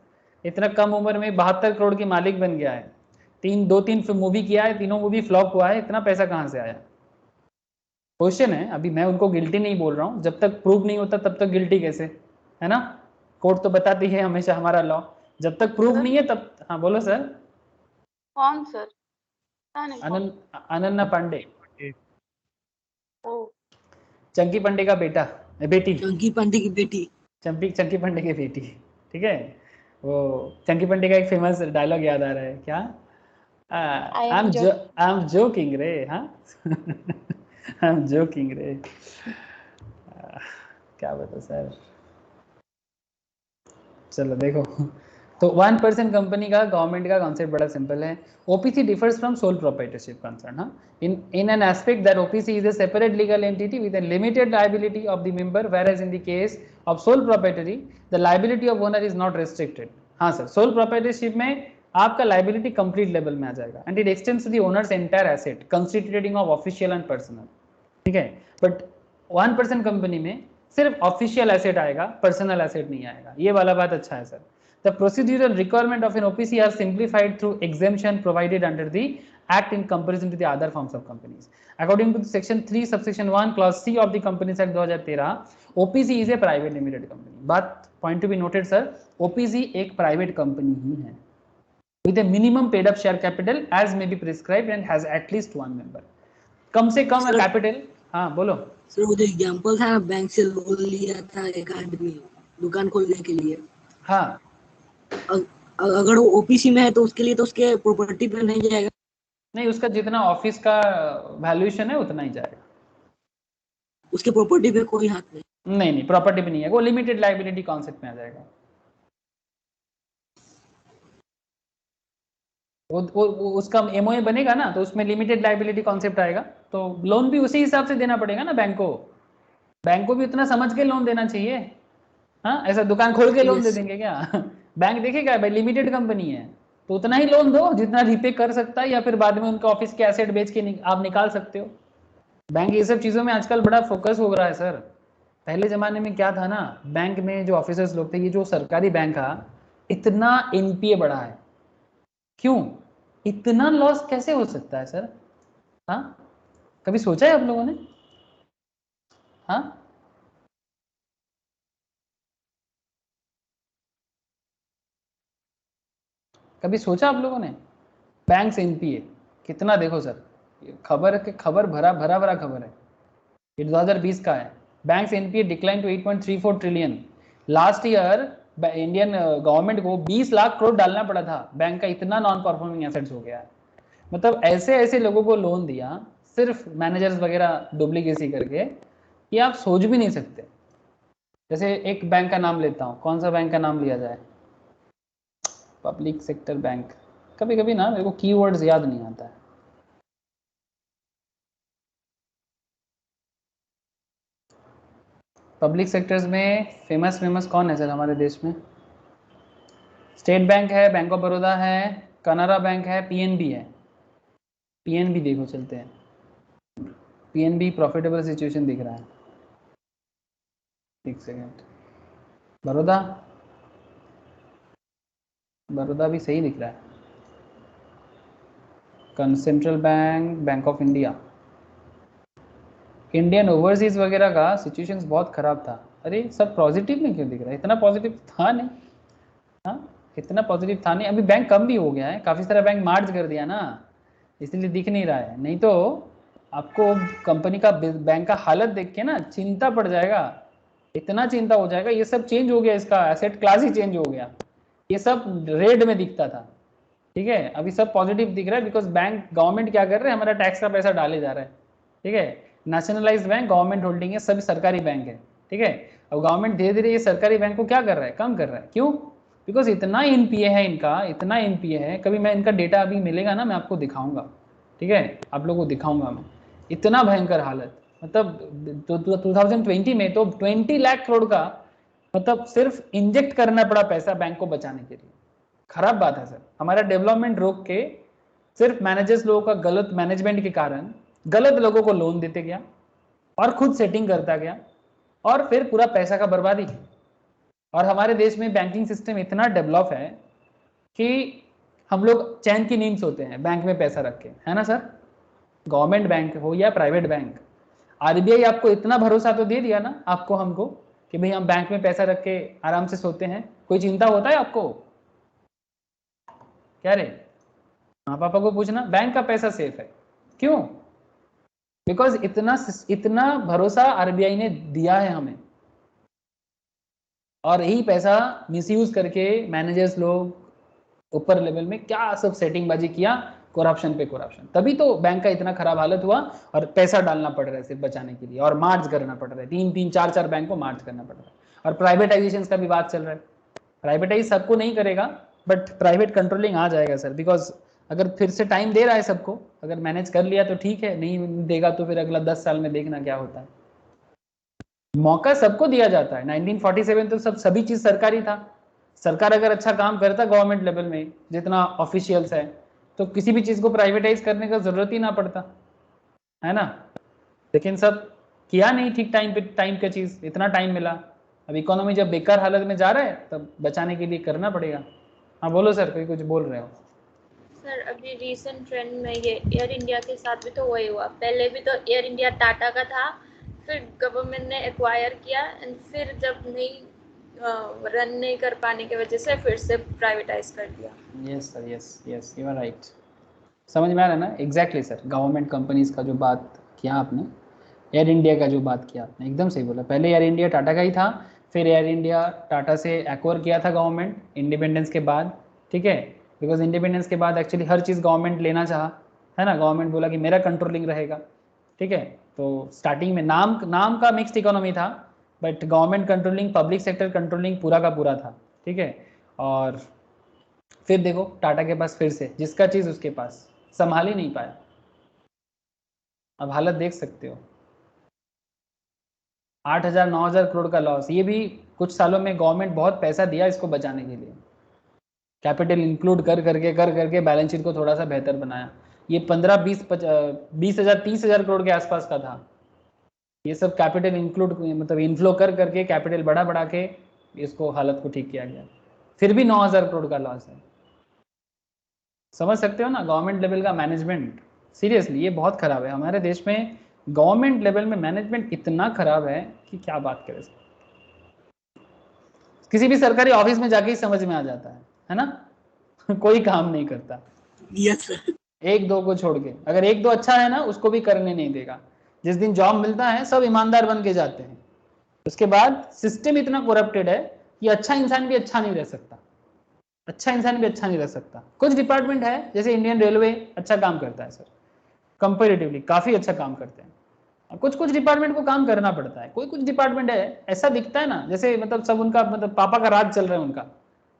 इतना कम उम्र में 72 करोड़ की मालिक बन गया है। दो तीन मूवी किया है, तीनों मूवी फ्लॉप हुआ है, इतना पैसा कहाँ से आया? क्वेश्चन है। अभी मैं उनको गिल्टी नहीं बोल रहा हूँ, जब तक प्रूव नहीं होता तब तक गिल्टी कैसे, है ना? कोर्ट तो बताती है हमेशा, हमारा लॉ, जब तक प्रूव नहीं है तब। हाँ बोलो सर। कौन सर? पता नहीं कौन। अनन्ना पांडे, ओ, चंकी पांडे का बेटी, चंकी पांडे की बेटी। चंकी पांडे की बेटी, ठीक है। वो चंकी पांडे का एक फेमस डायलॉग याद आ रहा है, क्या? I am I'm joking रे, हाँ I'm joking रे। क्या बता सर। चलो देखो, तो 1% कंपनी का गवर्नमेंट का कॉन्सेप्ट बड़ा सिंपल है। OPC differs from sole proprietorship concern, हाँ, in an aspect that OPC is a separate legal entity with a limited liability of the member, whereas in the case of sole proprietary the liability of owner is not restricted। हाँ सर, सोल प्रोप्राइटरशिप में आपका लाइबिलिटी कंप्लीट लेवल में आ जाएगा and it extends to the owners entire asset constituting of official and personal, ठीक है। बट 1% कंपनी में सिर्फ ऑफिशियल एसेट आएगा, पर्सनल एसेट नहीं आएगा, ये वाला बात अच्छा है sir. The procedural requirement of an OPC are simplified through exemption provided under the Act in comparison to the other forms of companies. According to Section 3, Subsection 1, Clause C of the Companies Act 2013, OPC is a private limited company. बात point to be noted sir, OPC एक private company ही है, with a minimum paid up share capital as may be prescribed and has at least one member. कम से कम कैपिटल, हाँ बोलो सर। वो जो एग्जांपल था, बैंक से लोन लिया था एक आदमी दुकान खोलने के लिए, हाँ, अगर वो ओपीसी में है तो उसके लिए तो उसके प्रॉपर्टी पे नहीं जाएगा। नहीं, उसका जितना ऑफिस का वैल्यूएशन है उतना ही जाएगा, उसके प्रॉपर्टी पे कोई हाथ नहीं। नहीं प्रॉपर्टी पे नहीं है, वो लिमिटेड लाइबिलिटी कॉन्सेप्ट में आ जाएगा। वो उसका एमओए बनेगा ना, तो उसमें लिमिटेड लाइबिलिटी कॉन्सेप्ट आएगा, तो लोन भी उसी हिसाब से देना पड़ेगा ना बैंक को भी उतना समझ के लोन देना चाहिए। हाँ, ऐसा दुकान खोल के लोन दे देंगे क्या? बैंक देखेगा भाई लिमिटेड कंपनी है तो उतना ही लोन दो जितना रीपे कर सकता है, या फिर बाद में उनका ऑफिस के एसेट बेच के आप निकाल सकते हो। बैंक ये सब चीज़ों में आजकल बड़ा फोकस हो रहा है सर। पहले ज़माने में क्या था ना, बैंक में जो ऑफिसर्स लोग थे, ये जो सरकारी बैंक था, इतना एनपीए बढ़ा है, क्यों? इतना लॉस कैसे हो सकता है सर? हाँ, कभी सोचा है आप लोगों ने? हाँ, कभी सोचा आप लोगों ने? बैंक से एनपीए कितना, देखो सर, खबर भरा खबर है, ये 2020 का है। बैंक से NPA decline to 8.34 trillion. Last year Indian government को 20 लाख करोड़ डालना पड़ा था, बैंक का इतना नॉन परफॉर्मिंग एसेट्स हो गया है। मतलब ऐसे लोगों को लोन दिया सिर्फ मैनेजर्स वगैरह डुप्लीकेसी करके, कि आप सोच भी नहीं सकते। जैसे एक बैंक का नाम लेता हूँ, कौन सा बैंक का नाम लिया जाए? Public sector bank. कभी कभी ना मेरे को कीवर्ड्स याद नहीं आता है। पब्लिक सेक्टर्स में फेमस कौन है सर हमारे देश में? स्टेट बैंक है, बैंक ऑफ बड़ौदा है, कनारा बैंक है, पीएनबी है। पीएनबी देखो, चलते हैं, पीएनबी प्रॉफिटेबल सिचुएशन दिख रहा है, एक सेकेंड। बड़ौदा भी सही दिख रहा है। Central bank, bank of India, Indian overseas वगैरह का सिचुएशंस बहुत खराब था। अरे सब पॉजिटिव में क्यों दिख रहा है? इतना पॉजिटिव था नहीं, हाँ इतना पॉजिटिव था नहीं। अभी बैंक कम भी हो गया है, काफ़ी सारा बैंक मार्ज कर दिया ना, इसलिए दिख नहीं रहा है। नहीं तो आपको कंपनी का, बैंक का हालत देख के ना चिंता पड़ जाएगा, इतना चिंता हो जाएगा। ये सब चेंज हो गया, इसका एसेट क्लास ही चेंज हो गया, ये सब रेड में दिखता था, ठीक है, अभी सब पॉजिटिव दिख रहा है। बिकॉज बैंक, गवर्नमेंट क्या कर रहे हैं, हमारा टैक्स का पैसा डाले जा रहा है, ठीक है। नेशनलाइज्ड बैंक, गवर्नमेंट होल्डिंग है, सभी सरकारी बैंक है, ठीक है। अब गवर्नमेंट धीरे धीरे ये सरकारी बैंक को क्या कर रहा है, कम कर रहा है। क्यों? बिकॉज इतना एनपीए है इनका, इतना एनपीए है। कभी मैं इनका डेटा अभी मिलेगा ना, मैं आपको दिखाऊंगा, ठीक है, आप लोगों को दिखाऊंगा मैं। इतना भयंकर हालत, मतलब 2020 में तो 20 लाख करोड़ का मतलब सिर्फ इंजेक्ट करना पड़ा पैसा बैंक को बचाने के लिए। खराब बात है सर, हमारा डेवलपमेंट रोक के सिर्फ मैनेजर्स लोगों का गलत मैनेजमेंट के कारण गलत लोगों को लोन देते गया और खुद सेटिंग करता गया, और फिर पूरा पैसा का बर्बादी। और हमारे देश में बैंकिंग सिस्टम इतना डेवलप है कि हम लोग चैन की नींद सोते हैं बैंक में पैसा रख के, है ना सर? गवर्नमेंट बैंक हो या प्राइवेट बैंक, आरबीआई आपको इतना भरोसा तो दे दिया ना आपको, हमको, कि भाई हम बैंक में पैसा रख के आराम से सोते हैं। कोई चिंता होता है आपको? क्या रे, माँ पापा को पूछना, बैंक का पैसा सेफ है। क्यों? बिकॉज इतना भरोसा आरबीआई ने दिया है हमें, और यही पैसा मिसयूज करके मैनेजर्स लोग ऊपर लेवल में क्या सब सेटिंग बाजी किया, करप्शन पे करप्शन, तभी तो बैंक का इतना खराब हालत हुआ और पैसा डालना पड़ रहा है सिर्फ बचाने के लिए, और मार्च करना पड़ रहा है, 3-3 4-4 बैंक को मार्च करना पड़ रहा है। और प्राइवेटाइजेशन का भी बात चल रहा है, प्राइवेटाइज सबको नहीं करेगा बट प्राइवेट कंट्रोलिंग आ जाएगा सर, बिकॉज अगर फिर से टाइम दे रहा है सबको, अगर मैनेज कर लिया तो ठीक है, नहीं देगा तो फिर अगला 10 साल में देखना क्या होता है। मौका सबको दिया जाता है, 1947 तो सभी चीज सरकारी था, सरकार अगर अच्छा काम करता गवर्नमेंट लेवल में जितना ऑफिशियल्स है तो किसी भी चीज को प्राइवेटाइज करने का जरूरत ही ना पड़ता है ना, लेकिन सब किया नहीं ठीक टाइम पे, टाइम का चीज इतना टाइम मिला, अब इकोनॉमी जब बेकार हालत में जा रहा है तब बचाने के लिए करना पड़ेगा। हाँ बोलो सर, कोई कुछ बोल रहे हो। सर अभी रिसेंट ट्रेंड में ये एयर इंडिया के साथ भी तो वही हुआ, पहले भी तो एयर इंडिया टाटा का था, फिर गवर्नमेंट ने एक्वायर किया एंड फिर जब नहीं रन नहीं कर पाने की वजह से फिर से प्राइवेटाइज कर दिया। Yes sir, yes yes you are right, समझ में आ रहा है ना, एग्जैक्टली सर, गवर्नमेंट कंपनीज का जो बात किया आपने, एयर इंडिया का जो बात किया आपने, एकदम सही बोला, पहले एयर इंडिया टाटा का ही था, फिर एयर इंडिया टाटा से एक्वायर किया था गवर्नमेंट इंडिपेंडेंस के बाद, ठीक है, बिकॉज इंडिपेंडेंस के बाद एक्चुअली हर चीज़ गवर्नमेंट लेना चाहा, है ना, गवर्नमेंट बोला कि मेरा कंट्रोलिंग रहेगा, ठीक है, तो स्टार्टिंग में नाम का मिक्स्ड इकोनॉमी था but government controlling, public sector controlling पूरा का पूरा था, ठीक है, और फिर देखो टाटा के पास फिर से जिसका चीज़ उसके पास, संभाल ही नहीं पाया, अब हालत देख सकते हो, 8,000-9,000 करोड़ का लॉस, ये भी कुछ सालों में गवर्नमेंट बहुत पैसा दिया इसको बचाने के लिए, कैपिटल इंक्लूड कर करके बैलेंस शीट को थोड़ा सा बेहतर बनाया, ये 15-20 30,000 करोड़ के आसपास का था, ये सब कैपिटल इंक्लूड मतलब इनफ्लो कर करके कैपिटल बढ़ा के इसको हालत को ठीक किया गया, फिर भी 9,000 करोड़ का लॉस है। समझ सकते हो ना, गवर्नमेंट लेवल का मैनेजमेंट सीरियसली ये बहुत खराब है हमारे देश में, गवर्नमेंट लेवल में मैनेजमेंट इतना खराब है कि क्या बात करें, किसी भी सरकारी ऑफिस में जाके ही समझ में आ जाता है ना कोई काम नहीं करता, यस सर। एक दो को छोड़ के, अगर एक दो अच्छा है ना उसको भी करने नहीं देगा, जिस दिन जॉब मिलता है सब ईमानदार बन के जाते हैं, उसके बाद सिस्टम इतना करप्टेड है कि अच्छा इंसान भी अच्छा नहीं रह सकता, अच्छा इंसान भी अच्छा नहीं रह सकता। कुछ डिपार्टमेंट है जैसे इंडियन रेलवे अच्छा काम करता है सर, कंपेरेटिवली काफी अच्छा काम करते हैं, कुछ कुछ डिपार्टमेंट को काम करना पड़ता है, कोई कुछ डिपार्टमेंट है ऐसा दिखता है ना जैसे मतलब सब उनका मतलब पापा का राज चल रहा है उनका,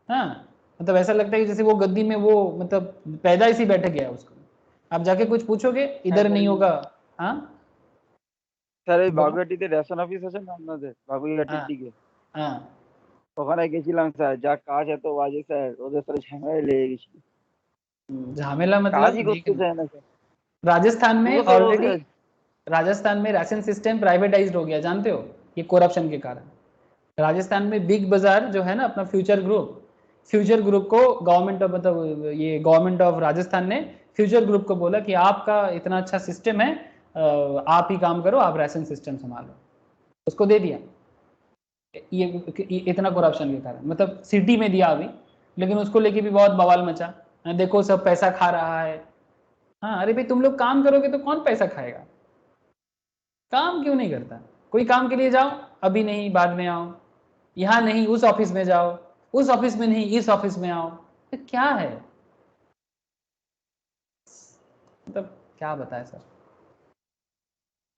हाँ मतलब ऐसा लगता है कि जैसे वो गद्दी में वो मतलब पैदा इसी बैठ गया है उसको, आप जाके कुछ पूछोगे इधर नहीं होगा। हाँ স্যার এই বাগুইআটিতে রেশন অফিস আছে না আপনাদের বাগুইআটির দিকে? हाँ ওখানে গেছিলাম স্যার, যা কাজ এত বাজে স্যার, ওদের সাথে ঝামেলায় লেগে গেছি, झमेला मतलब কাজই করতে চায় না স্যার। राजस्थान में वो तो ऑलरेडी, राजस्थान में राशन सिस्टम प्राइवेटाइज्ड हो गया जानते हो, ये करप्शन के कारण। राजस्थान में बिग बाजार जो है ना अपना फ्यूचर ग्रुप को गवर्नमेंट ऑफ मतलब ये गवर्नमेंट ऑफ राजस्थान ने फ्यूचर ग्रुप को बोला कि आपका इतना अच्छा सिस्टम है, आप ही काम करो, आप राशन सिस्टम संभालो, उसको दे दिया, ये इतना करप्शन के कारण, मतलब सिटी में दिया अभी, लेकिन उसको लेके भी बहुत बवाल मचा, देखो सब पैसा खा रहा है। हाँ अरे भाई तुम लोग काम करोगे तो कौन पैसा खाएगा, काम क्यों नहीं करता, कोई काम के लिए जाओ, अभी नहीं बाद में आओ, यहाँ नहीं उस ऑफिस में जाओ, उस ऑफिस में नहीं इस ऑफिस में आओ, तो क्या है मतलब क्या बताए सर,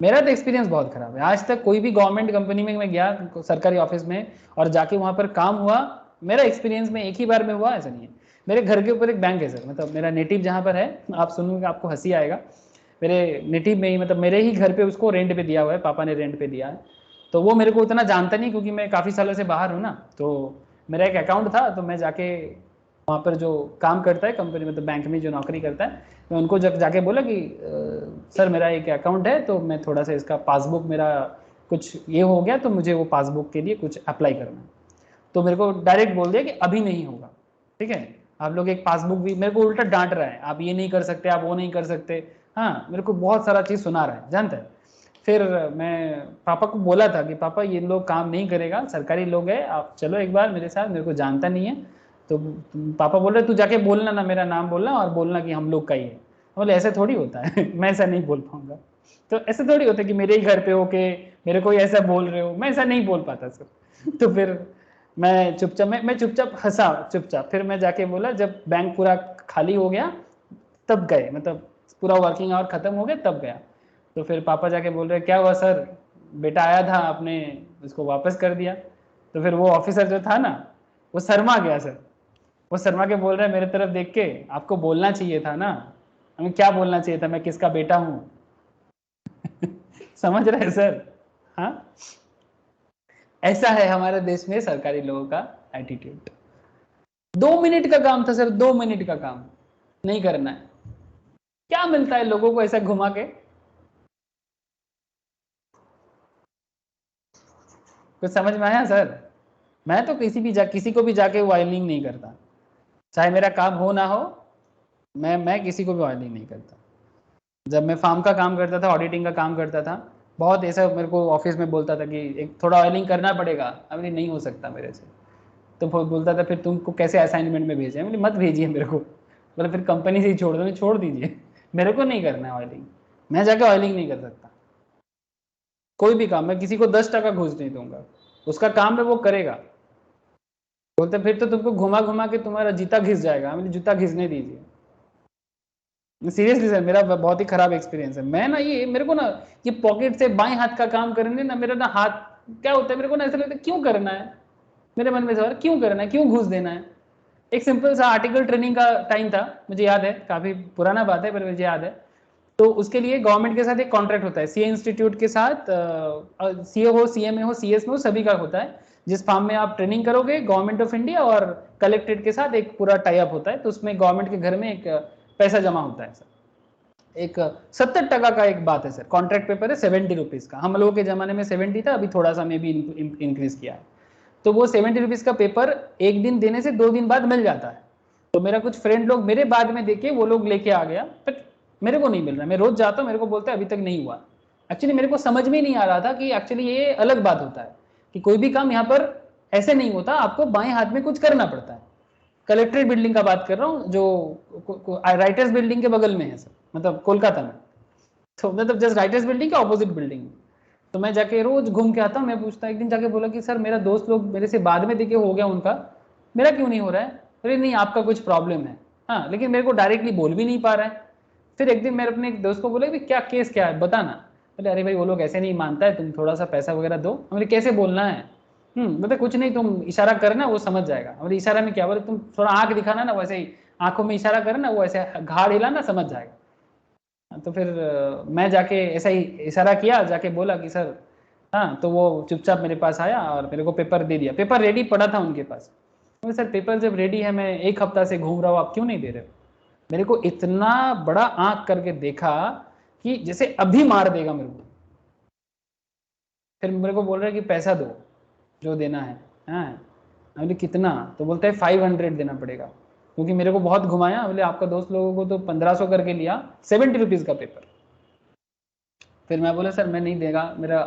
मेरा तो एक्सपीरियंस बहुत खराब है, आज तक कोई भी गवर्नमेंट कंपनी में मैं गया सरकारी ऑफिस में और जाके वहां पर काम हुआ, मेरा एक्सपीरियंस में एक ही बार में हुआ ऐसा नहीं है। मेरे घर के ऊपर एक बैंक है सर, मतलब मेरा नेटिव जहाँ पर है, आप सुनोगे आपको हंसी आएगा, मेरे नेटिव में ही मतलब मेरे ही घर पे उसको रेंट पे दिया हुआ है, पापा ने रेंट पे दिया है, तो वो मेरे को उतना जानता नहीं क्योंकि मैं काफ़ी सालों से बाहर हूँ ना, तो मेरा एक अकाउंट था, तो मैं जाके वहाँ पर जो काम करता है कंपनी मतलब बैंक में जो नौकरी करता है, मैं उनको जब जाके बोला कि सर मेरा एक अकाउंट है तो मैं थोड़ा सा इसका पासबुक मेरा कुछ ये हो गया तो मुझे वो पासबुक के लिए कुछ अप्लाई करना है, तो मेरे को डायरेक्ट बोल दिया कि अभी नहीं होगा, ठीक है, आप लोग एक पासबुक भी, मेरे को उल्टा डांट रहा है, आप ये नहीं कर सकते, आप वो नहीं कर सकते, हाँ मेरे को बहुत सारा चीज़ सुना रहा है जानते हैं। फिर मैं पापा को बोला था कि पापा ये लोग काम नहीं करेगा, सरकारी लोग है, आप चलो एक बार मेरे साथ, मेरे को जानता नहीं है, तो पापा बोल रहे तू जाके बोलना ना, मेरा नाम बोलना और बोलना कि हम लोग का ही है, बोले ऐसे थोड़ी होता है मैं ऐसा नहीं बोल पाऊंगा, तो ऐसे थोड़ी होता है कि मेरे ही घर पे होके मेरे को ऐसा बोल रहे हो, मैं ऐसा नहीं बोल पाता सर तो फिर मैं चुपचाप हंसा चुपचाप, फिर मैं जाके बोला जब बैंक पूरा खाली हो गया तब गए, मतलब पूरा वर्किंग आवर खत्म हो गया तब गया। तो फिर पापा जाके बोल रहे क्या हुआ सर, बेटा आया था आपने उसको वापस कर दिया। तो फिर वो ऑफिसर जो था ना वो शर्मा गया सर, वो शर्मा के बोल रहे हैं मेरे तरफ देख के, आपको बोलना चाहिए था ना। हमें क्या बोलना चाहिए था, मैं किसका बेटा हूँ। समझ रहे हैं सर? हाँ, ऐसा है हमारे देश में सरकारी लोगों का एटीट्यूड। 2 मिनट का काम था सर, 2 मिनट का काम नहीं करना है, क्या मिलता है लोगों को ऐसा घुमा के? कुछ समझ में आया सर? मैं तो किसी को भी जाके वायलिंग नहीं करता, चाहे मेरा काम हो ना हो, मैं किसी को भी वायलिंग नहीं करता। जब मैं फार्म का काम करता था, ऑडिटिंग का काम करता था, बहुत ऐसा मेरे को ऑफिस में बोलता था कि एक थोड़ा ऑयलिंग करना पड़ेगा, अभी नहीं हो सकता मेरे से। तो बोलता था फिर तुमको कैसे असाइनमेंट में भेजें, मैंने मत भेजिए मेरे को, बोले फिर कंपनी से ही छोड़ दो, छोड़ दीजिए, मेरे को नहीं करना है ऑयलिंग, मैं जाके ऑयलिंग नहीं कर सकता। कोई भी काम, मैं किसी को 10 टका घूस नहीं दूंगा, उसका काम है वो करेगा। बोलते फिर तो तुमको घुमा घुमा के तुम्हारा जूता घिस जाएगा, मैंने जूता घिसने दीजिए। सीरियसली सर, मेरा बहुत ही खराब एक्सपीरियंस है। मैं ना ये मेरे को ना ये पॉकेट से बाएं हाथ का काम करने ना, मेरा ना हाथ क्या होता है, मेरे को ना ऐसा लगता है क्यों करना है, मेरे मन में सवाल क्यों करना है, क्यों घूस देना है। एक सिंपल सा आर्टिकल ट्रेनिंग का टाइम था, मुझे याद है, काफी पुराना बात है पर मुझे याद है। तो उसके लिए गवर्नमेंट के साथ एक कॉन्ट्रैक्ट होता है, सीए इंस्टीट्यूट के साथ, सीए हो, सीएमए हो, सीएस में हो, सभी का होता है। जिस फार्म में आप ट्रेनिंग करोगे, गवर्नमेंट ऑफ इंडिया और कलेक्ट्रेट के साथ एक पूरा टाई अप होता है, तो उसमें गवर्नमेंट के घर में एक पैसा जमा होता है सर। एक 70 टका का एक बात है सर, कॉन्ट्रैक्ट पेपर है 70 रुपीज का, हम लोगों के जमाने में 70 था, अभी थोड़ा सा मे भी इंक्रीज किया है। तो वो 70 रुपीज का पेपर एक दिन देने से 2 दिन बाद मिल जाता है। तो मेरा कुछ फ्रेंड लोग मेरे बाद में देखे, वो लोग लेके आ गया, बट मेरे को नहीं मिल रहा। मैं रोज जाता हूँ, मेरे को बोलता है अभी तक नहीं हुआ। एक्चुअली मेरे को समझ में नहीं आ रहा था कि एक्चुअली ये अलग बात होता है कि कोई भी काम यहाँ पर ऐसे नहीं होता, आपको बाएं हाथ में कुछ करना पड़ता है। कलेक्ट्रेट बिल्डिंग का बात कर रहा हूँ, जो राइटर्स बिल्डिंग के बगल में है सर, मतलब कोलकाता में। तो मतलब जस्ट राइटर्स बिल्डिंग के ऑपोजिट बिल्डिंग में। तो मैं जाके रोज घूम के आता हूँ, मैं पूछता, एक दिन जाके बोला कि सर मेरा दोस्त लोग मेरे से बाद में देखे हो गया उनका, मेरा क्यों नहीं हो रहा है? अरे नहीं, आपका कुछ प्रॉब्लम है। हाँ, लेकिन मेरे को डायरेक्टली बोल भी नहीं पा रहा है। फिर एक दिन मैंने अपने एक दोस्त को बोला कि क्या केस क्या है बताना। बोले अरे भाई वो लोग ऐसे नहीं मानता है, तुम थोड़ा सा पैसा वगैरह दो। हमने कैसे बोलना है? मतलब कुछ नहीं, तुम इशारा करना वो समझ जाएगा। बोले इशारा में क्या? बोले तुम थोड़ा आंख दिखाना ना, वैसे ही आंखों में इशारा करना, वो ऐसे घाड़ हिलाना, समझ जाएगा। तो फिर मैं जाके ऐसा ही इशारा किया, जाके बोला कि सर हाँ। तो वो चुपचाप मेरे पास आया और मेरे को पेपर दे दिया। पेपर रेडी पड़ा था उनके पास। तो सर पेपर जब रेडी है, मैं 1 हफ्ता से घूम रहा हूँ, आप क्यों नहीं दे रहे हो? मेरे को इतना बड़ा आंख करके देखा कि जैसे अभी मार देगा मेरे को। फिर मेरे को बोल रहा है कि पैसा दो जो देना है। हाँ, बोले कितना? तो बोलता है 500 देना पड़ेगा, क्योंकि मेरे को बहुत घुमाया। बोले आपका दोस्त लोगों को तो 1500 करके लिया, 70 रुपीज का पेपर। फिर मैं बोला सर मैं नहीं देगा, मेरा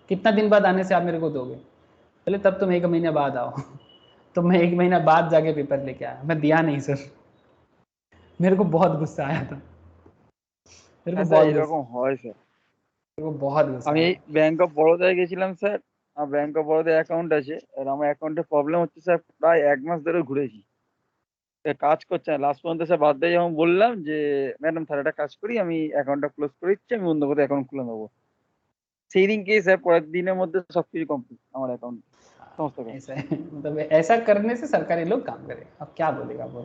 कितना दिन बाद आने से आप मेरे को दोगे? बोले तब तुम 1 महीने बाद आओ। तो मैं 1 महीना बाद जाके पेपर लेके आया, मैं दिया नहीं सर। मेरे को बहुत गुस्सा आया था, मेरे को আচ্ছা बहुत এরকম হয় স্যার। मेरे को बहुत गुस्सा আমি आया। ব্যাংক অফ বরোদায় গেছিলাম স্যার। আমার ব্যাংক অফ বরোদায় অ্যাকাউন্ট আছে, আর আমার অ্যাকাউন্টে প্রবলেম হচ্ছে স্যার, প্রায় 1 মাস ধরে ঘুরেছি, কাজ করছে না। লাস্ট পর্যন্ত স্যার বাধ্য হয়ে যখন বললাম যে ম্যাডাম তাহলে একটা কাজ করি, আমি অ্যাকাউন্টটা ক্লোজ করে দিচ্ছি, আমি অন্য কোথাও অ্যাকাউন্ট খুলে নেবো। সেই দিনকে স্যার পরের দিনের মধ্যে সবকিছু কমপ্লিট আমার অ্যাকাউন্ট সমস্ত কাজ। ऐसा है, मतलब ऐसा करने से सरकारी लोग काम करें, अब क्या बोलेगा वो?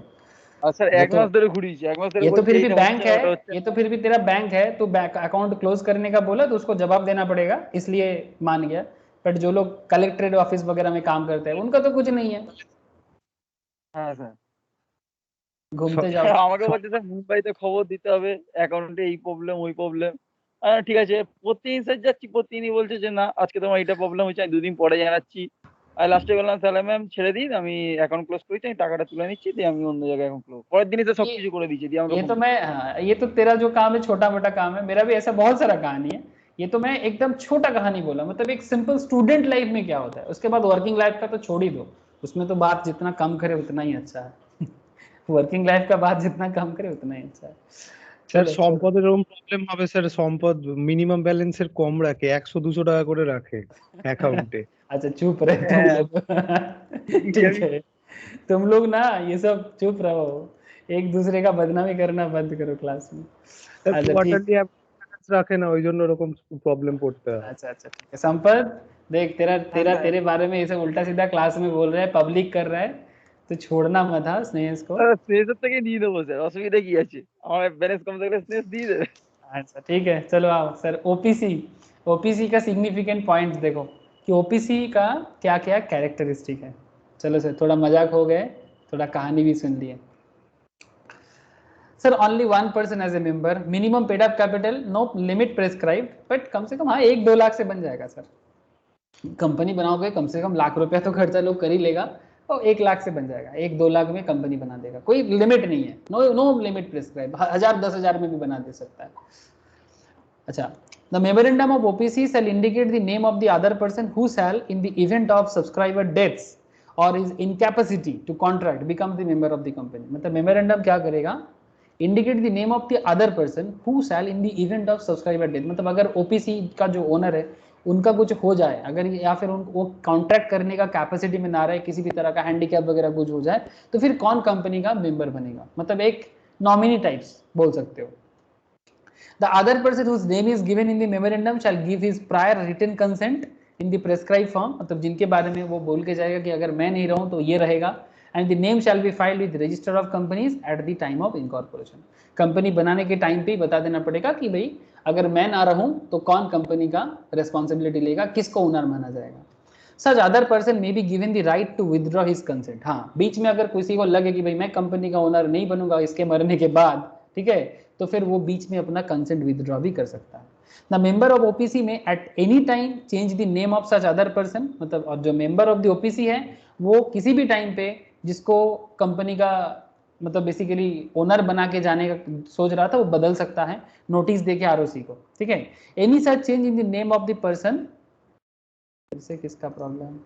আর স্যার ये 1 মাস ধরে ঘুরিয়েছি, 1 মাস ধরে ये तो বলছি फिर भी এইটা बैंक হচ্ছে है, না ওটা হচ্ছে ये না। तो फिर भी तेरा बैंक है, तो बैंक अकाउंट क्लोज करने का बोला तो उसको जवाब देना पड़ेगा, इसलिए मान गया। बट जो लोग कलेक्ट्रेट ऑफिस वगैरह में काम करते हैं उनका तो कुछ नहीं है, হ্যাঁ স্যার। घूमते जाओ। স্যার আমাকে বলছে স্যার মুম্বাইতে খবর দিতে হবে, অ্যাকাউন্টে এই প্রবলেম ওই প্রবলেম। ঠিক আছে, প্রতিদিন স্যার যাচ্ছি, প্রতিদিনই বলছে যে না আজকে তোমার এইটা প্রবলেম হয়েছে, আমি 2 দিন পরে জানাচ্ছি। আর লাস্টে বললাম তাহলে ম্যাম ছেড়ে দিন, আমি অ্যাকাউন্ট ক্লোজ করেছি, আমি টাকাটা তুলে নিচ্ছি, দিয়ে আমি অন্য জায়গায় অ্যাকাউন্ট ক্লোজ। পরের দিনই স্যার ये সবকিছু করে দিয়েছি, দিয়ে আমাকে ये ফোন तो मैं हाँ, ये तो तेरा जो काम है छोटा मोटा काम है, मेरा भी ऐसा बहुत सारा कहानी है। ये तो मैं एकदम छोटा कहानी बोला, मतलब एक सिंपल स्टूडेंट लाइफ में क्या होता है, उसके बाद वर्किंग लाइफ का तो छोड़ ही दो, उसमें तो बात जितना कम करे उतना ही अच्छा है। वर्किंग लाइफ का बात जितना कम करे उतना ही अच्छा है। স্যার चलो छोड़ो। সম্পদের এরকম প্রবলেম হবে স্যার, সম্পদ মিনিমাম ব্যালেন্সের কম রাখে, 100-200 টাকা করে রাখে অ্যাকাউন্টে। अच्छा चुप रहे तुम হ্যাঁ लोग। ठीक है, तुम लोग ना ये सब चुप रहो, एक दूसरे का बदनामी करना बंद करो क्लास में। अच्छा ठीक। কোয়ার্টারলি রাখে না, ওই জন্য এরকম প্রবলেম পড়তে হয়। अच्छा अच्छा ठीक है। संपत देख तेरा तेरा sir. तेरे बारे में ये सब उल्टा सीधा क्लास में बोल रहा है, पब्लिक कर रहा है, तो छोड़ना मत हाँ स्नेहस को। স্নেহের থেকে দিয়ে দেবো স্যার, অসুবিধা কি আছে? আমার ব্যালেন্স কম থাকলে স্নেহ দিয়ে দেবে। अच्छा ठीक है चलो आओ सर। ओपीसी, ओपीसी का सिग्निफिकेंट पॉइंट देखो कि ओपीसी का क्या क्या कैरेक्टरिस्टिक है। चलो सर थोड़ा मजाक हो गए, थोड़ा कहानी भी सुन लिए। Sir only 1 person as a member, minimum paid up capital no limit prescribed, but कम से कम हाँ 1-2 लाख से बन जाएगा सर। कंपनी बनाओगे कम से कम लाख रुपया तो खर्चा लोग कर ही लेगा, और 1 लाख से बन जाएगा, 1-2 लाख में कंपनी बना देगा, कोई लिमिट नहीं है, नो लिमिट प्रेस्क्राइब, 1000-10,000 में भी बना दे सकता है। अच्छा, the memorandum of OPC shall indicate the name of the other person who shall in the event of subscriber deaths or is incapacity to contract become the member of the company। मतलब मेमोरेंडम क्या करेगा, indicate the name of the other person who shall in the event of subscriber death, मतलब अगर OPC का जो ओनर है उनका कुछ हो जाए अगर, या फिर वो कॉन्ट्रैक्ट करने का कैपेसिटी में ना रहे, किसी भी तरह का हैंडीकैप वगैरह कुछ हो जाए, तो फिर कौन कंपनी का मेंबर बनेगा, मतलब एक नॉमिनी टाइप्स बोल सकते हो। The other person whose name is given in the memorandum shall give his prior written consent in the prescribed form, मतलब जिनके बारे में वो बोल के जाएगा कि अगर मैं नहीं रहूं तो ये रहेगा, and the name shall be filed with register of companies at the time of incorporation। Company बनाने के टाइम पे ही बता देना पड़ेगा कि भाई अगर मैं ना रहूं तो कौन कंपनी का रिस्पॉन्सिबिलिटी लेगा, किसको ओनर माना जाएगा। Such other person may be given the right to withdraw his consent. हाँ बीच में अगर किसी को लगे कि भाई मैं कंपनी का ओनर नहीं बनूंगा इसके मरने के बाद, ठीक है, तो फिर वो बीच में अपना कंसेंट विदड्रॉ भी कर सकता है। द मेंबर ऑफ ओपीसी में at any time change the name of such other person, मतलब और जो मेंबर ऑफ द ओपीसी है वो किसी भी टाइम पे जिसको कंपनी का मतलब बेसिकली ओनर बना के जाने का सोच रहा था वो बदल सकता है नोटिस देके आरओसी को, ठीक है। Any such change in the name of the person, इससे किसका problem,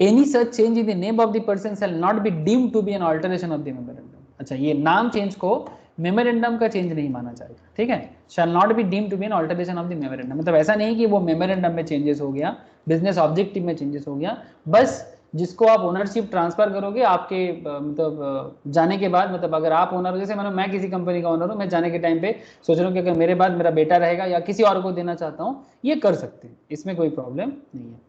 any such change in the name of the person shall not be deemed to be an alteration of the memorandum। अच्छा ये नाम चेंज को मेमोरेंडम का चेंज नहीं माना जाएगा, ठीक है। shall not be deemed to be an alteration of the memorandum, मतलब ऐसा नहीं कि वो मेमोरेंडम में चेंजेस हो गया, बिजनेस ऑब्जेक्टिव में चेंजेस हो गया, बस जिसको आप ओनरशिप ट्रांसफर करोगे आपके मतलब जाने के बाद, मतलब अगर आप ओनर, जैसे मैं किसी कंपनी का ओनर हूँ, मैं जाने के टाइम पे सोच रहा हूँ कि अगर मेरे बाद मेरा बेटा रहेगा या किसी और को देना चाहता हूँ, ये कर सकते हैं, इसमें कोई प्रॉब्लम नहीं है।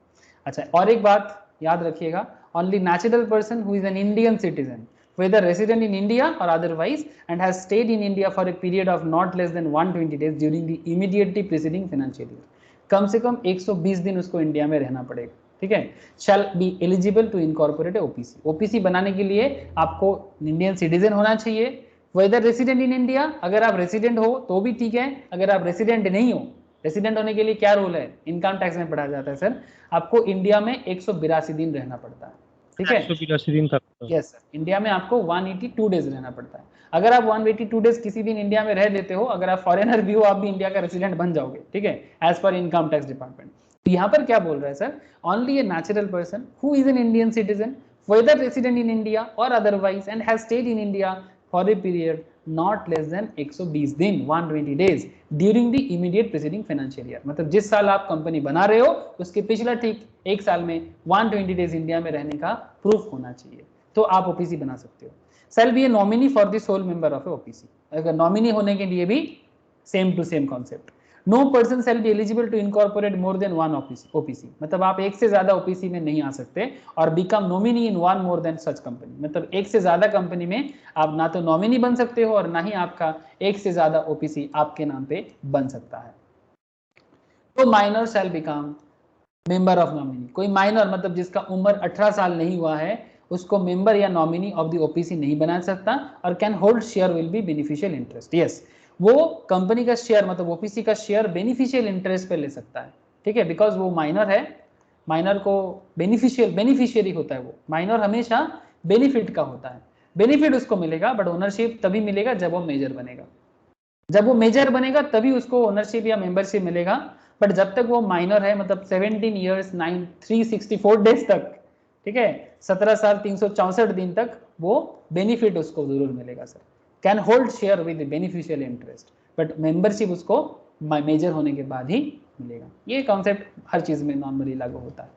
अच्छा और एक बात याद रखिएगा, only natural person who is an Indian citizen whether resident in India or otherwise and has stayed in India for a period of not less than 120 days during the immediately preceding financial year, कम से कम 120 दिन उसको इंडिया में रहना पड़ेगा, ठीक है। shall be eligible to incorporate OPC, OPC बनाने के लिए आपको इंडियन सिटीजन होना चाहिए, whether resident in India, अगर आप रेसिडेंट हो तो भी ठीक है, अगर आप रेसिडेंट नहीं हो, रेसिडेंट होने के लिए क्या रूल है, इनकम टैक्स में पढ़ा जाता है सर, आपको इंडिया में 182 दिन रहना पड़ता है, ठीक है। 182 दिन तक यस सर, इंडिया में आपको 182 डेज रहना पड़ता है। अगर आप 182 डेज किसी दिन इंडिया में रह लेते हो, अगर आप फॉरेनर भी हो आप भी इंडिया का रेसिडेंट बन जाओगे, ठीक है, as per income tax department. तो यहाँ पर क्या बोल रहा है sir, only a natural person who is an Indian citizen whether resident in India or otherwise and has stayed in India for a period not less than 120 दिन 120 days during the immediate preceding financial year, मतलब जिस साल आप कंपनी बना रहे हो उसके पिछला ठीक एक साल में 120 डेज इंडिया में रहने का प्रूफ होना चाहिए, तो आप ओपीसी बना सकते हो। Shall be a nominee for the sole member of a OPC, अगर नॉमिनी होने के लिए भी same to same concept. No person shall be eligible to incorporate more than one OPC, मतलब आप एक से ज्यादा ओपीसी में नहीं आ सकते और become nominee in one more than such company, मतलब एक से ज्यादा कंपनी में आप ना तो नॉमिनी बन सकते हो और ना ही आपका एक से ज्यादा ओपीसी आपके नाम पे बन सकता है। तो minor shall become member of nominee, कोई माइनर मतलब जिसका उम्र 18 साल नहीं हुआ है उसको मेंबर या नॉमिनी ऑफ द ओपीसी नहीं बना सकता, और can hold share will be beneficial interest, yes वो कंपनी का शेयर मतलब ओपीसी का शेयर बेनिफिशियल इंटरेस्ट पे ले सकता है, ठीक है, बिकॉज वो माइनर है, माइनर को बेनिफिशियरी होता है, वो माइनर हमेशा बेनिफिट का होता है, बेनिफिट उसको मिलेगा बट ओनरशिप तभी मिलेगा जब वो मेजर बनेगा, जब वो मेजर बनेगा तभी उसको ओनरशिप या मेंबरशिप मिलेगा, बट जब तक वो माइनर है मतलब 17 ईयर्स 364 डेज तक, ठीक है, 17 साल 364 दिन तक वो बेनिफिट उसको जरूर मिलेगा sir, can hold share with beneficial interest, but membership उसको मेजर होने के बाद ही मिलेगा। ये कॉन्सेप्ट हर चीज में नॉर्मली लागू होता है।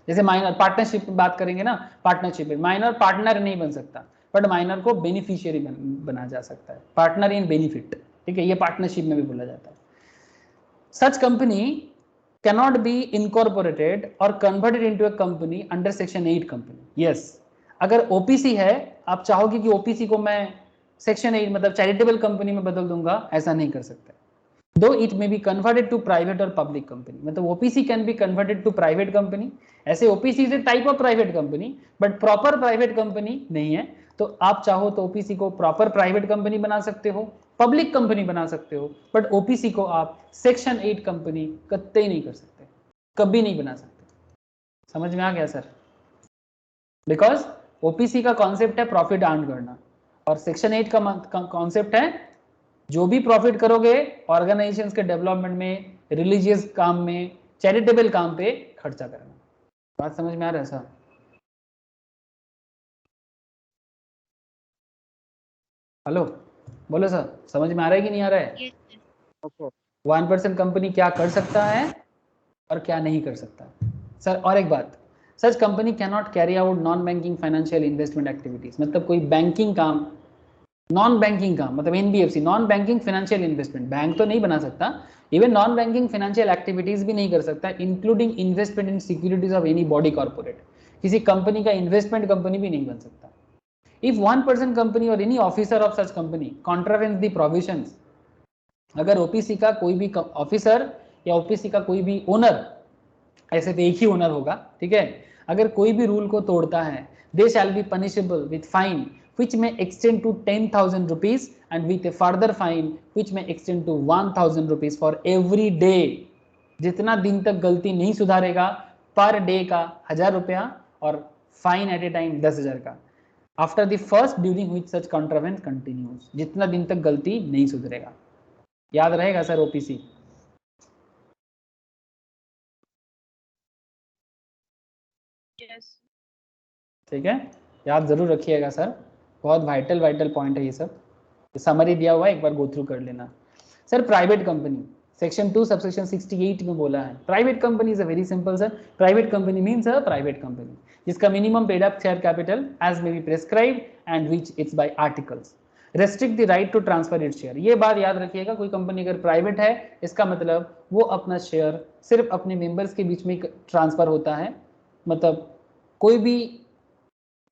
जैसे माइनर पार्टनरशिप में बात करेंगे ना, पार्टनरशिप में माइनर पार्टनर नहीं बन सकता, बट माइनर को बेनिफिशियरी बना जा सकता है, पार्टनर इन बेनिफिट, ठीक है, ये पार्टनरशिप में भी बोला जाता है। Such company cannot be incorporated or converted into a company under section 8 company. Yes, अगर ओपीसी है, आप चाहोगे कि ओपीसी को मैं सेक्शन 8 मतलब चैरिटेबल कंपनी में बदल दूंगा, ऐसा नहीं कर सकते। Though it may be converted to private और पब्लिक कंपनी, मतलब OPC can be converted to private company, ऐसे ओपीसी से type of private company, but proper private company नहीं है। तो आप चाहो तो ओपीसी को प्रॉपर प्राइवेट कंपनी बना सकते हो, पब्लिक कंपनी बना सकते हो, बट ओपीसी को आप सेक्शन 8 कंपनी कतई नहीं कर सकते, कभी नहीं बना सकते। समझ में आ गया सर? बिकॉज ओपीसी का कॉन्सेप्ट है प्रॉफिट अर्न करना, और सेक्शन 8 का कॉन्सेप्ट है जो भी प्रॉफिट करोगे ऑर्गेनाइजेशंस के डेवलपमेंट में, रिलीजियस काम में, चैरिटेबल काम पे खर्चा करना। बात समझ में आ रहा है सर? हेलो, बोलो सर, समझ में आ रहा है कि नहीं आ रहा है? 1% कंपनी क्या कर सकता है और क्या नहीं कर सकता सर? और एक बात, such company can not carry out non banking financial investment activities, मतलब कोई बैंकिंग काम, नॉन बैंकिंग काम, मतलब NBFC, non banking financial investment, bank तो नहीं बना सकता, even non banking financial activities भी नहीं कर सकता, including investment in securities of any body corporate, किसी कंपनी का इन्वेस्टमेंट कंपनी भी नहीं बन सकता। इफ 1% कंपनी और any officer of such company contravenes the provisions, अगर ओपीसी का कोई भी ऑफिसर या ओपीसी का कोई भी ओनर, ऐसे तो एक ही ओनर होगा, ठीक है, अगर कोई भी रूल को तोड़ता है, they shall be punishable with fine which may extend to 10,000 rupees and with a further fine which may extend to 1,000 rupees for every day। जितना दिन तक गलती नहीं सुधारेगा, पर डे का 1,000 रुपया और फाइन एट ए टाइम 10,000 का, after the first during which such contravenes continues, जितना दिन तक गलती नहीं सुधरेगा। याद रहेगा सर ओपीसी? ठीक है, याद जरूर रखिएगा सर, बहुत वाइटल पॉइंट है ये सब। समरी दिया हुआ है, एक बार गो थ्रू कर लेना। Sir private company, section 2 subsection 68 में बोला है, private company is a very simple sir, private company means a private company जिसका minimum paid up share capital as may be prescribed and which its by articles restrict the right to transfer it share. ये बात याद रखिएगा, कोई कंपनी अगर प्राइवेट है, इसका मतलब वो अपना शेयर सिर्फ अपने मेंबर्स के बीच में ट्रांसफर होता है, मतलब कोई भी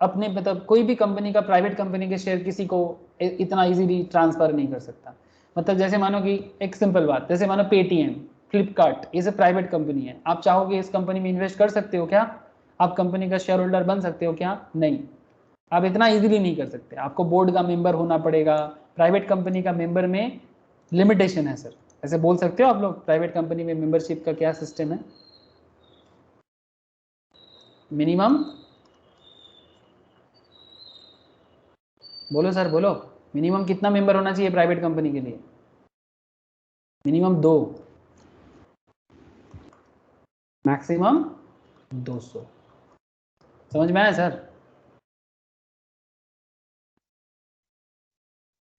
अपने, मतलब कोई भी कंपनी का, प्राइवेट कंपनी के शेयर किसी को इतना इजीली ट्रांसफर नहीं कर सकता। मतलब जैसे मानो कि एक सिंपल बात, जैसे मानो पेटीएम, फ्लिपकार्ट, ये सब प्राइवेट कंपनी है, आप चाहोगे इस कंपनी में इन्वेस्ट कर सकते हो क्या? आप कंपनी का शेयर होल्डर बन सकते हो क्या? नहीं, आप इतना इजीली नहीं कर सकते, आपको बोर्ड का मेंबर होना पड़ेगा। प्राइवेट कंपनी का मेंबर में लिमिटेशन है सर, ऐसे बोल सकते हो आप लोग, प्राइवेट कंपनी में मेंबरशिप का क्या सिस्टम है? मिनिमम बोलो सर, बोलो, मिनिमम कितना मेंबर होना चाहिए प्राइवेट कंपनी के लिए? Minimum 2, maximum 200। समझ में आया सर?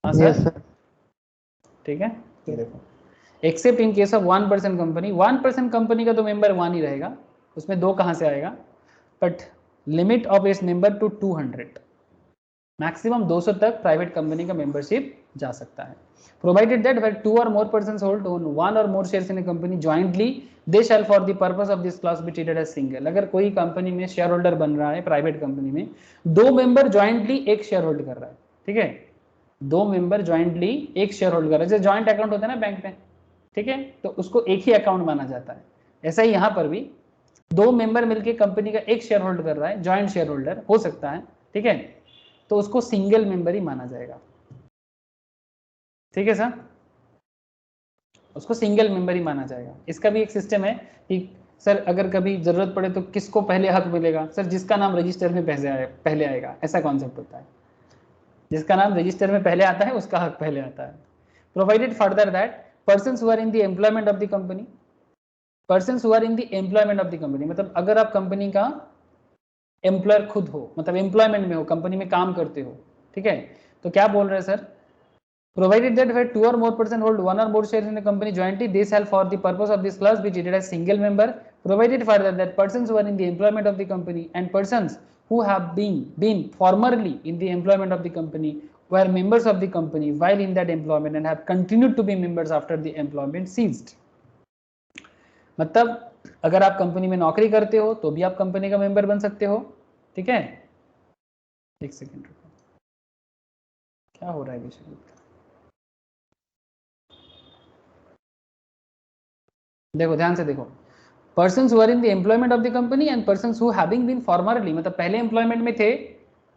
हाँ सर, ठीक है, ये देखो, accept in case of 1% company, 1% company का तो मेंबर 1 ही रहेगा, उसमें 2 कहाँ से आएगा? But limit of its member to 200, maximum 200 तक प्राइवेट कंपनी का मेंबरशिप जा सकता है, provided that when 2 or more persons hold on 1 or more shares in a company jointly they shall for the purpose of this clause be treated as single। अगर कोई कंपनी में शेयर होल्डर बन रहा है, प्राइवेट कंपनी में 2 मेंबर ज्वाइंटली एक शेयर होल्ड कर रहा है, ठीक है, 2 मेंबर ज्वाइंटली एक शेयर होल्ड कर रहा है, जैसे ज्वाइंट अकाउंट होता है ना बैंक में, ठीक है, तो उसको एक ही अकाउंट माना जाता है। ऐसा ही यहाँ पर भी 2 मेंबर मिलकर कंपनी का एक शेयर होल्ड कर रहा है, ज्वाइंट शेयर होल्डर हो सकता है, ठीक है, तो उसको सिंगल मेंबर ही माना जाएगा, ठीक है सर, उसको सिंगल मेंबर ही माना जाएगा। इसका भी एक सिस्टम है कि सर अगर कभी जरूरत पड़े तो किसको पहले हक मिलेगा? सर जिसका नाम रजिस्टर में पहले आएगा, ऐसा कॉन्सेप्ट होता है, जिसका नाम रजिस्टर में पहले आता है उसका हक पहले आता है। Provided further that persons who are in the employment of the company, persons who are in the employment of the company, मतलब अगर आप कंपनी का एम्प्लॉयर खुद हो, मतलब एम्प्लॉयमेंट में हो, कंपनी में काम करते हो, ठीक है, तो क्या बोल रहे हैं sir? Provided that where 2 or more person hold 1 or more shares in a company jointly, they shall for the purpose of this clause be treated as single member provided further that persons who are in the employment of the company and persons who have been formerly in the employment of the company were members of the company while in that employment and have continued to be members after the employment ceased. मतलब अगर आप कंपनी में नौकरी करते हो तो भी आप कंपनी का मेंबर बन सकते हो, ठीक है। एक सेकेंड रुको, क्या हो रहा है विषय? देखो ध्यान से देखो, persons who are in the employment of the company and persons who having been formerly, मतलब पहले एम्प्लॉयमेंट में थे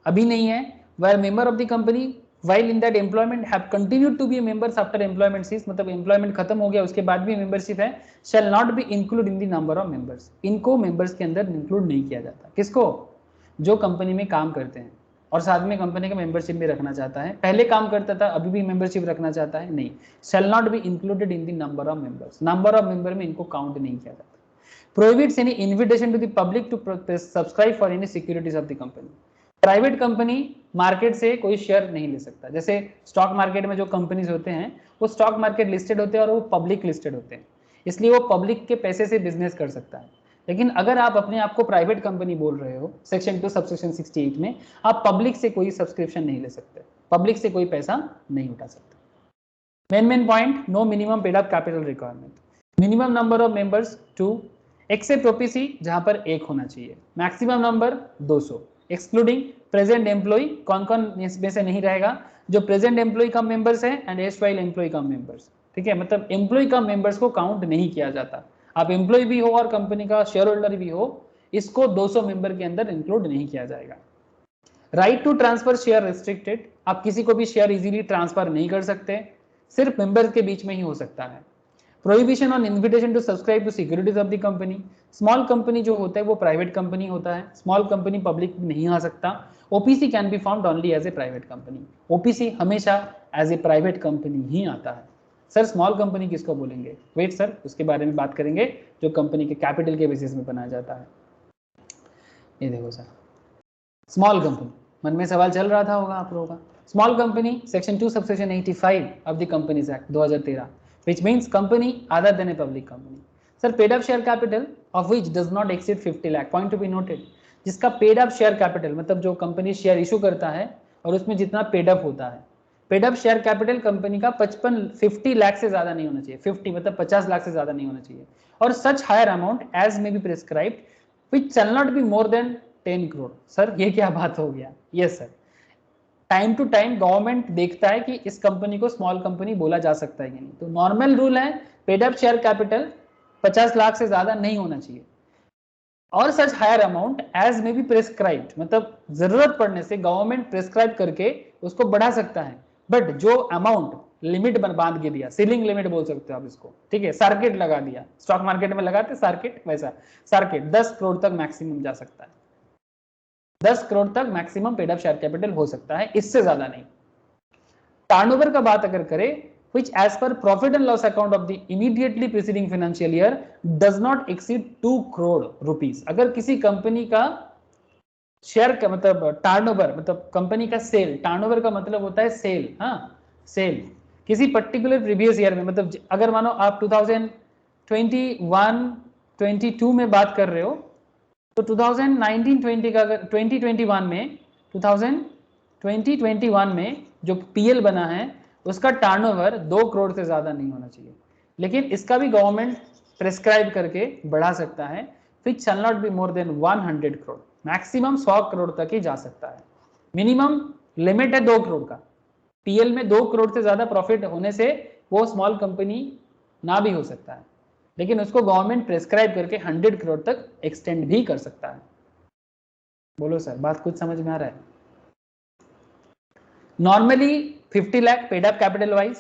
अभी नहीं है, were member of the company while in that employment have continued to be members after employment cease, मतलब एम्प्लॉयमेंट खत्म हो गया उसके बाद भी मेंबरशिप है, shall not be included in the number of members, इनको मेंबर्स के अंदर इंक्लूड नहीं किया जाता। किसको? जो कंपनी में काम करते हैं और साथ में कंपनी का मेंबरशिप भी रखना चाहता है, पहले काम करता था अभी भी मेंबरशिप रखना चाहता है, नहीं, shall not be included in the number of members, number of member में इनको काउंट नहीं किया जाता। prohibits any invitation to the public to subscribe for any securities of the company, private company market से कोई शेयर नहीं ले सकता। जैसे स्टॉक मार्केट में जो कंपनीज होते हैं वो स्टॉक मार्केट लिस्टेड होते हैं और वो पब्लिक लिस्टेड होते हैं, इसलिए वो पब्लिक के पैसे से बिजनेस कर सकता है। लेकिन अगर आप अपने आप को प्राइवेट कंपनी बोल रहे हो सेक्शन 2 सबसेक्शन 68 में, आप पब्लिक से कोई सब्सक्रिप्शन नहीं ले सकते, पब्लिक से कोई पैसा नहीं उठा सकते। Main point, no minimum paid up capital requirement, minimum number of members 2 except OPC जहां पर 1 होना चाहिए, maximum number 200 excluding present employee, कौन कौन इसमें से नहीं रहेगा? जो प्रेजेंट एम्प्लॉय कम मेंबर्स है and erstwhile employee cum members, ठीक है, मतलब एम्प्लॉय कम मेंबर्स को काउंट नहीं किया जाता। आप एम्प्लॉय भी हो और कंपनी का शेयर होल्डर भी हो, इसको 200 मेंबर के अंदर इंक्लूड नहीं किया जाएगा। Right to transfer share restricted, आप किसी को भी शेयर इजीली ट्रांसफर नहीं कर सकते, सिर्फ मेंबर्स के बीच में ही हो सकता है। Prohibition on invitation to subscribe to securities of the company, small company जो होता है वो प्राइवेट कंपनी होता है, स्मॉल कंपनी पब्लिक नहीं आ सकता। OPC can be found only as a private company, OPC हमेशा एज ए प्राइवेट कंपनी ही आता है। सर स्मॉल कंपनी किसको बोलेंगे? वेट सर, उसके बारे में बात करेंगे, जो कंपनी के कैपिटल के बेसिस में बनाया जाता है। ये देखो सर, स्मॉल कंपनी, मन में सवाल चल रहा था होगा आप लोगों का। Small company section 2 subsection 85 of the companies act 2013, which means company other than a public company. Sir, paid up share capital of which does not exceed 50 lakh, point to be noted, जिसका पेड अप शेयर कैपिटल मतलब जो कंपनी शेयर इशू करता है और उसमें जितना पेड अप होता है, paid up share capital company का 50 लाख से ज्यादा नहीं होना चाहिए, 50 मतलब 50 लाख से ज्यादा नहीं होना चाहिए, और such higher amount as may be prescribed which shall not be more than 10 crore. Sir ये क्या बात हो गया? Yes sir, time to time government देखता है कि इस कंपनी को स्मॉल कंपनी बोला जा सकता है कि नहीं, तो नॉर्मल रूल है paid up share capital 50 lakh से ज्यादा नहीं होना चाहिए, और such higher amount as may be prescribed मतलब जरूरत पड़ने से गवर्नमेंट प्रिस्क्राइब करके उसको बढ़ा सकता है, बट जो अमाउंट लिमिट बांध के दिया, सीलिंग लिमिट बोल सकते हो आप इसको, ठीक है, सर्किट लगा दिया, स्टॉक मार्केट में लगाते सर्किट, वैसा सर्किट 10 करोड़ तक मैक्सिमम जा सकता है, 10 करोड़ तक maximum paid up share capital हो सकता है, इससे ज्यादा नहीं। टर्नओवर का बात अगर करें, which as per profit and loss account of the immediately preceding financial year does not exceed 2 crore rupees, अगर किसी कंपनी का शेयर का मतलब टर्नओवर मतलब कंपनी का सेल, टर्नओवर का मतलब होता है सेल, हाँ सेल, किसी पर्टिकुलर प्रीवियस ईयर में, मतलब अगर मानो आप 2021-22 में बात कर रहे हो तो 2019-20 का अगर 2021 में जो पीएल बना है उसका टर्नओवर 2 करोड़ से ज्यादा नहीं होना चाहिए, लेकिन इसका भी गवर्नमेंट प्रेस्क्राइब करके बढ़ा सकता है, which shall not be more than 100 crore, maximum 100 crore तक ही जा सकता है, मिनिमम लिमिट है 2 करोड़ का। पीएल में 2 करोड़ से ज्यादा प्रॉफिट होने से वो स्मॉल कंपनी ना भी हो सकता है, लेकिन उसको गवर्नमेंट प्रेस्क्राइब करके 100 करोड़ तक एक्सटेंड भी कर सकता है। बोलो सर, बात कुछ समझ में आ रहा है? Normally 50 lakh paid up capital wise,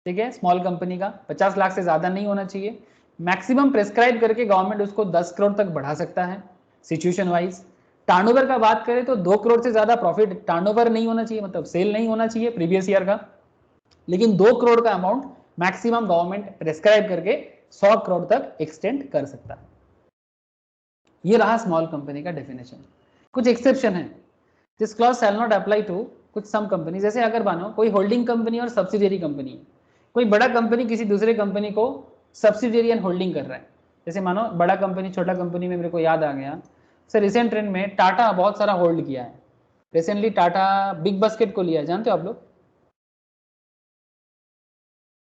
ठीक है, स्मॉल कंपनी का 50 लाख से ज्यादा नहीं होना चाहिए, मैक्सिमम प्रेस्क्राइब करके गवर्नमेंट उसको 10 करोड़ तक बढ़ा सकता है सिचुएशन वाइज। टर्नओवर का बात करें तो 2 करोड़ से ज्यादा प्रॉफिट टर्नओवर नहीं होना चाहिए, मतलब सेल नहीं होना चाहिए प्रीवियस ईयर का, लेकिन 2 करोड़ का अमाउंट मैक्सिमम गवर्नमेंट प्रेस्क्राइब करके 100 करोड़ तक एक्सटेंड कर सकता है। ये रहा स्मॉल कंपनी का डेफिनेशन। कुछ एक्सेप्शन है, this clause shall not apply to कुछ सम कंपनी, जैसे अगर मानो कोई होल्डिंग कंपनी और सब्सिडियरी कंपनी है, कोई बड़ा कंपनी किसी दूसरे कंपनी को सब्सिडियरी एंड होल्डिंग कर रहा है, जैसे मानो बड़ा कंपनी छोटा कंपनी में मेरे को याद आ गया सर, रिसेंट ट्रेंड में टाटा बहुत सारा होल्ड किया है। रिसेंटली टाटा बिग बास्केट को लिया है, जानते हो आप लोग?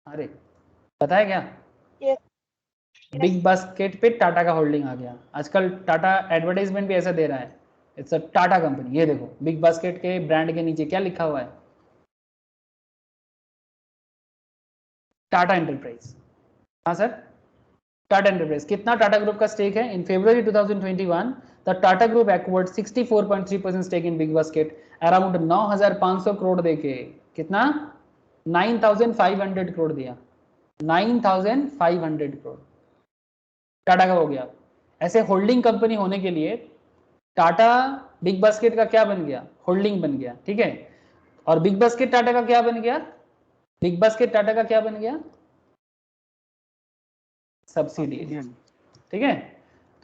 अरे पता है क्या? Yes. बिग बास्केट पे टाटा का होल्डिंग आ गया। आजकल टाटा एडवर्टाइजमेंट भी ऐसा दे रहा है, इट्स अ टाटा कंपनी। ये देखो बिग बास्केट के ब्रांड के नीचे क्या लिखा हुआ है, टाटा एंटरप्राइज। हाँ सर, टाटा एंटरप्राइज। कितना टाटा ग्रुप का स्टेक है? In February 2021 the Tata group acquired 64.3% stake in Big Basket around 9,500 crore देके। कितना? 9,500 करोड़ दिया, 9,500 करोड़ टाटा का हो गया। ऐसे होल्डिंग कंपनी होने के लिए टाटा बिग बास्केट का क्या बन गया? होल्डिंग बन गया, ठीक है। और बिग बास्केट टाटा का क्या बन गया? बिग बास्केट टाटा का क्या बन गया? सब्सिडियरी, ठीक है।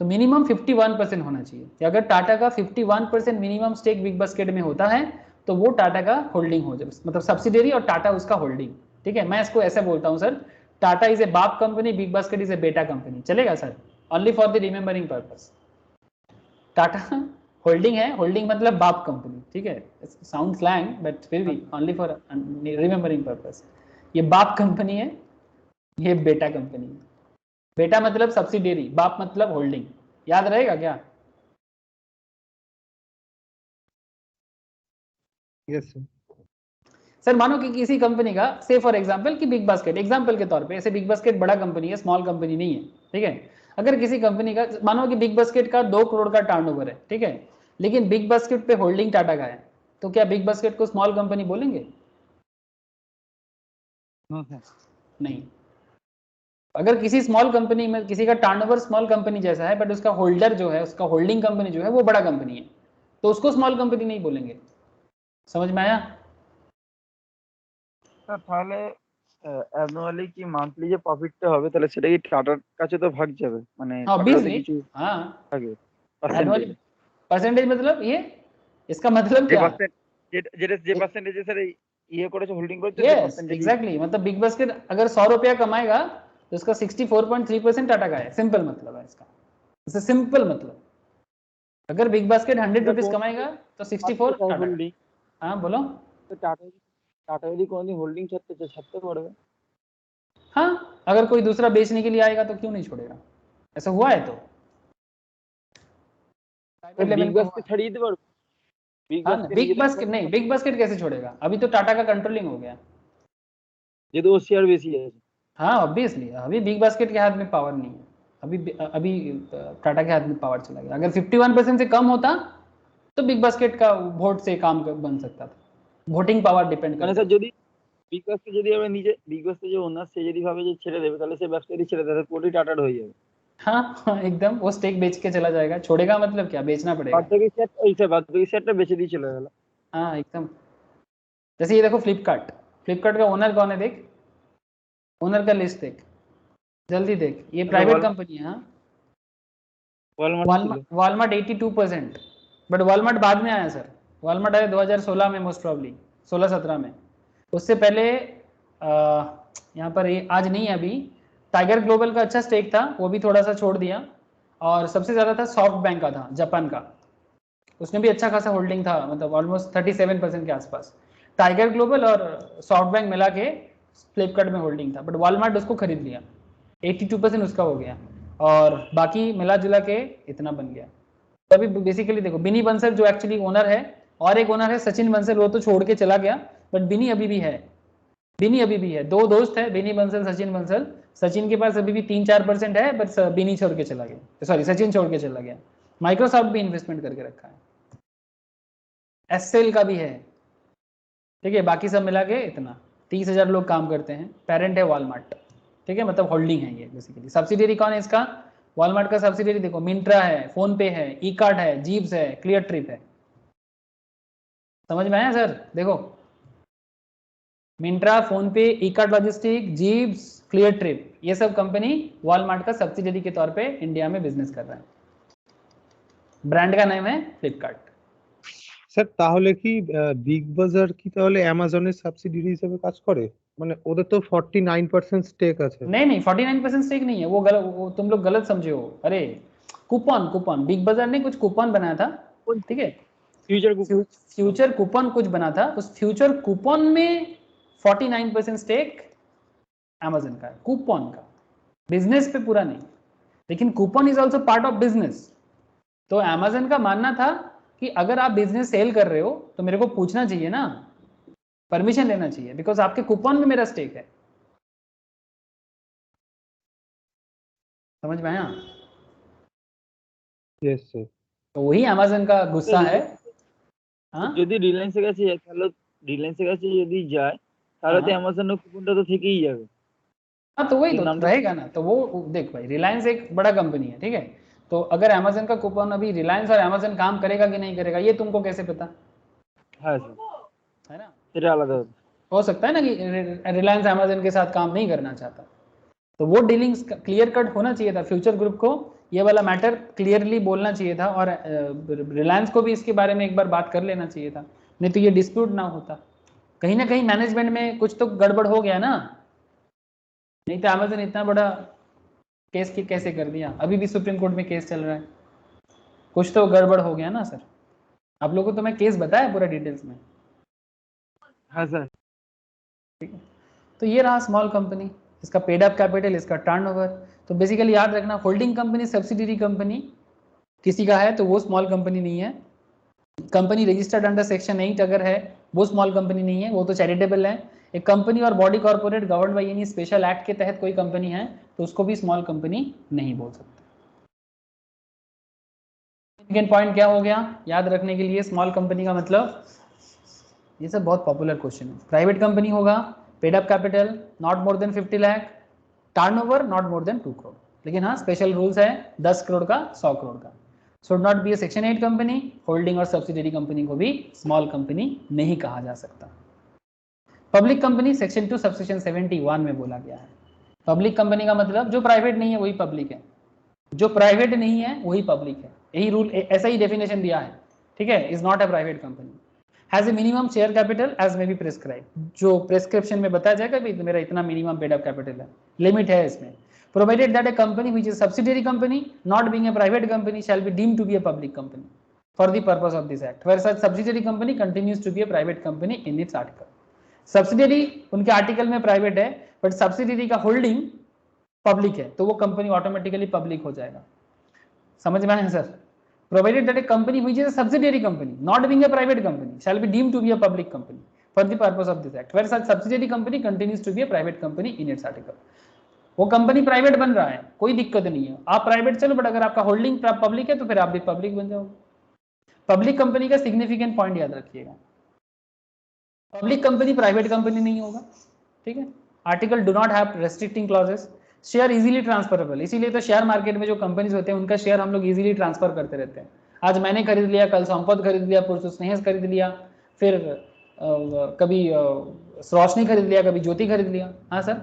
तो मिनिमम 51% होना चाहिए कि अगर टाटा का 51% मिनिमम स्टेक बिग बास्केट में होता है तो वो टाटा का होल्डिंग हो जाए, मतलब सब्सिडियरी और टाटा उसका होल्डिंग, ठीक है। मैं इसको ऐसे बोलता हूं सर, टाटा इज ए बाप company, big basket is a बेटा कंपनी। चलेगा sir? Only for the remembering purpose. Tata holding है, होल्डिंग मतलब बाप कंपनी, ठीक है। साउंड स्लैंग बट फिर भी ओनली फॉर रिमेंबरिंग पर्पस। ये बाप कंपनी है, ये बेटा कंपनी है। बेटा मतलब सब्सिडियरी, बाप मतलब होल्डिंग। याद रहेगा क्या? Yes sir. सर मानो कि किसी कंपनी का, से फॉर एग्जांपल कि बिग बास्केट, एग्जांपल के तौर पे, ऐसे बिग बास्केट बड़ा कंपनी है, स्मॉल कंपनी नहीं है, ठीक है। अगर किसी कंपनी का मानो कि बिग बास्केट का 2 करोड़ का टर्नओवर है, ठीक है, लेकिन बिग बास्केट पे होल्डिंग टाटा का है, तो क्या बिग बास्केट को स्मॉल कंपनी बोलेंगे? नहीं। अगर किसी स्मॉल कंपनी में किसी का टर्नओवर स्मॉल कंपनी जैसा है बट उसका होल्डर जो है, उसका होल्डिंग कंपनी जो है वो बड़ा कंपनी है, तो उसको स्मॉल कंपनी नहीं बोलेंगे। समझ में आया? স্যার তাহলে অ্যানুয়ালি কি মান্থলি যে প্রফিটটা হবে তাহলে সেটা কি টাটার কাছে তো ভাগ যাবে, মানে টাটারও তো ऑब्वियसली কিছু हाँ। থাকে एनुअली পার্সেন্টেজ, परसेंटेज मतलब ये, इसका मतलब যে क्या? পার্সেন্ট যে পার্সেন্টেজে স্যার ইয়ে করেছে হোল্ডিং করেছে যে यस পার্সেন্টেজ। एग्जैक्टली, मतलब बिग बास्केट अगर 100 रुपया कमाएगा तो उसका 64.3% टाटा का है। सिंपल मतलब है इसका, इससे सिंपल मतलब। अगर बिग बास्केट 100 रुपीज कमाएगा तो 64 टाटा का। হোল্ডিং हाँ बोलो। তো টাটা যদি কোনোদিন হোল্ডিং ছাড়তে পারবে। हाँ, अगर कोई दूसरा बेचने के लिए आएगा तो क्यों नहीं छोड़ेगा? ऐसा हुआ है तो प्राइवेट लेवल বিগ में हुआ বাস্কেট है। ছাড়িয়ে দিতে পারবে। বিগ हाँ, বাস্কেট बिग बास्केट नहीं, बिग बास्केट कैसे छोड़ेगा? अभी तो टाटा का कंट्रोलिंग हो गया। যেহেতু ওর শেয়ার বেশি আছে। हाँ ऑब्वियसली, अभी बिग बास्केट के हाथ में पावर नहीं है। अभी टाटा के हाथ में पावर चला गया। अगर 51% से कम होता तो बिग बास्केट का वोट से बन सकता था। वोटिंग पावर डिपेंड মানে करता স্যার है। যদি বিগ বাস্কেট যদি আমরা নিজে বিগ বাস্কেট যে ওনার সে যদি ভাবে যে ছেড়ে দেবে তাহলে সে ব্যবসায়ী ছেড়ে দেবে, পুরোটাই টাটার হয়ে যাবে। हाँ हाँ, एकदम वो स्टेक बेच के चला जाएगा। छोड़ेगा मतलब क्या? बेचना पड़ेगा। বাদ বাকি শেয়ারটা বেচে দিয়ে চলে গেল। हाँ एकदम। जैसे ये देखो फ्लिपकार्ट, फ्लिपकार्ट का ओनर कौन है देख, ओनर का लिस्ट देख, जल्दी देख। ये प्राइवेट कंपनी है। हाँ, वॉलमार्ट 82%, बट वॉलमार्ट बाद में आया सर। वॉलमार्ट आया 2016 में, मोस्ट प्रॉब्ली 16-17 में। उससे पहले यहाँ पर ये आज नहीं है अभी, टाइगर ग्लोबल का अच्छा स्टेक था, वो भी थोड़ा सा छोड़ दिया। और सबसे ज़्यादा था सॉफ्ट बैंक का, था जापान का, उसमें भी अच्छा खासा होल्डिंग था, मतलब ऑलमोस्ट 37% के आसपास। टाइगर ग्लोबल और सॉफ्ट बैंक मिला के फ्लिपकार्ट में होल्डिंग था, बट वॉलमार्ट उसको खरीद लिया, 82% उसका हो गया, और बाकी मिला जुला के इतना बन गया। तो अभी बेसिकली देखो, बिनी बंसल जो एक्चुअली ओनर है, और एक ओनर है सचिन बंसल, वो तो छोड़ के चला गया, बट बिनी अभी भी है। बिनी अभी भी है, दो दोस्त है, बिनी बंसल सचिन बंसल। सचिन के पास अभी भी 3-4% है, बट बिनी छोड़ के चला गया, सॉरी सचिन छोड़ के चला गया। माइक्रोसॉफ्ट भी इन्वेस्टमेंट करके रखा है, एससेल का भी है, ठीक है। बाकी सब मिला के इतना 30,000 लोग काम करते हैं। पेरेंट है वॉलमार्ट, ठीक है, मतलब होल्डिंग है ये बेसिकली। सब्सिडियरी कौन है इसका? वॉलमार्ट का सब्सिडियरी देखो, मिंट्रा है, फोन पे है, ई कार्ड है, जीप्स है, क्लियर ट्रिप है। समझ में आया सर? देखो, Myntra, PhonePe, Ekart logistic, जीप्स, क्लियर ट्रिप, ये सब कंपनी वॉलमार्ट का सब्सिडियरी के तौर पे इंडिया में बिजनेस कर रहा है। ब्रांड का नाम है फ्लिपकार्ट। স্যার তাহলে কি বিগ বাজার কি তাহলে অ্যামাজনের সাবসিডিয়ারি হিসেবে কাজ করে? মানে ওদের তো 49% স্টেক আছে। नहीं नहीं 49% स्टेक नहीं है, वो तुम लोग गलत समझे हो। अरे कूपन कूपन बिग बाजार ने कुछ कूपन बनाया था, ठीक है, फ्यूचर को फ्यूचर कूपन कुछ बना था, उस फ्यूचर कूपन में 49% स्टेक अमेजन का है, कूपन का, बिजनेस पे पूरा नहीं, लेकिन coupon is also part of business. तो अमेजन का मानना था कि अगर आप बिजनेस सेल कर रहे हो तो मेरे को पूछना चाहिए ना, परमिशन लेना चाहिए, बिकॉज आपके कूपन में मेरा स्टेक है। समझ में आया? Yes sir. तो वही अमेजन का गुस्सा है। हाँ যদি রিলায়েন্সের কাছে যায় তাহলে রিলায়েন্সের কাছে যদি যায় তাহলে তো हाँ। অ্যামাজনের কুপনটা তো থেকেই যাবে। हाँ तो वही ये तो नाम तो- रहेगा ना। तो वो देख भाई, रिलायंस एक बड़ा कंपनी है, ठीक है, तो अगर अमेजन का कूपन, अभी रिलायंस और अमेजन काम करेगा कि नहीं करेगा ये तुमको कैसे पता হ্যাঁ স্যার, है ना? এটা আলাদা ব্যাপার। हो सकता है ना कि रिलायंस अमेजन के साथ काम नहीं करना चाहता, तो वो डीलिंग्स क्लियर कट होना चाहिए था। फ्यूचर ग्रुप को ये वाला मैटर क्लियरली बोलना चाहिए था, और रिलायंस को भी इसके बारे में एक बार बात कर लेना चाहिए था, नहीं तो ये डिस्प्यूट ना होता। कहीं ना कहीं मैनेजमेंट में कुछ तो गड़बड़ हो गया ना, नहीं तो अमेजन इतना बड़ा केस की कैसे कर दिया? अभी भी सुप्रीम कोर्ट में केस चल रहा है, कुछ तो गड़बड़ हो गया ना सर। आप लोगों को तो मैं केस बताया पूरा डिटेल्स में, হ্যাঁ স্যার। ठीक है। तो ये रहा स्मॉल कंपनी, इसका पेड अप कैपिटल, इसका टर्नओवर। तो बेसिकली याद रखना, होल्डिंग कंपनी सब्सिडरी कंपनी किसी का है तो वो स्मॉल कंपनी नहीं है। कंपनी रजिस्टर्ड अंडर सेक्शन 8 अगर है वो स्मॉल कंपनी नहीं है, वो तो चैरिटेबल है। एक कंपनी और body corporate govern by any special act के तहत कोई कंपनी है तो उसको भी स्मॉल कंपनी नहीं बोल सकते। सिग्निफिकेंट पॉइंट क्या हो गया याद रखने के लिए? स्मॉल कंपनी का मतलब, ये सब बहुत पॉपुलर क्वेश्चन है। प्राइवेट कंपनी होगा, paid up capital not more than 50 lakh, turnover not more than 2 crore. लेकिन हाँ स्पेशल रूल्स है 10 करोड़ का, 100 करोड़ का। Should not be A section 8 company. Holding और सब्सिडरी कंपनी को भी स्मॉल कंपनी नहीं कहा जा सकता। पब्लिक कंपनी सेक्शन 2 सबसेक्शन 71 में बोला गया है। पब्लिक कंपनी का मतलब जो प्राइवेट नहीं है वही पब्लिक है, जो प्राइवेट नहीं है वही पब्लिक है। यही रूल, ऐसा ही डेफिनेशन दिया है, ठीक है। Is not a private company, has a minimum share capital as may be prescribe, जो प्रिस्क्रिप्शन में बताया जाएगा कि मेरा इतना मिनिमम पेड अप कैपिटल है, लिमिट है इसमें। Provided that a company which is subsidiary company not being a private company shall be deemed to be a public company for the purpose of this act, where such subsidiary company continues to be a private company in its article. Subsidiary उनके आर्टिकल में प्राइवेट है, बट सब्सिडियरी का होल्डिंग पब्लिक है, तो वो कंपनी ऑटोमेटिकली पब्लिक हो जाएगा। समझ में आया sir? Provided that a company which is a subsidiary company, not being a private company, shall be deemed to be a public company for the purpose of this act, where such subsidiary company continues to be a private company in its article. वो कंपनी प्राइवेट बन रहा है, कोई दिक्कत नहीं है, आप प्राइवेट चलो, बट अगर आपका होल्डिंग पब्लिक है तो फिर आप भी पब्लिक बन जाओगे। पब्लिक कंपनी का सिग्निफिकेंट पॉइंट याद रखिएगा, पब्लिक कंपनी प्राइवेट कंपनी नहीं होगा, ठीक है। Article do not have restricting clauses, share easily transferable, इसीलिए तो शेयर मार्केट में जो कंपनीज होते हैं उनका शेयर हम लोग इजीली ट्रांसफर करते रहते हैं। आज मैंने खरीद लिया, कल संपत खरीद लिया, परसों स्नेहस खरीद लिया, फिर कभी रोशनी खरीद लिया, कभी ज्योति खरीद लिया। हाँ सर,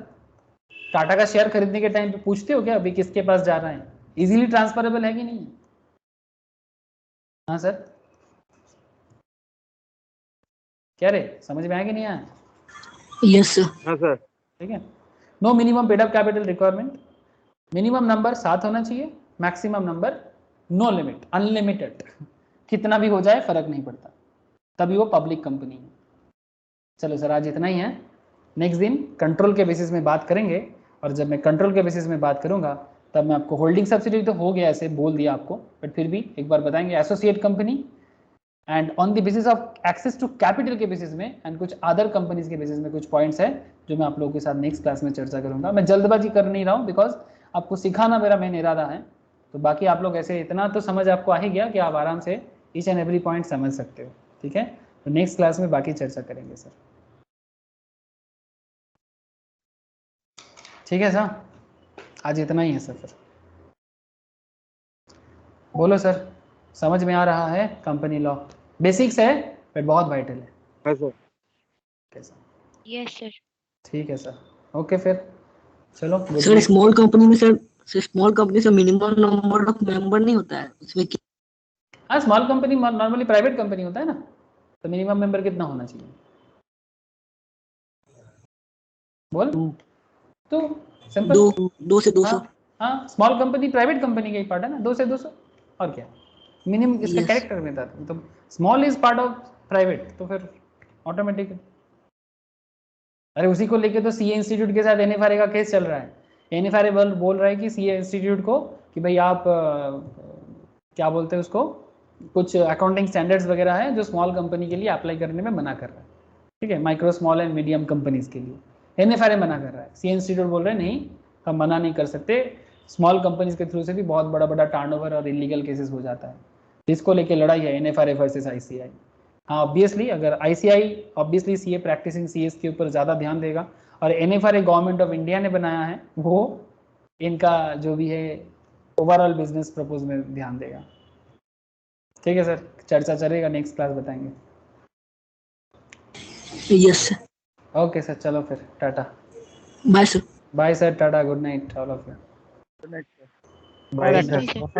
टाटा का शेयर खरीदने के टाइम पे पूछते हो क्या अभी किसके पास जा रहा है? इजीली ट्रांसफरेबल है कि नहीं? हाँ सर, क्या रे, समझ में आया कि नहीं आया? Yes sir. हाँ सर। ठीक है। No minimum paid up capital requirement, minimum number 7 होना चाहिए, maximum number no limit, unlimited, कितना भी हो जाए फर्क नहीं पड़ता, तभी वो पब्लिक कंपनी है। चलो सर आज इतना ही है, नेक्स्ट दिन कंट्रोल के बेसिस में बात करेंगे, और जब मैं कंट्रोल के बेसिस में बात करूंगा तब मैं आपको होल्डिंग सब्सिडी तो हो गया ऐसे बोल दिया आपको, बट फिर भी एक बार बताएंगे associate company, and on the basis of access to capital के बेसिस में, एंड कुछ अदर कंपनीज के बेसिस में कुछ पॉइंट्स है जो मैं आप लोगों के साथ नेक्स्ट क्लास में चर्चा करूंगा। मैं जल्दबाजी कर नहीं रहा हूँ, बिकॉज आपको सिखाना मेरा मेन इरादा है। तो बाकी आप लोग ऐसे इतना तो समझ आपको आ ही गया कि आप आराम से ईच एंड एवरी पॉइंट समझ सकते हो, ठीक है। तो नेक्स्ट क्लास में बाकी चर्चा करेंगे सर, ठीक है सर। आज इतना ही है सर, फिर बोलो सर, समझ में आ रहा है? कंपनी लॉ बेसिक्स है बट बहुत वाइटल है। हाँ सर। कैसा? Yes sir. ठीक है सर, ओके फिर चलो। सर स्मॉल कंपनी में सर स्मॉल कंपनी से मिनिमम नंबर ऑफ मेंबर नहीं होता है उसमें? हाँ, small company normally private company होता है ना, तो मिनिमम मेंबर कितना होना चाहिए? बोल टू तो सिंपल। 2 से 200 हाँ हाँ, स्मॉल कंपनी प्राइवेट कंपनी का ही पार्ट है ना, 2 से 200 और क्या, मिनिमम इसका Yes. कैरेक्टर में था, तो small is part of private, तो फिर ऑटोमेटिक। अरे उसी को लेके तो सीए इंस्टीट्यूट के साथ एनएफआरए का केस चल रहा है। एनएफआरए बोल रहा है कि सीए इंस्टीट्यूट को कि भाई आप क्या बोलते हैं उसको, कुछ अकाउंटिंग स्टैंडर्ड्स वगैरह है जो स्मॉल कंपनी के लिए अप्लाई करने में मना कर रहा है, ठीक है, micro small and medium companies के लिए एनएफआरए मना कर रहा है। सीए इंस्टीट्यूट बोल रहे हैं नहीं, हम मना नहीं कर सकते, स्मॉल कंपनीज के थ्रू से भी बहुत बड़ा बड़ा टर्नओवर और इलीगल केसेस हो जाता है, जिसको लेके लड़ाई है एनएफआरए वर्सेस आईसीआई। हाँ ऑब्वियसली अगर ICI obviously CA practicing CS के ऊपर ज़्यादा ध्यान देगा, और एनएफआरए गवर्नमेंट ऑफ इंडिया ने बनाया है, वो इनका जो भी है ओवरऑल बिजनेस प्रपोज में ध्यान देगा। ठीक है सर, चर्चा चलेगा, नेक्स्ट क्लास बताएंगे। Yes sir. ओके सर, चलो फिर tata. Bye sir. Bye sir, tata, good night all of you. Good night, sir. Bye ठीक है। सर।